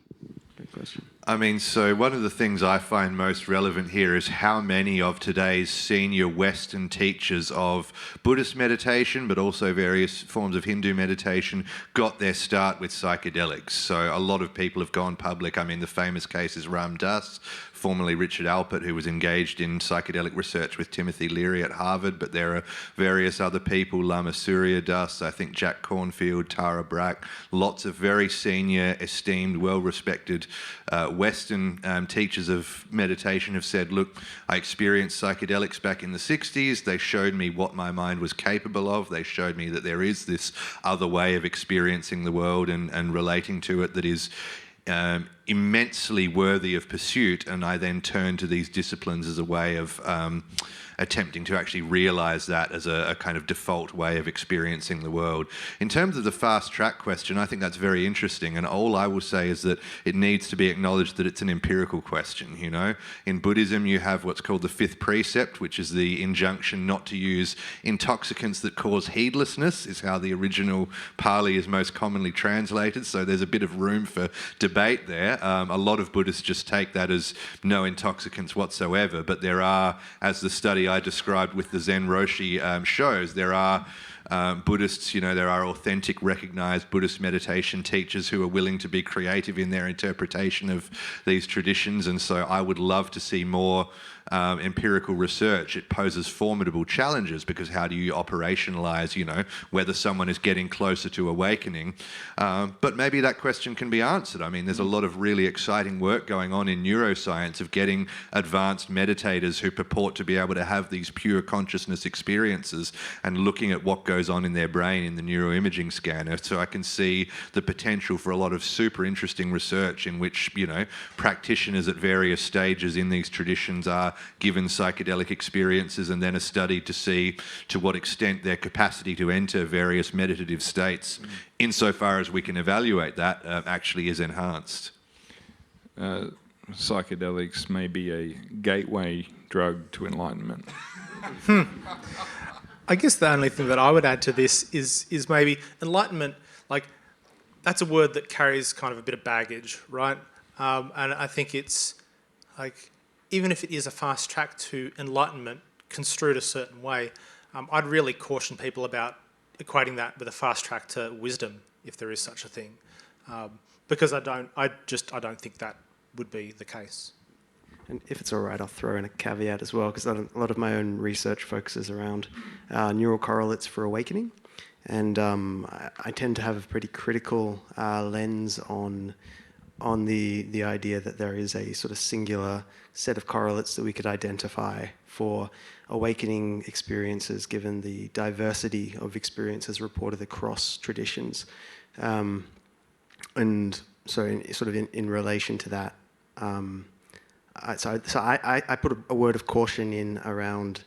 Good question. I mean, so one of the things I find most relevant here is how many of today's senior Western teachers of Buddhist meditation, but also various forms of Hindu meditation, got their start with psychedelics. So a lot of people have gone public. I mean, the famous case is Ram Dass, formerly Richard Alpert, who was engaged in psychedelic research with Timothy Leary at Harvard, but there are various other people, Lama Surya Das, I think Jack Cornfield, Tara Brach, lots of very senior, esteemed, well-respected Western teachers of meditation have said, look, I experienced psychedelics back in the 60s. They showed me what my mind was capable of. They showed me that there is this other way of experiencing the world and relating to it that is immensely worthy of pursuit, and I then turn to these disciplines as a way of attempting to actually realise that as a kind of default way of experiencing the world. In terms of the fast track question, I think that's very interesting, and all I will say is that it needs to be acknowledged that it's an empirical question, you know. In Buddhism you have what's called the fifth precept, which is the injunction not to use intoxicants that cause heedlessness, is how the original Pali is most commonly translated, so there's a bit of room for debate there. A lot of Buddhists just take that as no intoxicants whatsoever, but there are, as the study I described with the Zen Roshi shows, there are Buddhists, you know, there are authentic, recognised Buddhist meditation teachers who are willing to be creative in their interpretation of these traditions, and so I would love to see more empirical research. It poses formidable challenges, because how do you operationalise, you know, whether someone is getting closer to awakening? But maybe that question can be answered. I mean, there's a lot of really exciting work going on in neuroscience of getting advanced meditators who purport to be able to have these pure consciousness experiences and looking at what goes on in their brain in the neuroimaging scanner. So I can see the potential for a lot of super interesting research in which, you know, practitioners at various stages in these traditions are given psychedelic experiences and then are studied to see to what extent their capacity to enter various meditative states, insofar as we can evaluate that, actually is enhanced. Psychedelics may be a gateway drug to enlightenment. I guess the only thing that I would add to this is maybe enlightenment, like that's a word that carries kind of a bit of baggage, right? And I think it's like, even if it is a fast track to enlightenment construed a certain way, I'd really caution people about equating that with a fast track to wisdom, if there is such a thing, because I don't think that would be the case. And if it's all right, I'll throw in a caveat as well, because a lot of my own research focuses around neural correlates for awakening. And I tend to have a pretty critical lens on the idea that there is a sort of singular set of correlates that we could identify for awakening experiences, given the diversity of experiences reported across traditions. And so in relation to that, I put a word of caution in around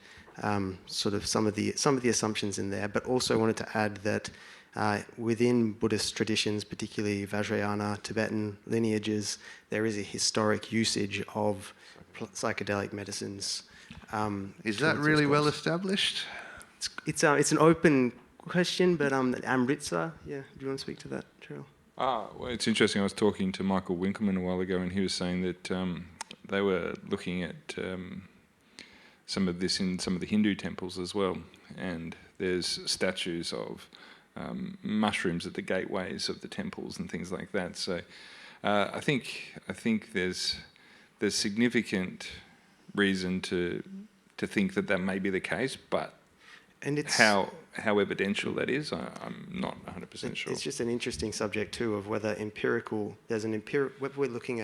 sort of some of the assumptions in there, but also wanted to add that within Buddhist traditions, particularly Vajrayana, Tibetan lineages, there is a historic usage of psychedelic medicines. Is that really well established? It's an open question, but Amritsar, yeah, do you want to speak to that, Cheryl? Well, it's interesting. I was talking to Michael Winkelman a while ago, and he was saying that they were looking at some of this in some of the Hindu temples as well, and there's statues of mushrooms at the gateways of the temples and things like that. So I think there's significant reason to think that may be the case, but and it's how evidential that is, I'm not 100% sure. It's just an interesting subject too of whether whether we're looking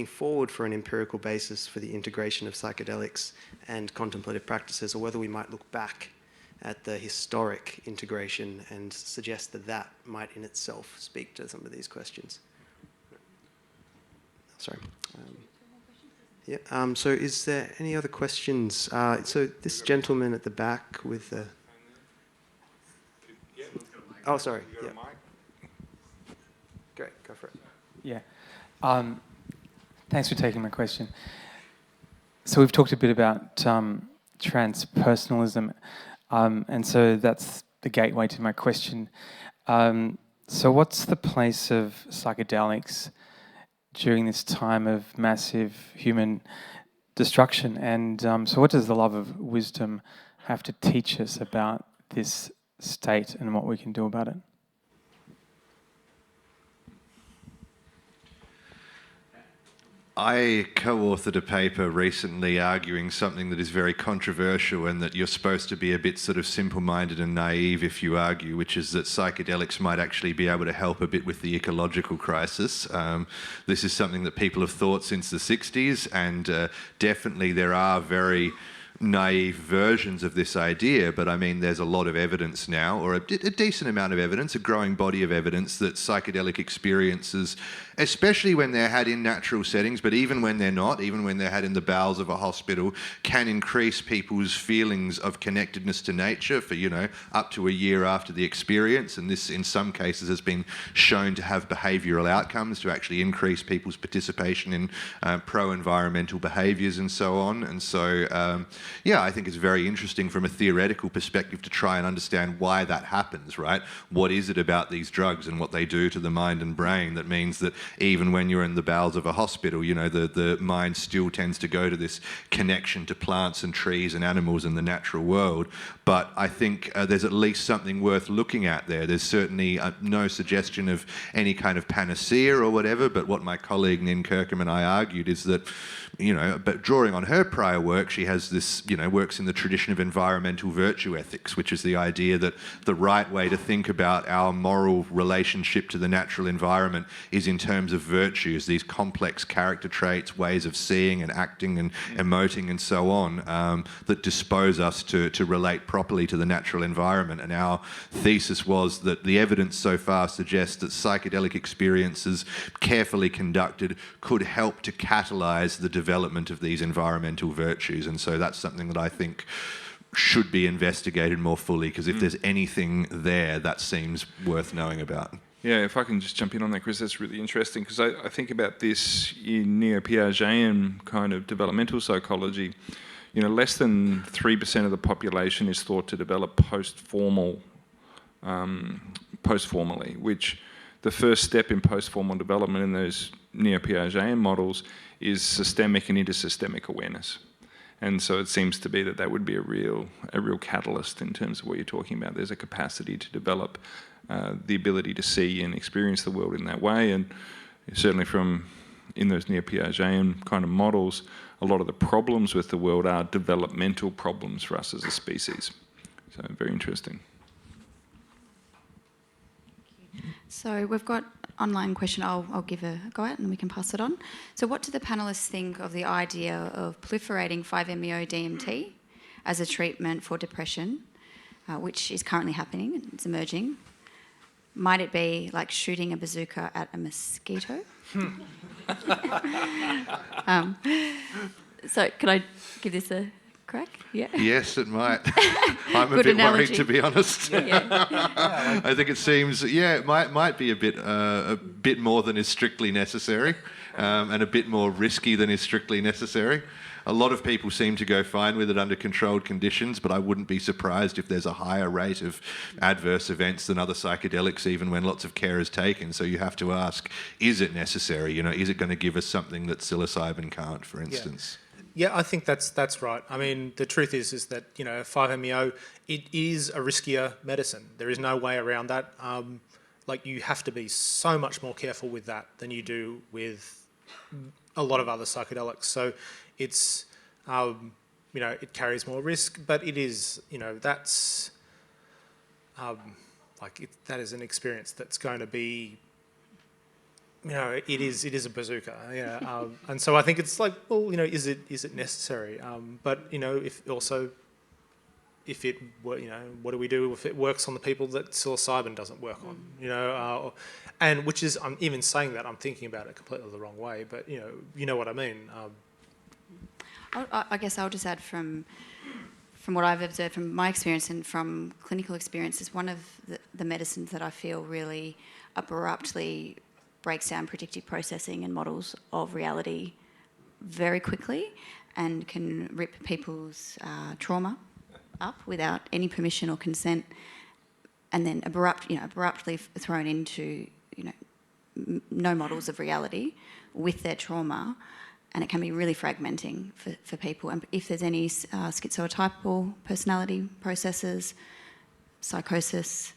forward for an empirical basis for the integration of psychedelics and contemplative practices, or whether we might look back at the historic integration and suggest that might in itself speak to some of these questions. Sorry. So is there any other questions? So this gentleman at the back with the... Oh, sorry. Yeah. Great, go for it. Yeah. Thanks for taking my question. So we've talked a bit about transpersonalism, and so that's the gateway to my question. So what's the place of psychedelics during this time of massive human destruction? And so what does the love of wisdom have to teach us about this state and what we can do about it? I co-authored a paper recently arguing something that is very controversial, and that you're supposed to be a bit sort of simple-minded and naive if you argue, which is that psychedelics might actually be able to help a bit with the ecological crisis. This is something that people have thought since the 60s, and definitely there are very naive versions of this idea, but I mean there's a lot of evidence now, or a decent amount of evidence, a growing body of evidence, that psychedelic experiences, especially when they're had in natural settings, but even when they're not, even when they're had in the bowels of a hospital, can increase people's feelings of connectedness to nature for, up to a year after the experience. And this, in some cases, has been shown to have behavioural outcomes, to actually increase people's participation in pro-environmental behaviours and so on. And so, I think it's very interesting from a theoretical perspective to try and understand why that happens, right? What is it about these drugs and what they do to the mind and brain that means that even when you're in the bowels of a hospital, the mind still tends to go to this connection to plants and trees and animals and the natural world. But I think there's at least something worth looking at there. There's certainly no suggestion of any kind of panacea or whatever, but what my colleague Nin Kirkham and I argued is that, but drawing on her prior work, she has this, works in the tradition of environmental virtue ethics, which is the idea that the right way to think about our moral relationship to the natural environment is in terms of virtues, these complex character traits, ways of seeing and acting and emoting and so on, that dispose us to relate properly to the natural environment. And our thesis was that the evidence so far suggests that psychedelic experiences, carefully conducted, could help to catalyse the development of these environmental virtues. And so that's something that I think should be investigated more fully, because if there's anything there, that seems worth knowing about. Yeah, if I can just jump in on that, Chris, that's really interesting, because I think about this in neo-Piagetian kind of developmental psychology. Less than 3% of the population is thought to develop post-formally, which the first step in post-formal development in those neo-Piagetian models is systemic and intersystemic awareness. And so it seems to be that would be a real catalyst in terms of what you're talking about. There's a capacity to develop the ability to see and experience the world in that way. And certainly in those neo-Piagetian kind of models, a lot of the problems with the world are developmental problems for us as a species. So very interesting. So we've got online question. I'll give a go at and we can pass it on. So what do the panellists think of the idea of proliferating 5-MeO-DMT as a treatment for depression, which is currently happening, it's emerging? Might it be like shooting a bazooka at a mosquito? So can I give this a crack? Yeah. Yes, it might. I'm a Good bit analogy. worried, to be honest. Yeah. I think it seems, it might be a bit more than is strictly necessary, and a bit more risky than is strictly necessary. A lot of people seem to go fine with it under controlled conditions, but I wouldn't be surprised if there's a higher rate of adverse events than other psychedelics, even when lots of care is taken. So you have to ask, is it necessary? Is it going to give us something that psilocybin can't, for instance? Yeah, I think that's right. I mean, the truth is that 5-MeO, it is a riskier medicine. There is no way around that. You have to be so much more careful with that than you do with a lot of other psychedelics. So it's it carries more risk, but it is that's that is an experience that's going to be. It is a bazooka, and so I think it's like, well, is it necessary? But if it were, what do we do if it works on the people that psilocybin doesn't work on? And which is, I'm even saying that, I'm thinking about it completely the wrong way, but you know what I mean. I guess I'll just add from what I've observed from my experience and from clinical experience, is one of the medicines that I feel really abruptly breaks down predictive processing and models of reality very quickly and can rip people's trauma up without any permission or consent, and then abruptly thrown into no models of reality with their trauma, and it can be really fragmenting for people. And if there's any schizotypal personality processes, psychosis,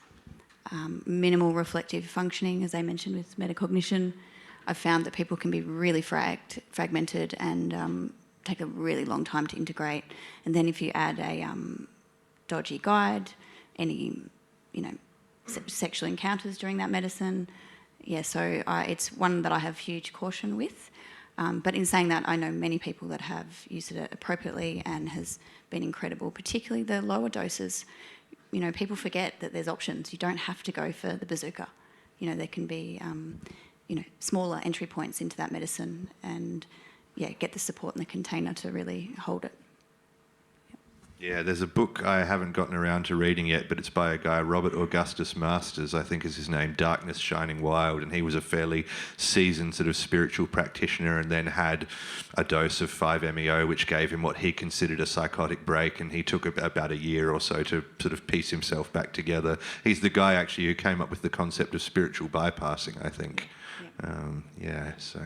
minimal reflective functioning, as I mentioned with metacognition, I've found that people can be really fragmented and take a really long time to integrate. And then if you add a dodgy guide, any sexual encounters during that medicine, so it's one that I have huge caution with. But in saying that, I know many people that have used it appropriately and has been incredible, particularly the lower doses. People forget that there's options. You don't have to go for the bazooka. There can be, smaller entry points into that medicine and, get the support in the container to really hold it. Yeah, there's a book I haven't gotten around to reading yet, but it's by a guy, Robert Augustus Masters, I think is his name, Darkness Shining Wild, and he was a fairly seasoned sort of spiritual practitioner and then had a dose of 5-MeO, which gave him what he considered a psychotic break, and he took about a year or so to sort of piece himself back together. He's the guy actually who came up with the concept of spiritual bypassing, I think. So...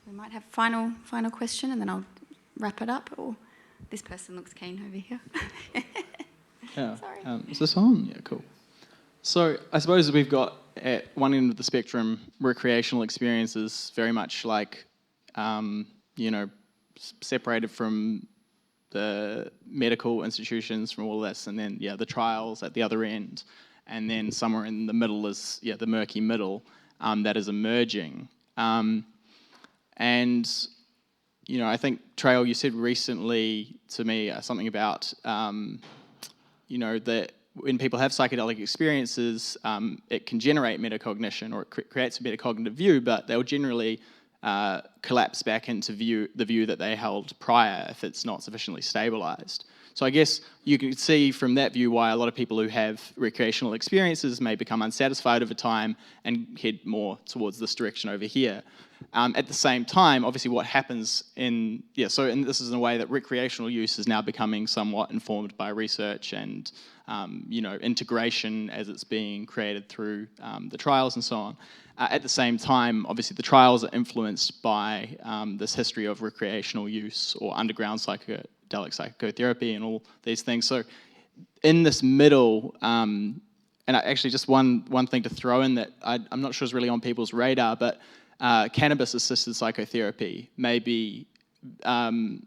We might have final question and then I'll wrap it up, or... This person looks keen over here. Yeah. Sorry. Is this on? Yeah, cool. So I suppose we've got at one end of the spectrum recreational experiences, very much like, separated from the medical institutions, from all this, and then the trials at the other end, and then somewhere in the middle is the murky middle that is emerging, and. I think, Trail, you said recently to me something about, that when people have psychedelic experiences, it can generate metacognition, or it creates a metacognitive view, but they'll generally collapse back into the view that they held prior if it's not sufficiently stabilised. So I guess you can see from that view why a lot of people who have recreational experiences may become unsatisfied over time and head more towards this direction over here. At the same time, obviously what happens and this is in a way that recreational use is now becoming somewhat informed by research and integration as it's being created through the trials and so on. At the same time, obviously the trials are influenced by this history of recreational use or underground psychedelic psychotherapy and all these things. So in this middle, and actually just one thing to throw in that I'm not sure is really on people's radar, but cannabis-assisted psychotherapy may be one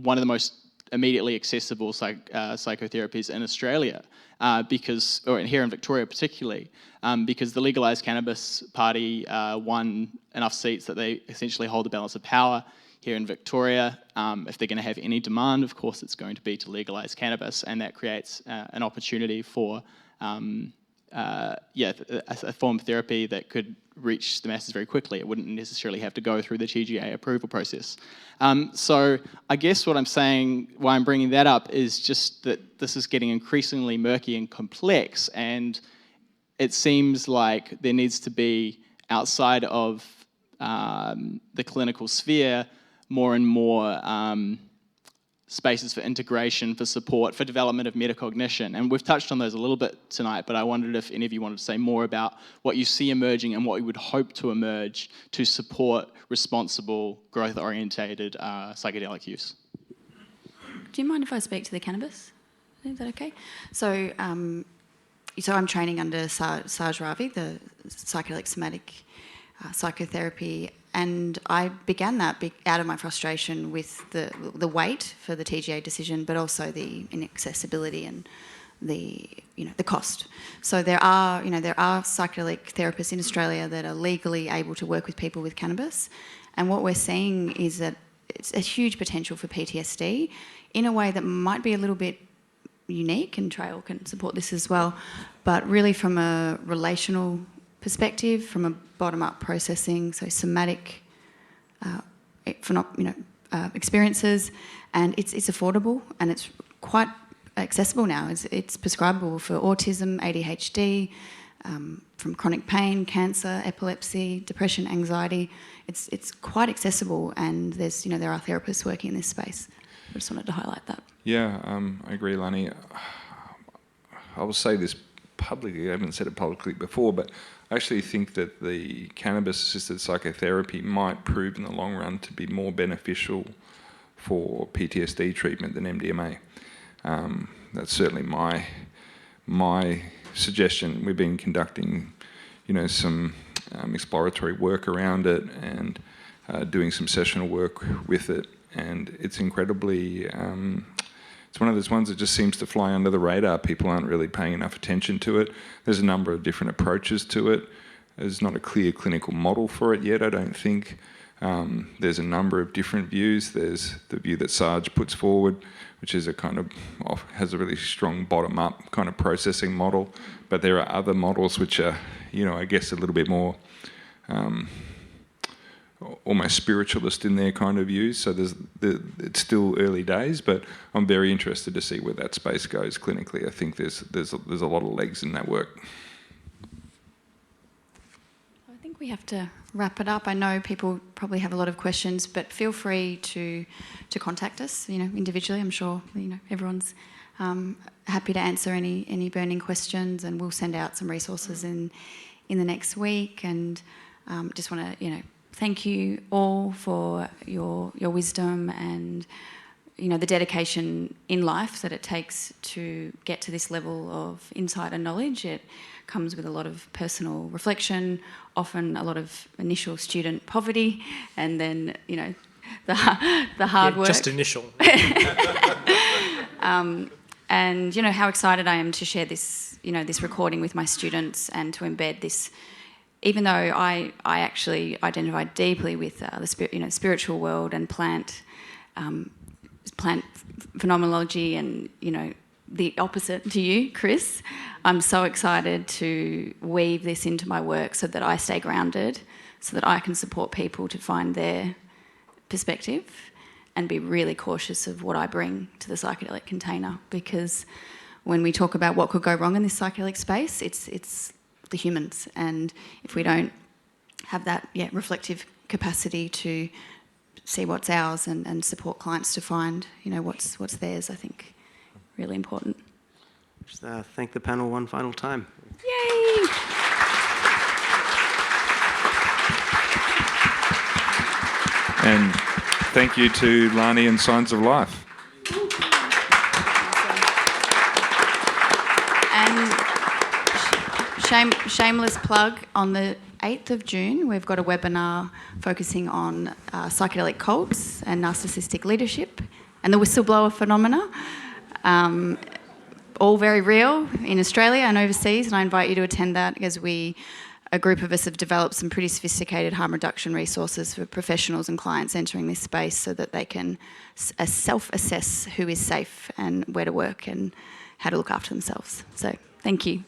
of the most immediately accessible psychotherapies in Australia, or here in Victoria particularly, because the legalised cannabis party won enough seats that they essentially hold the balance of power here in Victoria. If they're going to have any demand, of course, it's going to be to legalise cannabis, and that creates an opportunity for a form of therapy that could reach the masses very quickly. It wouldn't necessarily have to go through the TGA approval process. So I guess what I'm saying, why I'm bringing that up, is just that this is getting increasingly murky and complex, and it seems like there needs to be, outside of the clinical sphere, more and more spaces for integration, for support, for development of metacognition. And we've touched on those a little bit tonight, but I wondered if any of you wanted to say more about what you see emerging and what you would hope to emerge to support responsible, growth-orientated psychedelic use. Do you mind if I speak to the cannabis? Is that okay? So I'm training under Saj Ravi, the psychedelic somatic psychotherapy, and I began that out of my frustration with the wait for the TGA decision, but also the inaccessibility and the cost. So there are psychedelic therapists in Australia that are legally able to work with people with cannabis, and what we're seeing is that it's a huge potential for PTSD in a way that might be a little bit unique, and Trail can support this as well, but really from a relational perspective, from a bottom-up processing, so somatic experiences, and it's affordable and it's quite accessible now. It's prescribable for autism, ADHD, from chronic pain, cancer, epilepsy, depression, anxiety. It's quite accessible, and there are therapists working in this space. I just wanted to highlight that. Yeah, I agree, Lani. I will say this publicly. I haven't said it publicly before, but I actually think that the cannabis-assisted psychotherapy might prove in the long run to be more beneficial for PTSD treatment than MDMA. That's certainly my suggestion. We've been conducting, some exploratory work around it and doing some sessional work with it, and it's incredibly. It's one of those ones that just seems to fly under the radar. People aren't really paying enough attention to it. There's a number of different approaches to it. There's not a clear clinical model for it yet, I don't think. There's a number of different views. There's the view that Sarge puts forward, which is has a really strong bottom-up kind of processing model. But there are other models which are, I guess a little bit more almost spiritualist in their kind of views. So it's still early days, but I'm very interested to see where that space goes clinically. I think there's a lot of legs in that work. I think we have to wrap it up. I know people probably have a lot of questions, but feel free to contact us, individually. I'm sure, everyone's happy to answer any burning questions, and we'll send out some resources in the next week. And just want to, thank you all for your wisdom and the dedication in life that it takes to get to this level of insight and knowledge. It comes with a lot of personal reflection, often a lot of initial student poverty, and then the hard work. Just initial. And how excited I am to share this this recording with my students and to embed this. Even though I actually identify deeply with the spiritual world and plant phenomenology, and the opposite to you, Chris, I'm so excited to weave this into my work so that I stay grounded, so that I can support people to find their perspective, and be really cautious of what I bring to the psychedelic container, because when we talk about what could go wrong in this psychedelic space, it's the humans, and if we don't have that reflective capacity to see what's ours and support clients to find what's theirs, I think really important. Just thank the panel one final time. Yay! And thank you to Lani and Signs of Life. And shameless plug, on the 8th of June, we've got a webinar focusing on psychedelic cults and narcissistic leadership and the whistleblower phenomena. All very real in Australia and overseas, and I invite you to attend that, because a group of us have developed some pretty sophisticated harm reduction resources for professionals and clients entering this space, so that they can self-assess who is safe and where to work and how to look after themselves. So thank you.